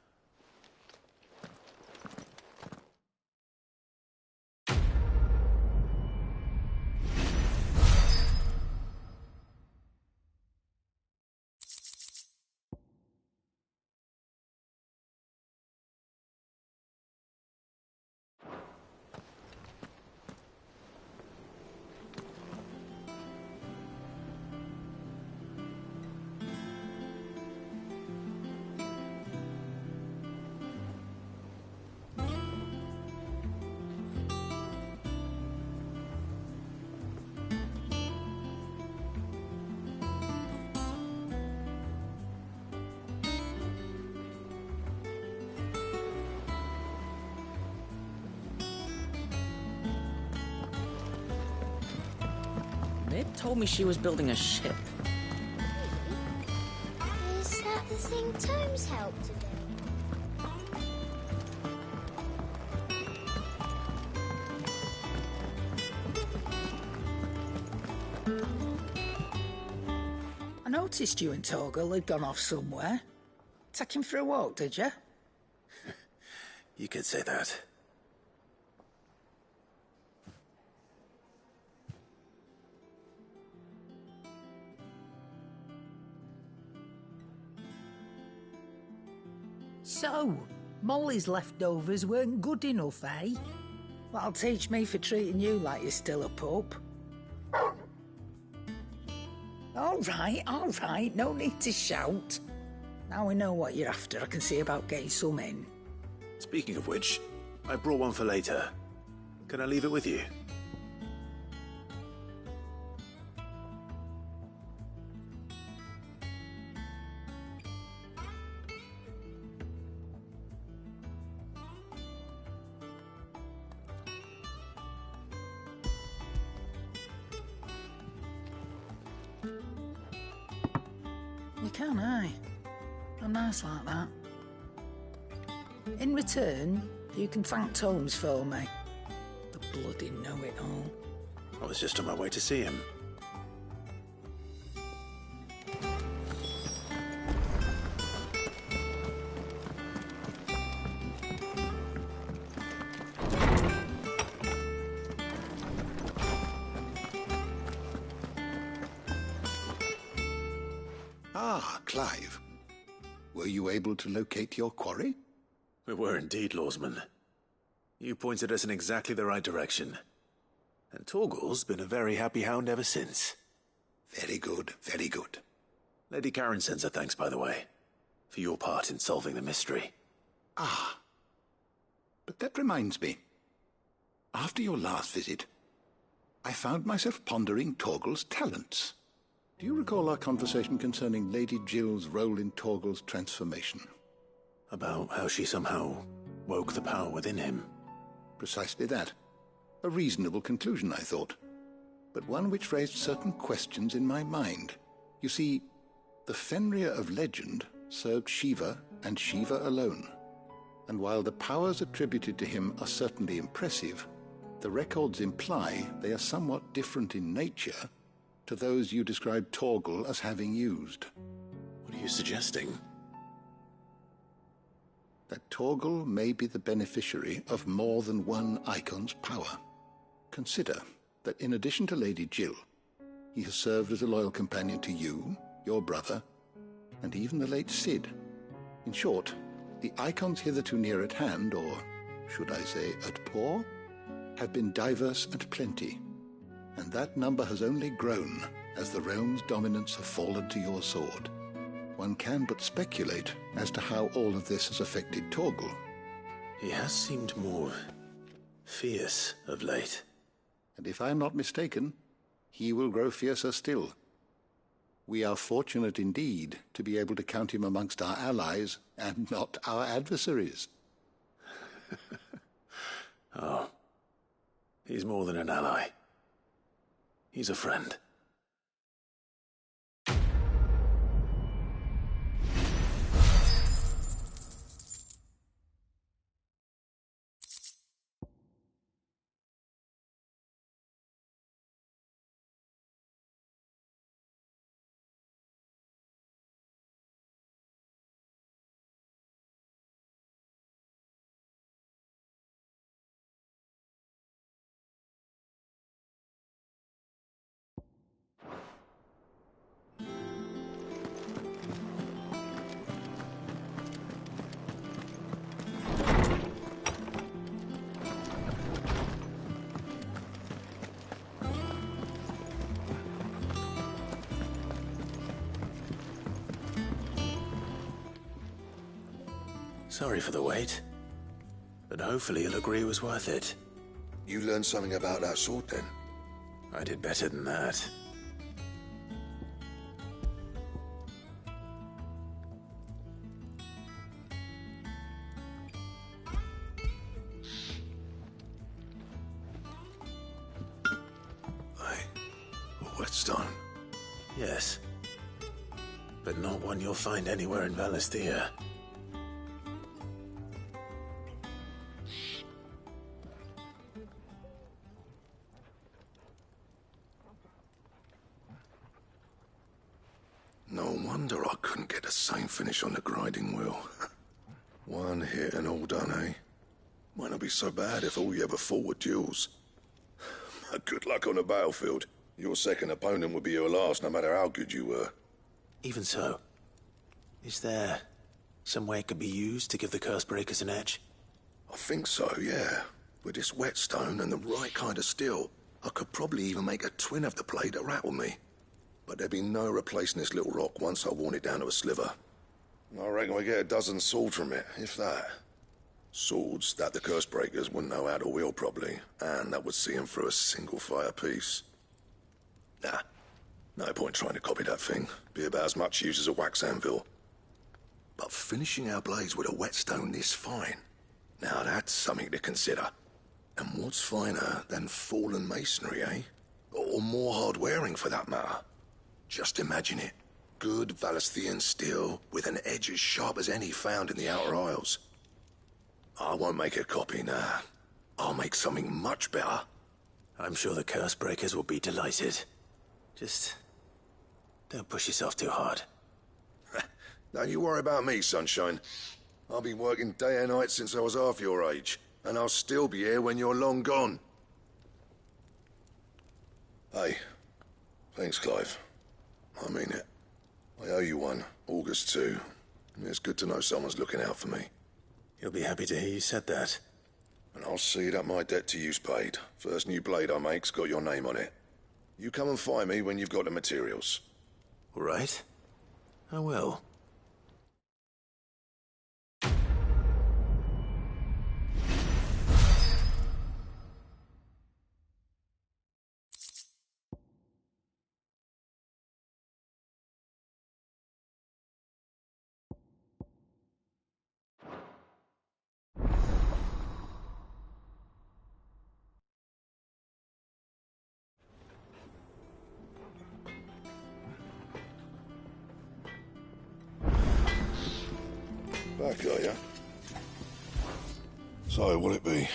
[SPEAKER 7] Mib told me she was building a ship.
[SPEAKER 13] Is that the thing Tomes helped to do?
[SPEAKER 7] I noticed you and Torgal had gone off somewhere. Take him for a walk, did you?
[SPEAKER 6] You could say that.
[SPEAKER 7] So, Molly's leftovers weren't good enough, eh? That'll teach me for treating you like you're still a pup. All right, no need to shout. Now we know what you're after, I can see about getting some in.
[SPEAKER 6] Speaking of which, I brought one for later. Can I leave it with you?
[SPEAKER 7] You can, aye. I'm nice like that. In return, you can thank Tomes for me. The bloody know-it-all.
[SPEAKER 6] I was just on my way to see him.
[SPEAKER 10] Ah, Clive. Were you able to locate your quarry?
[SPEAKER 6] We were indeed, Lawsman. You pointed us in exactly the right direction. And Torgal's been a very happy hound ever since.
[SPEAKER 10] Very good, very good.
[SPEAKER 6] Lady Karen sends her thanks, by the way, for your part in solving the mystery.
[SPEAKER 10] Ah. But that reminds me. After your last visit, I found myself pondering Torgal's talents. Do you recall our conversation concerning Lady Jill's role in Torgal's transformation?
[SPEAKER 6] About how she somehow woke the power within him.
[SPEAKER 10] Precisely that. A reasonable conclusion, I thought, but one which raised certain questions in my mind. You see, the Fenrir of legend served Shiva and Shiva alone, and while the powers attributed to him are certainly impressive, the records imply they are somewhat different in nature to those you describe Torgal as having used.
[SPEAKER 6] What are you suggesting?
[SPEAKER 10] That Torgal may be the beneficiary of more than one icon's power. Consider that in addition to Lady Jill, he has served as a loyal companion to you, your brother, and even the late Cid. In short, the icons hitherto near at hand, or should I say at paw, have been diverse and plenty, and that number has only grown as the realm's dominance have fallen to your sword. One can but speculate as to how all of this has affected Torgal.
[SPEAKER 6] He has seemed more fierce of late.
[SPEAKER 10] And if I am not mistaken, he will grow fiercer still. We are fortunate indeed to be able to count him amongst our allies and not our adversaries.
[SPEAKER 6] Oh, he's more than an ally. He's a friend. Sorry for the wait, but hopefully you'll agree it was worth it.
[SPEAKER 4] You learned something about that sword, then?
[SPEAKER 6] I did better than that.
[SPEAKER 4] A whetstone?
[SPEAKER 6] Yes, but not one you'll find anywhere in Valisthea.
[SPEAKER 4] No wonder I couldn't get the same finish on the grinding wheel. One hit and all done, eh? Might not be so bad if all you ever fought were duels. Good luck on the battlefield. Your second opponent would be your last, no matter how good you were.
[SPEAKER 6] Even so, is there some way it could be used to give the curse breakers an edge?
[SPEAKER 4] I think so, yeah. With this whetstone and the right kind of steel, I could probably even make a twin of the blade that rattled me. But there'd be no replacing this little rock once I worn it down to a sliver. I reckon we get a dozen swords from it, if that. Swords that the curse breakers wouldn't know how to wield properly, and that would see them through a single fire piece. Nah, no point trying to copy that thing. Be about as much use as a wax anvil. But finishing our blades with a whetstone this fine, now that's something to consider. And what's finer than fallen masonry, eh? Or more hard-wearing, for that matter. Just imagine it. Good Valisthean steel with an edge as sharp as any found in the Outer Isles. I won't make a copy, nah. I'll make something much better.
[SPEAKER 6] I'm sure the curse breakers will be delighted. Just don't push yourself too hard.
[SPEAKER 4] Don't you worry about me, sunshine. I've been working day and night since I was half your age, and I'll still be here when you're long gone. Hey, thanks, Clive. I mean it. I owe you one, August too. It's good to know someone's looking out for me.
[SPEAKER 6] You'll be happy to hear you said that.
[SPEAKER 4] And I'll see that my debt to you's paid. First new blade I make's got your name on it. You come and find me when you've got the materials.
[SPEAKER 6] All right. I will.
[SPEAKER 4] Back, are ya? So, what'll it be?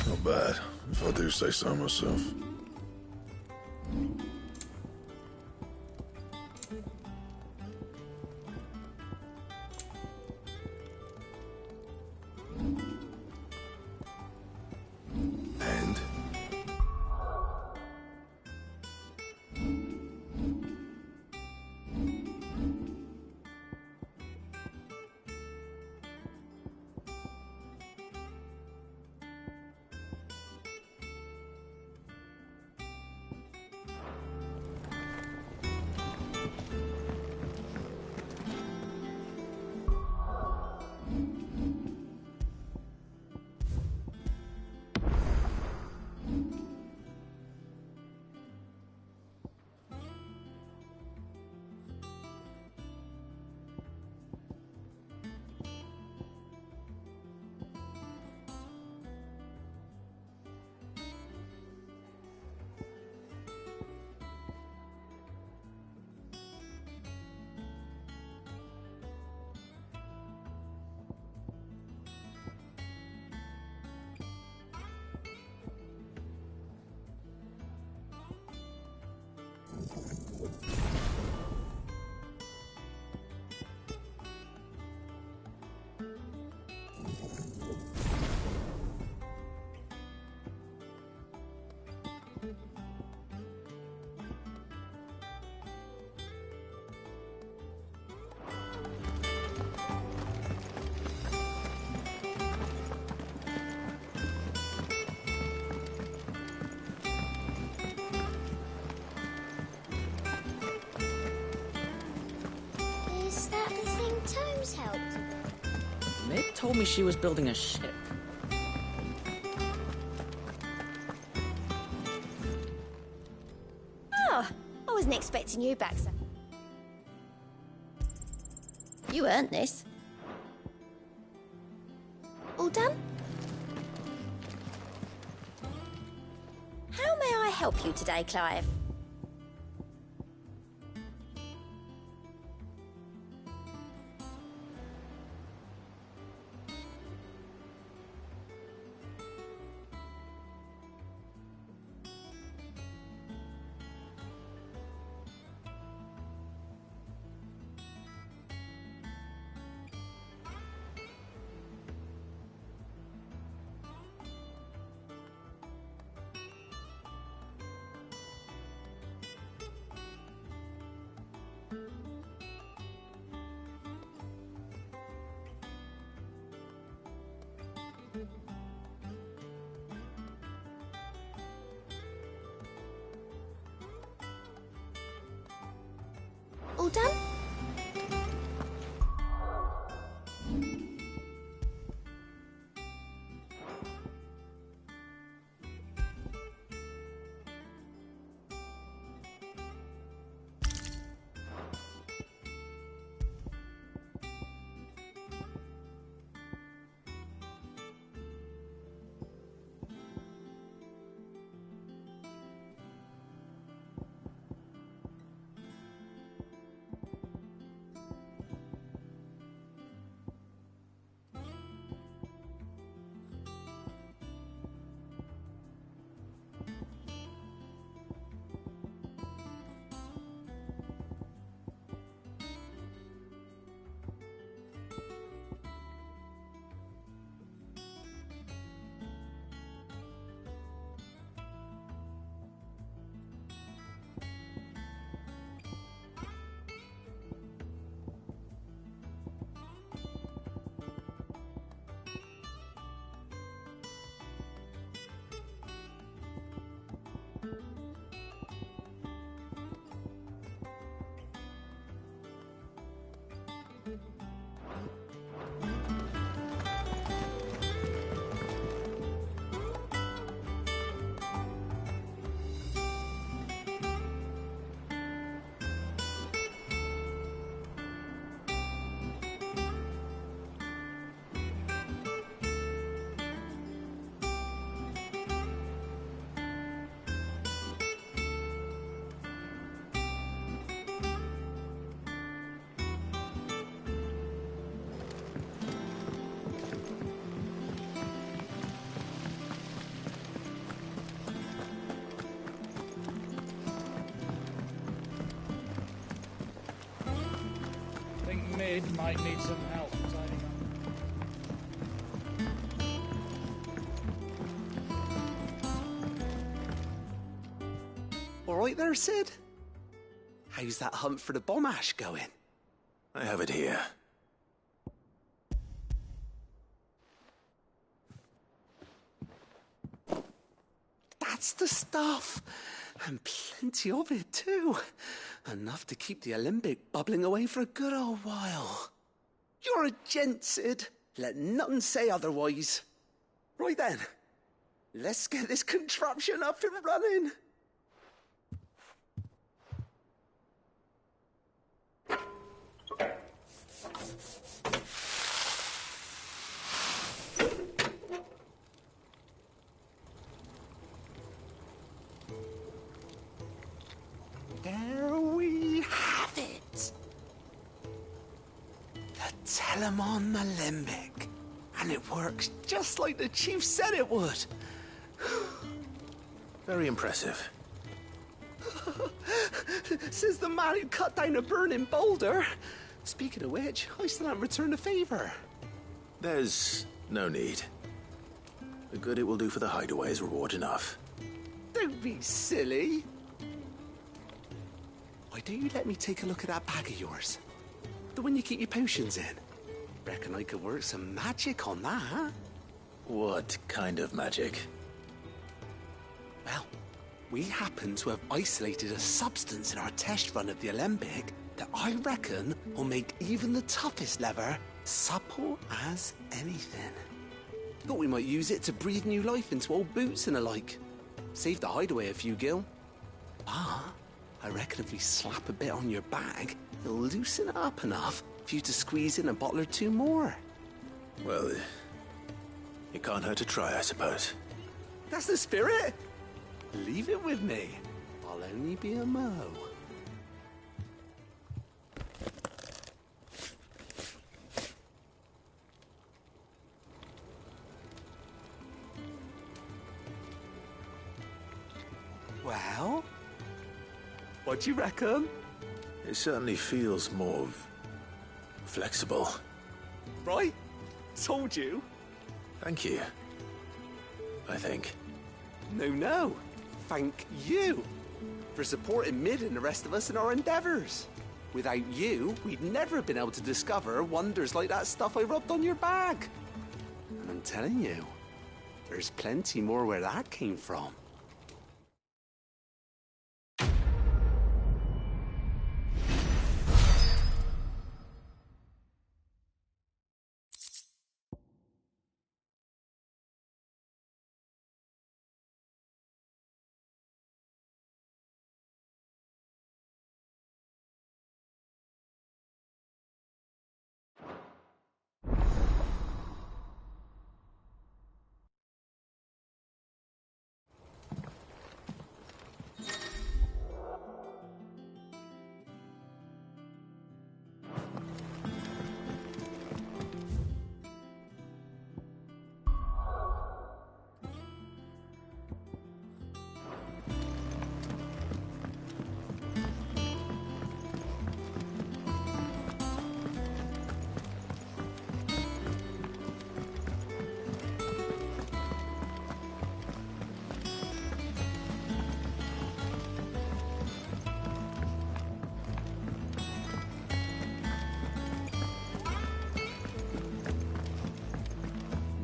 [SPEAKER 4] Not bad, if I do say so myself. And?
[SPEAKER 13] Is that the thing Tomes helped?
[SPEAKER 12] Meg told me she was building a ship.
[SPEAKER 13] Oh, I wasn't expecting you back, sir. You earned this. All done? How may I help you today, Clive? All done?
[SPEAKER 9] kid might need some help tidying
[SPEAKER 20] All right there, Sid? How's that hunt for the bomb ash going?
[SPEAKER 6] I have it here.
[SPEAKER 20] That's the stuff. And plenty of it, too. Enough to keep the Alembic bubbling away for a good old while. You're a gent, Sid. Let nothing say otherwise. Right then, let's get this contraption up and running. There we have it. The Telemon Alembic. And it works just like the chief said it would.
[SPEAKER 6] Very impressive.
[SPEAKER 20] Says the man who cut down a burning boulder. Speaking of which, I still haven't returned the favor.
[SPEAKER 6] There's no need. The good it will do for the hideaway is reward enough.
[SPEAKER 20] Don't be silly. Why don't you let me take a look at that bag of yours? The one you keep your potions in. Reckon I could work some magic on that.
[SPEAKER 6] What kind of magic?
[SPEAKER 20] Well, we happen to have isolated a substance in our test run of the Alembic that I reckon will make even the toughest lever supple as anything. Thought we might use it to breathe new life into old boots and the like. Save the hideaway a few gil. Ah, I reckon if we slap a bit on your bag, it'll loosen it up enough for you to squeeze in a bottle or two more.
[SPEAKER 6] Well, it can't hurt to try, I suppose.
[SPEAKER 20] That's the spirit. Leave it with me. I'll only be a mo. Well, what do you reckon?
[SPEAKER 6] It certainly feels more flexible.
[SPEAKER 20] Right? Told you.
[SPEAKER 6] Thank you. I think.
[SPEAKER 20] No. Thank you for supporting Mid and the rest of us in our endeavors. Without you, we'd never have been able to discover wonders like that stuff I rubbed on your bag. And I'm telling you, there's plenty more where that came from.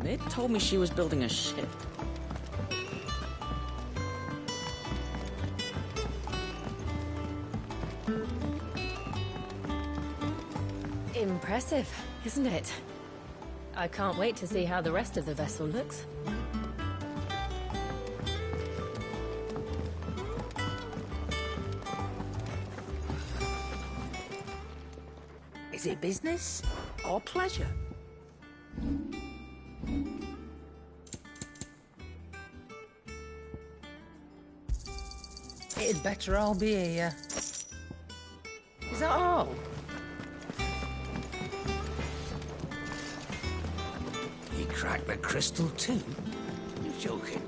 [SPEAKER 12] Mid told me she was building a ship.
[SPEAKER 17] Impressive, isn't it? I can't wait to see how the rest of the vessel looks.
[SPEAKER 7] Is it business or pleasure? It'd better all be here. Is that all?
[SPEAKER 5] He cracked the crystal too? You're joking.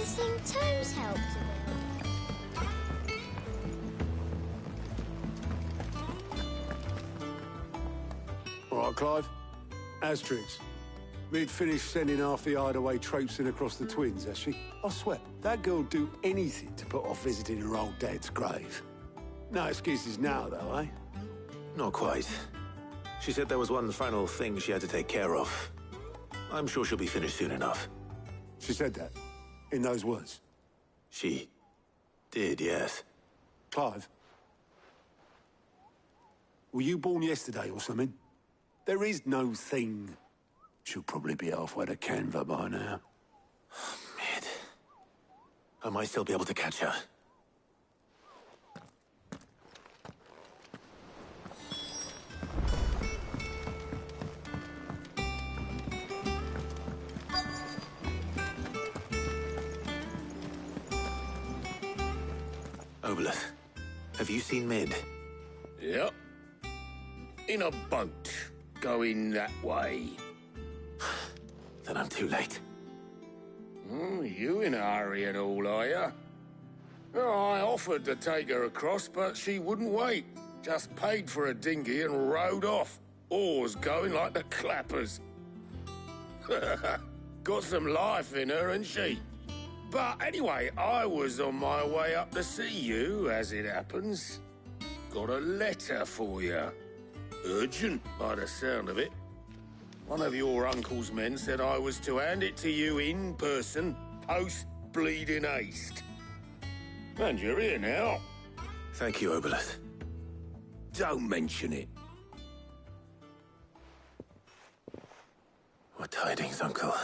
[SPEAKER 13] think Tomes helped a bit?
[SPEAKER 15] All right, Clive. Asterix. We'd finished sending half the hideaway traipsing across the twins, has she? I swear, that girl'd do anything to put off visiting her old dad's grave. No excuses now, though, eh?
[SPEAKER 6] Not quite. She said there was one final thing she had to take care of. I'm sure she'll be finished soon enough.
[SPEAKER 15] She said that? In those words?
[SPEAKER 6] She did, yes.
[SPEAKER 15] Clive? Were you born yesterday or something? There is no thing. She'll probably be halfway to Canva by now.
[SPEAKER 6] Mid. I might still be able to catch her. Obeleth, have you seen Mid?
[SPEAKER 16] Yep. In a boat, going that way.
[SPEAKER 6] Then I'm too late.
[SPEAKER 16] Oh, you in a hurry and all, are you? Oh, I offered to take her across, but she wouldn't wait. Just paid for a dinghy and rowed off. Oars going like the clappers. Got some life in her, ain't she? But anyway, I was on my way up to see you, as it happens. Got a letter for you. Urgent, by the sound of it. One of your uncle's men said I was to hand it to you in person, post-bleeding haste. And you're here now.
[SPEAKER 6] Thank you, Obeleth.
[SPEAKER 16] Don't mention it.
[SPEAKER 6] What tidings, Uncle?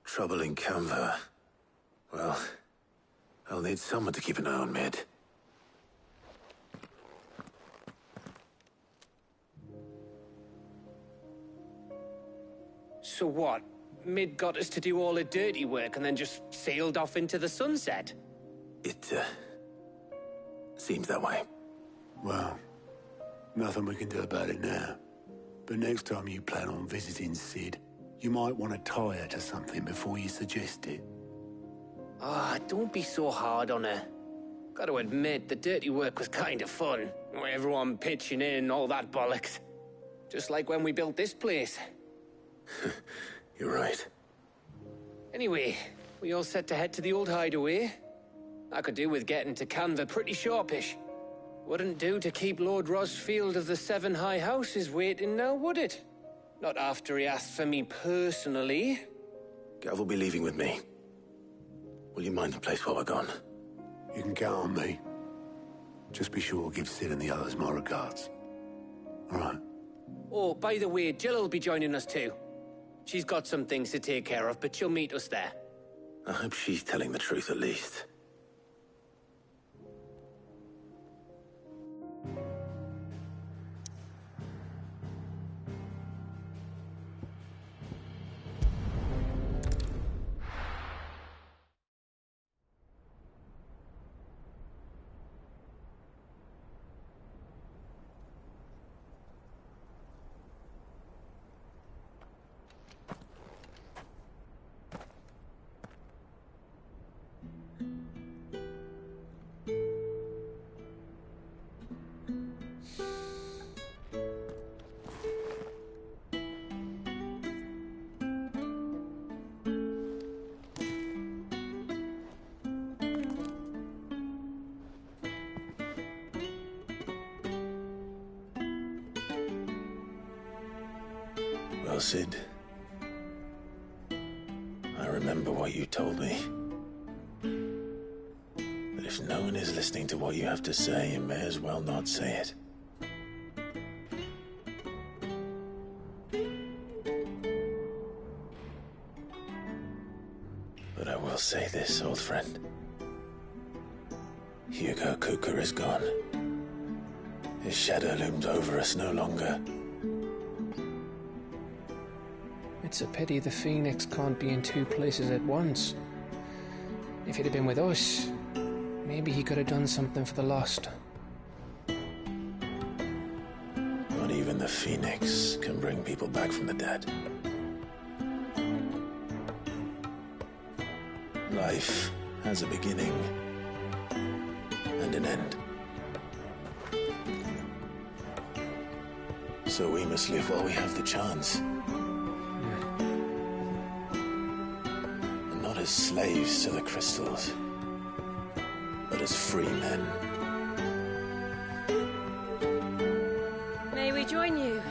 [SPEAKER 6] Trouble in Canva. Well, I'll need someone to keep an eye on Mid.
[SPEAKER 22] So what? Mid got us to do all the dirty work and then just sailed off into the sunset?
[SPEAKER 6] It, seems that way.
[SPEAKER 15] Well, nothing we can do about it now. But next time you plan on visiting Sid, you might want to tie her to something before you suggest it.
[SPEAKER 22] Ah, don't be so hard on her. Gotta admit, the dirty work was kind of fun. Everyone pitching in, all that bollocks. Just like when we built this place.
[SPEAKER 6] You're right.
[SPEAKER 22] Anyway, we all set to head to the old hideaway. I could do with getting to Canva pretty sharpish. Wouldn't do to keep Lord Rosfield of the Seven High Houses waiting now, would it? Not after he asked for me personally.
[SPEAKER 6] Gav will be leaving with me. Will you mind the place while we're gone?
[SPEAKER 15] You can count on me. Just be sure to give Sid and the others my regards. All right.
[SPEAKER 22] Oh, by the way, Jill will be joining us too. She's got some things to take care of, but she'll meet us there.
[SPEAKER 6] I hope she's telling the truth at least. Well, Sid, I remember what you told me. But if no one is listening to what you have to say, you may as well not say it. But I will say this, old friend. Hugo Cooker is gone. His shadow looms over us no longer.
[SPEAKER 22] It's a pity the Phoenix can't be in two places at once. If he'd have been with us, maybe he could have done something for the lost.
[SPEAKER 6] Not even the Phoenix can bring people back from the dead. Life has a beginning and an end. So we must live while we have the chance. And not as slaves to the crystals, but as free men.
[SPEAKER 17] May we join you?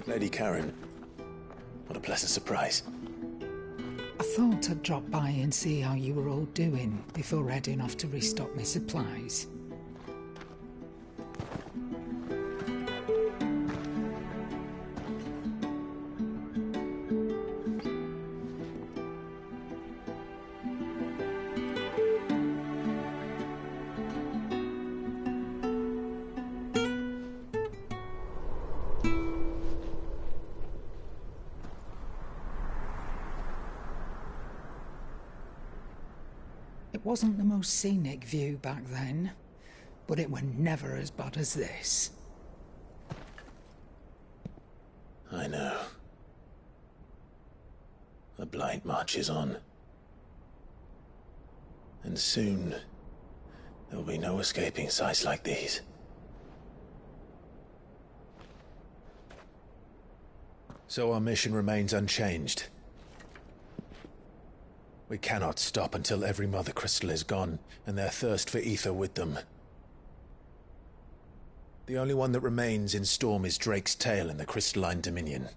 [SPEAKER 6] Lady Karen, what a pleasant surprise.
[SPEAKER 7] I thought I'd drop by and see how you were all doing before heading off to restock my supplies. It wasn't the most scenic view back then, but it were never as bad as this.
[SPEAKER 6] I know. The Blight marches on. And soon, there'll be no escaping sights like these.
[SPEAKER 8] So our mission remains unchanged. We cannot stop until every Mother Crystal is gone, and their thirst for ether with them. The only one that remains in Storm is Drake's Tail in the Crystalline Dominion.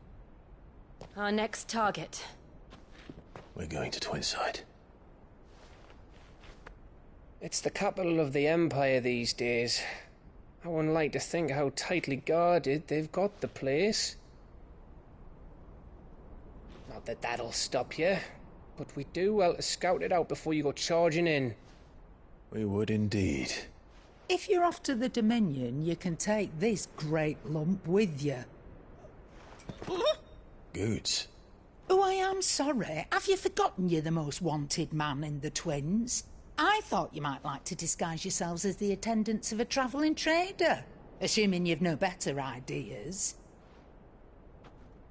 [SPEAKER 17] Our next target.
[SPEAKER 6] We're going to Twinside.
[SPEAKER 22] It's the capital of the Empire these days. I wouldn't like to think how tightly guarded they've got the place. Not that that'll stop you, but we do well to scout it out before you go charging in.
[SPEAKER 8] We would indeed.
[SPEAKER 7] If you're off to the Dominion, you can take this great lump with you.
[SPEAKER 8] Goods.
[SPEAKER 7] Oh, I am sorry. Have you forgotten you're the most wanted man in the Twins? I thought you might like to disguise yourselves as the attendants of a travelling trader, assuming you've no better ideas.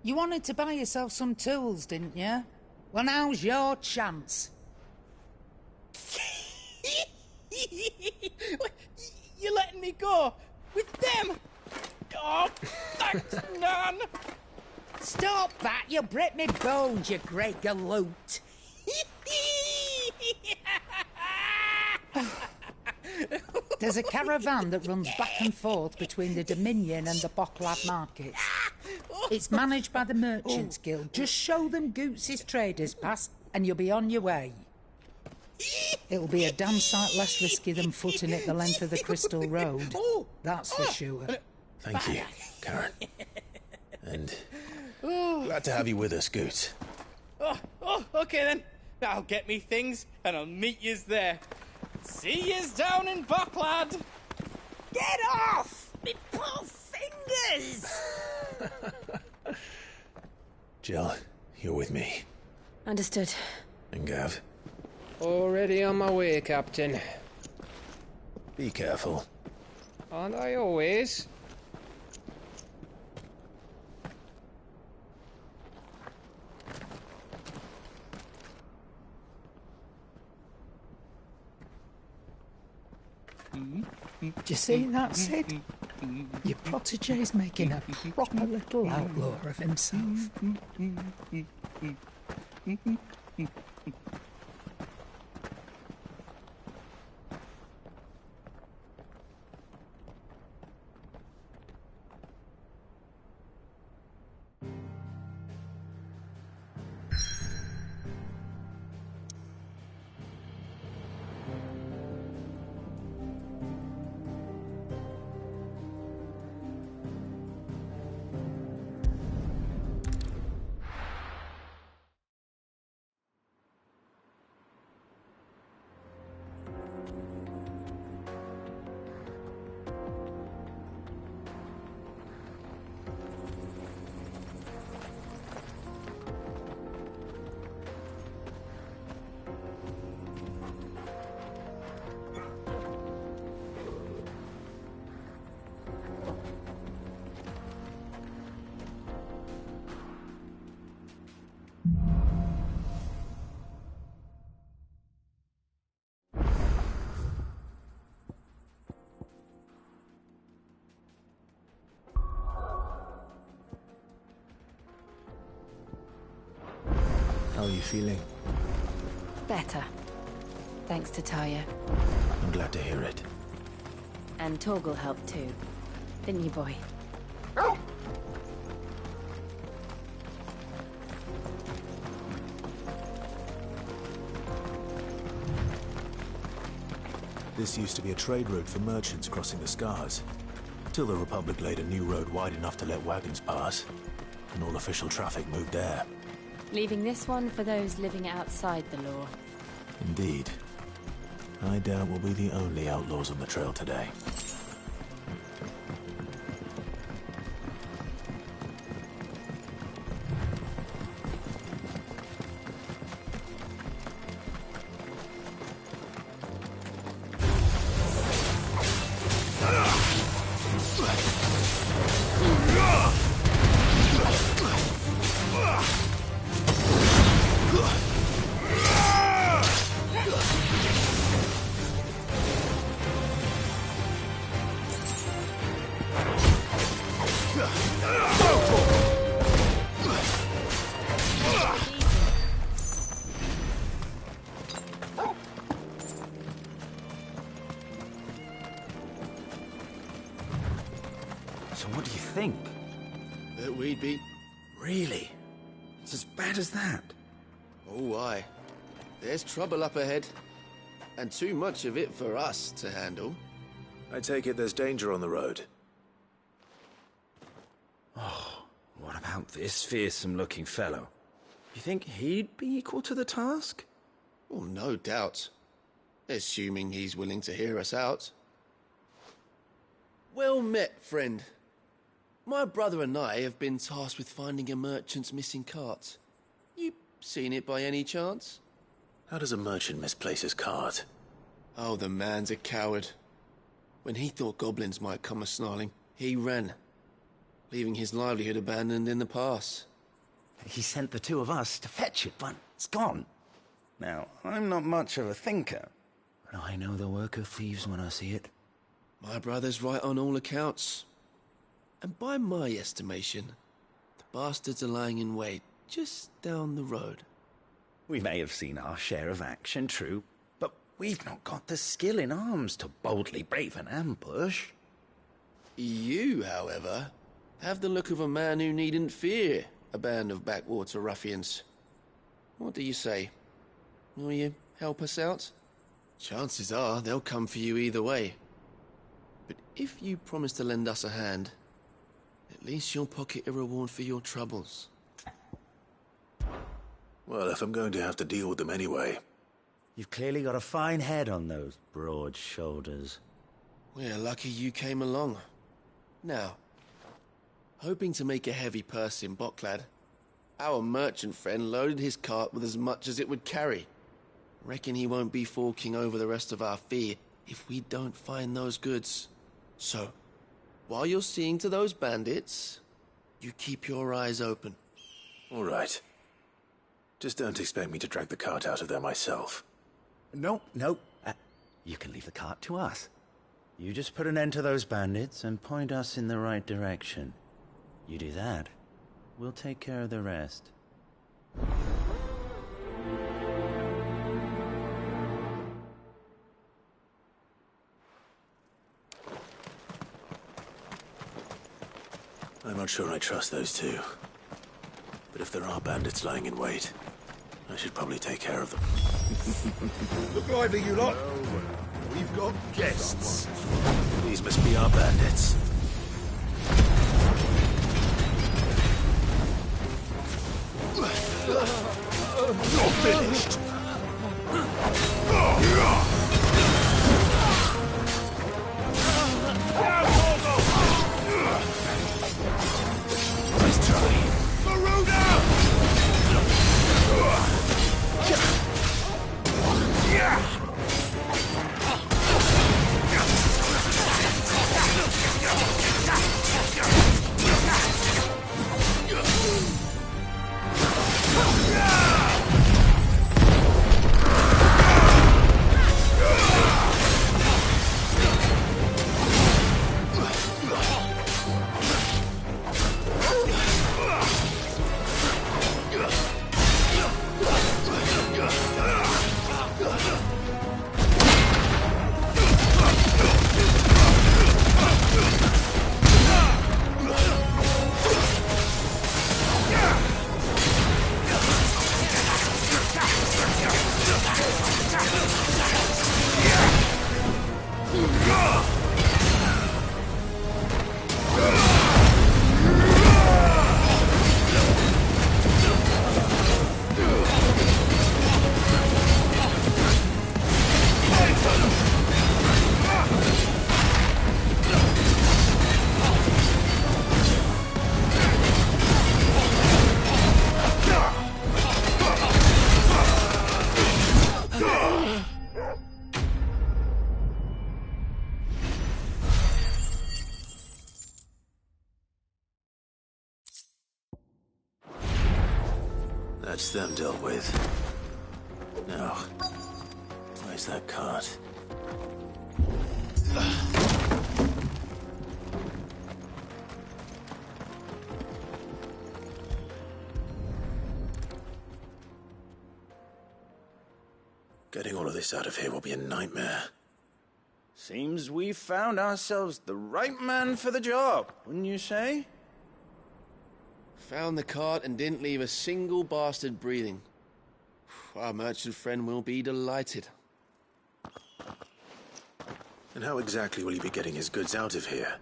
[SPEAKER 7] You wanted to buy yourself some tools, didn't you? Well, now's your chance.
[SPEAKER 14] You're letting me go with them? Oh, thanks, Nan.
[SPEAKER 7] Stop that! You'll break me bones, you great galoot. There's a caravan that runs back and forth between the Dominion and the Bocklad markets. It's managed by the Merchants Guild. Just show them Goots' traders pass and you'll be on your way. It'll be a damn sight less risky than footing it the length of the Crystal Road. That's for sure.
[SPEAKER 6] Thank you, Karen. And glad to have you with us, Goots.
[SPEAKER 14] Okay then. I'll get me things and I'll meet yous there. See yous down in Bocklad.
[SPEAKER 7] Get off! Me poor fingers!
[SPEAKER 6] Jill, you're with me.
[SPEAKER 17] Understood.
[SPEAKER 6] And Gav?
[SPEAKER 22] Already on my way, Captain.
[SPEAKER 6] Be careful.
[SPEAKER 22] Aren't I always?
[SPEAKER 7] Do you see that, Sid? Your protege's making a proper little outlaw of himself.
[SPEAKER 6] feeling?
[SPEAKER 17] Better. Thanks to Taya.
[SPEAKER 6] I'm glad to hear it.
[SPEAKER 17] And Torgal helped too. Didn't you, boy?
[SPEAKER 6] This used to be a trade route for merchants crossing the Scars, till the Republic laid a new road wide enough to let wagons pass, and all official traffic moved there.
[SPEAKER 17] Leaving this one for those living outside the law.
[SPEAKER 6] Indeed. I doubt we'll be the only outlaws on the trail today.
[SPEAKER 2] So what do you think?
[SPEAKER 11] That we'd be...
[SPEAKER 2] Really? It's as bad as that?
[SPEAKER 11] Oh, aye. There's trouble up ahead. And too much of it for us to handle.
[SPEAKER 6] I take it there's danger on the road.
[SPEAKER 2] Oh, what about this fearsome-looking fellow? You think he'd be equal to the task?
[SPEAKER 11] Well, no doubt. Assuming he's willing to hear us out. Well met, friend. My brother and I have been tasked with finding a merchant's missing cart. You seen it by any chance?
[SPEAKER 6] How does a merchant misplace his cart?
[SPEAKER 11] Oh, the man's a coward. When he thought goblins might come a-snarling, he ran, leaving his livelihood abandoned in the pass.
[SPEAKER 2] He sent the two of us to fetch it, but it's gone. Now, I'm not much of a thinker, but I know the work of thieves when I see it.
[SPEAKER 11] My brother's right on all accounts. And by my estimation, the bastards are lying in wait just down the road.
[SPEAKER 2] We may have seen our share of action, true, but we've not got the skill in arms to boldly brave an ambush.
[SPEAKER 11] You, however, have the look of a man who needn't fear a band of backwater ruffians. What do you say? Will you help us out? Chances are they'll come for you either way. But if you promise to lend us a hand, at least you'll pocket a reward for your troubles.
[SPEAKER 6] Well, if I'm going to have to deal with them anyway...
[SPEAKER 2] You've clearly got a fine head on those broad shoulders.
[SPEAKER 11] We're lucky you came along. Now, hoping to make a heavy purse in Boklad, our merchant friend loaded his cart with as much as it would carry. Reckon he won't be forking over the rest of our fee if we don't find those goods. So, while you're seeing to those bandits, you keep your eyes open.
[SPEAKER 6] All right. Just don't expect me to drag the cart out of there myself.
[SPEAKER 2] No. You can leave the cart to us. You just put an end to those bandits and point us in the right direction. You do that, we'll take care of the rest.
[SPEAKER 6] I'm not sure I trust those two. But if there are bandits lying in wait, I should probably take care of them.
[SPEAKER 8] Look lively, you lot. We've got guests.
[SPEAKER 6] These must be our bandits.
[SPEAKER 8] You're finished.
[SPEAKER 6] Nice try. That's them dealt with. Now, where's that cart? Getting all of this out of here will be a nightmare.
[SPEAKER 2] Seems we've found ourselves the right man for the job, wouldn't you say?
[SPEAKER 18] Found the cart and didn't leave a single bastard breathing. Our merchant friend will be delighted.
[SPEAKER 6] And how exactly will he be getting his goods out of here?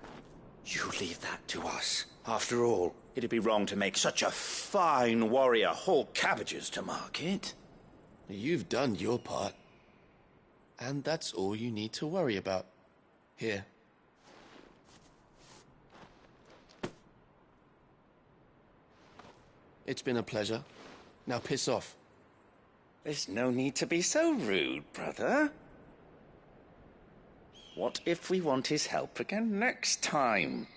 [SPEAKER 2] You leave that to us. After all, it'd be wrong to make such a fine warrior haul cabbages to market.
[SPEAKER 18] You've done your part. And that's all you need to worry about. Here. It's been a pleasure. Now piss off.
[SPEAKER 2] There's no need to be so rude, brother. What if we want his help again next time?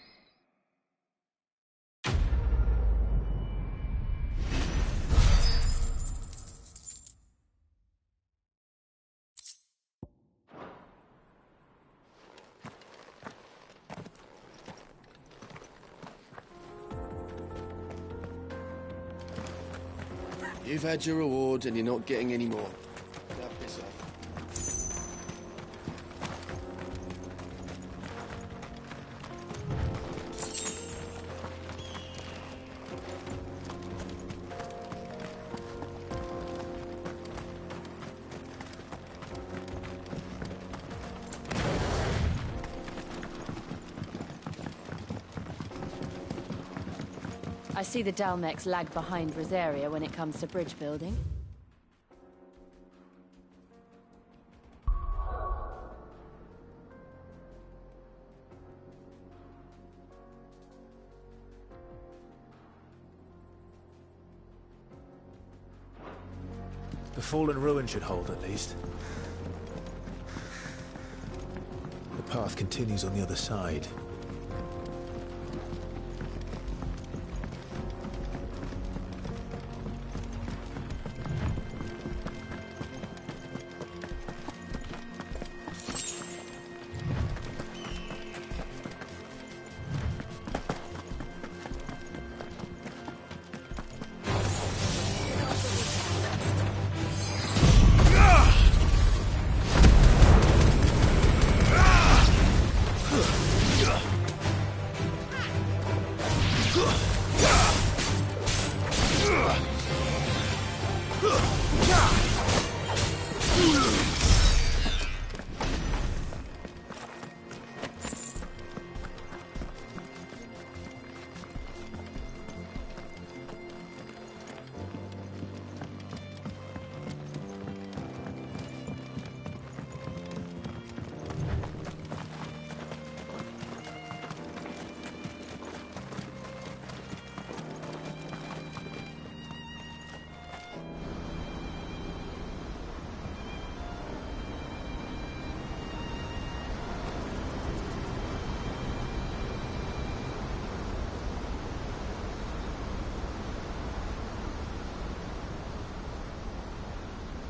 [SPEAKER 18] You've had your reward and you're not getting any more. Now piss off.
[SPEAKER 17] I see the Dalmex lag behind Rosaria when it comes to bridge building.
[SPEAKER 6] The fallen ruin should hold, at least. The path continues on the other side.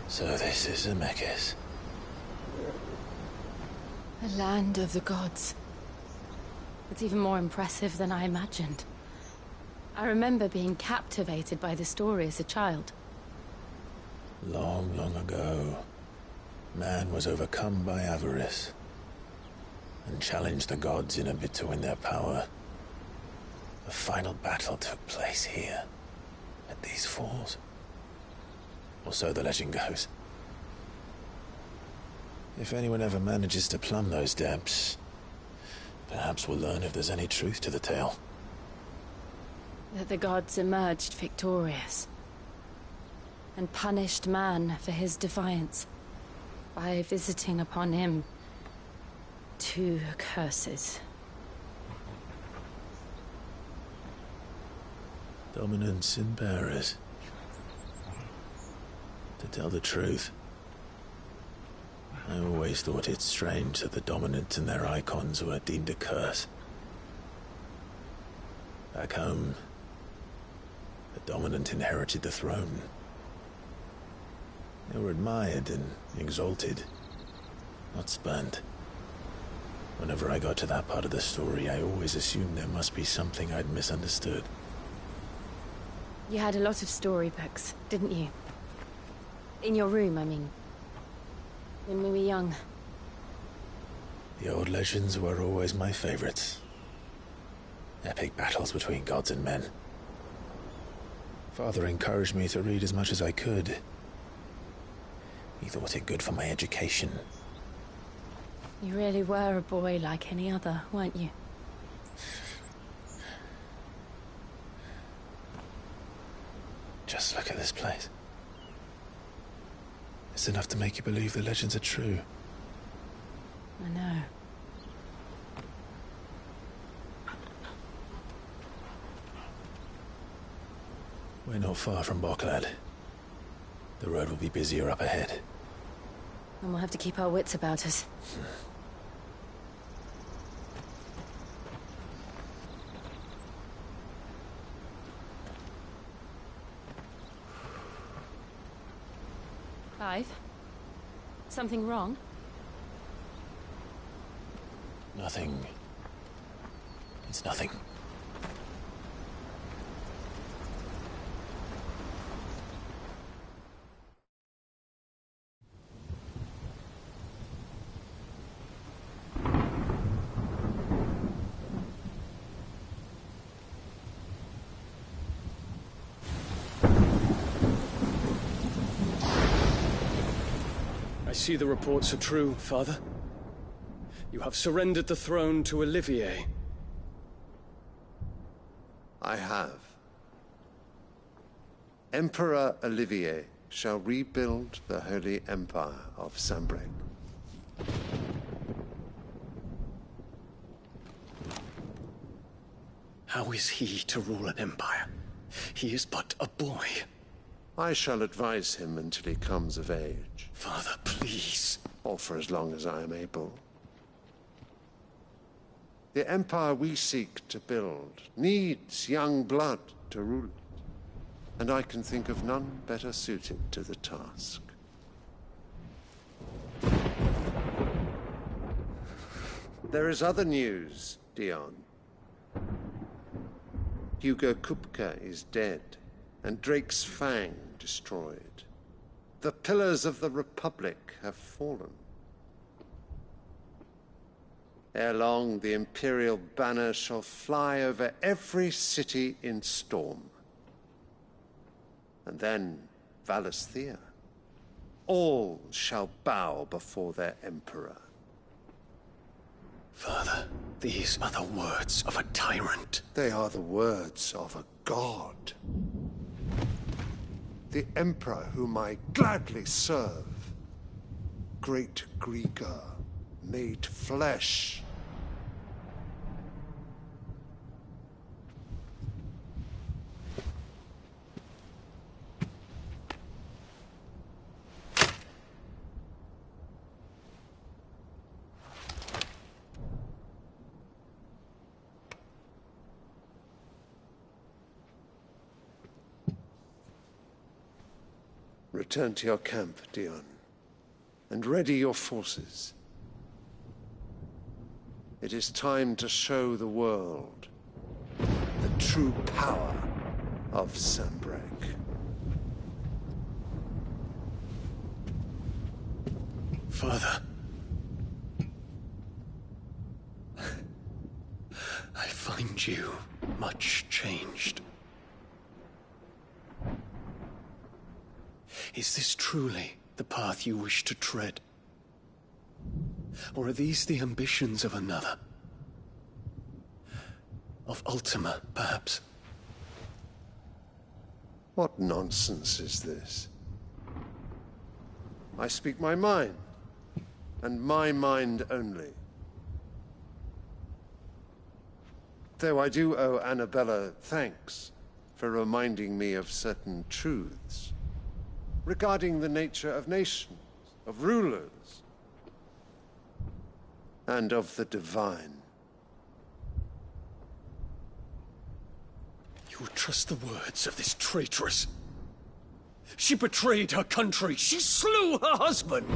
[SPEAKER 6] So this is Zemeckis.
[SPEAKER 17] The land of the gods. It's even more impressive than I imagined. I remember being captivated by the story as a child.
[SPEAKER 6] Long, long ago, man was overcome by avarice and challenged the gods in a bid to win their power. The final battle took place here, at these falls. Or so the legend goes. If anyone ever manages to plumb those depths, perhaps we'll learn if there's any truth to the tale.
[SPEAKER 17] That the gods emerged victorious and punished man for his defiance by visiting upon him 2 curses.
[SPEAKER 6] Dominance and bearers. To tell the truth, I always thought it strange that the dominant and their icons were deemed a curse. Back home, the dominant inherited the throne, They were admired and exalted, not spurned. Whenever I got to that part of the story, I always assumed there must be something I'd misunderstood.
[SPEAKER 17] You had a lot of storybooks, didn't you? In your room, I mean. When we were young.
[SPEAKER 6] The old legends were always my favorites. Epic battles between gods and men. Father encouraged me to read as much as I could. He thought it good for my education.
[SPEAKER 17] You really were a boy like any other, weren't you?
[SPEAKER 6] Just look at this place. It's enough to make you believe the legends are true.
[SPEAKER 17] I know.
[SPEAKER 6] We're not far from Boklad. The road will be busier up ahead.
[SPEAKER 17] And we'll have to keep our wits about us. Clive? Something wrong?
[SPEAKER 6] Nothing. It's nothing.
[SPEAKER 1] I see the reports are true, Father. You have surrendered the throne to Olivier.
[SPEAKER 21] I have. Emperor Olivier shall rebuild the Holy Empire of Sanbreque.
[SPEAKER 1] How is he to rule an empire? He is but a boy.
[SPEAKER 21] I shall advise him until he comes of age.
[SPEAKER 1] Father, please.
[SPEAKER 21] Or for as long as I am able. The empire we seek to build needs young blood to rule it, and I can think of none better suited to the task. There is other news, Dion. Hugo Kupka is dead, and Drake's Fang destroyed. The pillars of the Republic have fallen. Ere long, the Imperial banner shall fly over every city in Storm. And then, Valisthea. All shall bow before their Emperor.
[SPEAKER 1] Father, these are the words of a tyrant.
[SPEAKER 21] They are the words of a god. The Emperor whom I gladly serve. Great Grieger, made flesh. Return to your camp, Dion, and ready your forces. It is time to show the world the true power of Sanbreque.
[SPEAKER 1] Father. I find you much changed. Is this truly the path you wish to tread? Or are these the ambitions of another? Of Ultima, perhaps?
[SPEAKER 21] What nonsense is this? I speak my mind, and my mind only. Though I do owe Annabella thanks for reminding me of certain truths regarding the nature of nations, of rulers, and of the divine.
[SPEAKER 1] You would trust the words of this traitress? She betrayed her country. She slew her husband.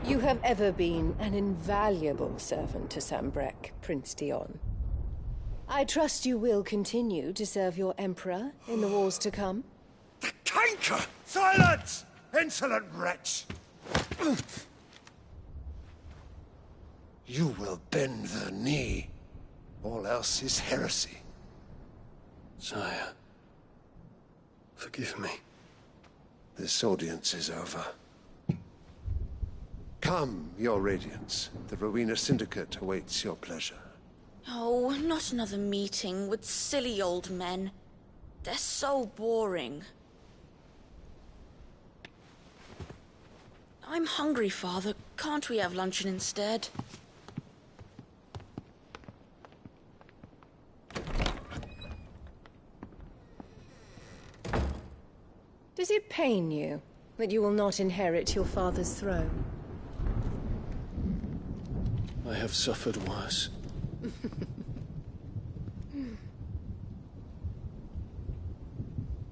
[SPEAKER 3] You have ever been an invaluable servant to Sambrek, Prince Dion. I trust you will continue to serve your Emperor in the wars to come.
[SPEAKER 21] The canker! Silence! Insolent wretch! You will bend the knee. All else is heresy.
[SPEAKER 1] Sire, forgive me.
[SPEAKER 21] This audience is over. Come, Your Radiance. The Rowena Syndicate awaits your pleasure.
[SPEAKER 19] Oh, not another meeting with silly old men. They're so boring. I'm hungry, Father. Can't we have luncheon instead?
[SPEAKER 3] Does it pain you that you will not inherit your father's throne?
[SPEAKER 1] I have suffered worse.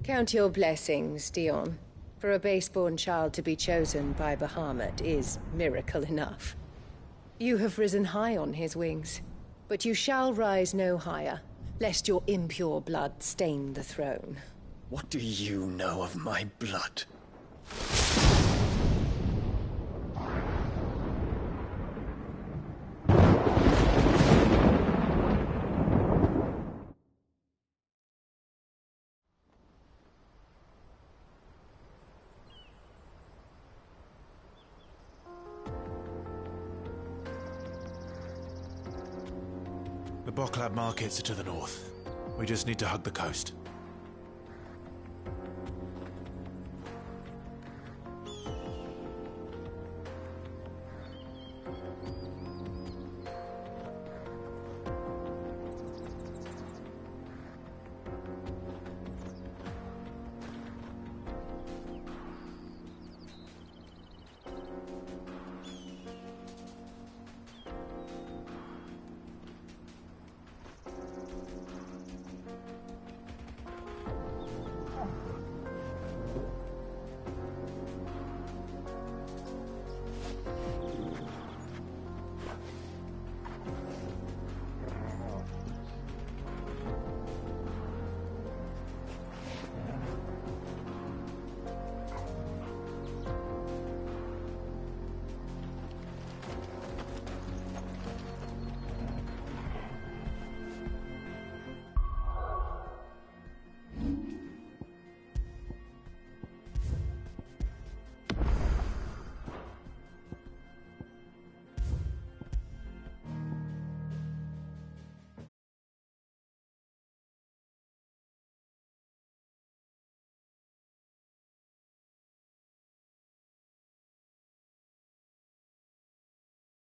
[SPEAKER 3] Count your blessings, Dion. For a base-born child to be chosen by Bahamut is miracle enough. You have risen high on his wings, but you shall rise no higher, lest your impure blood stain the throne.
[SPEAKER 1] What do you know of my blood?
[SPEAKER 23] The Boklab markets are to the north. We just need to hug the coast.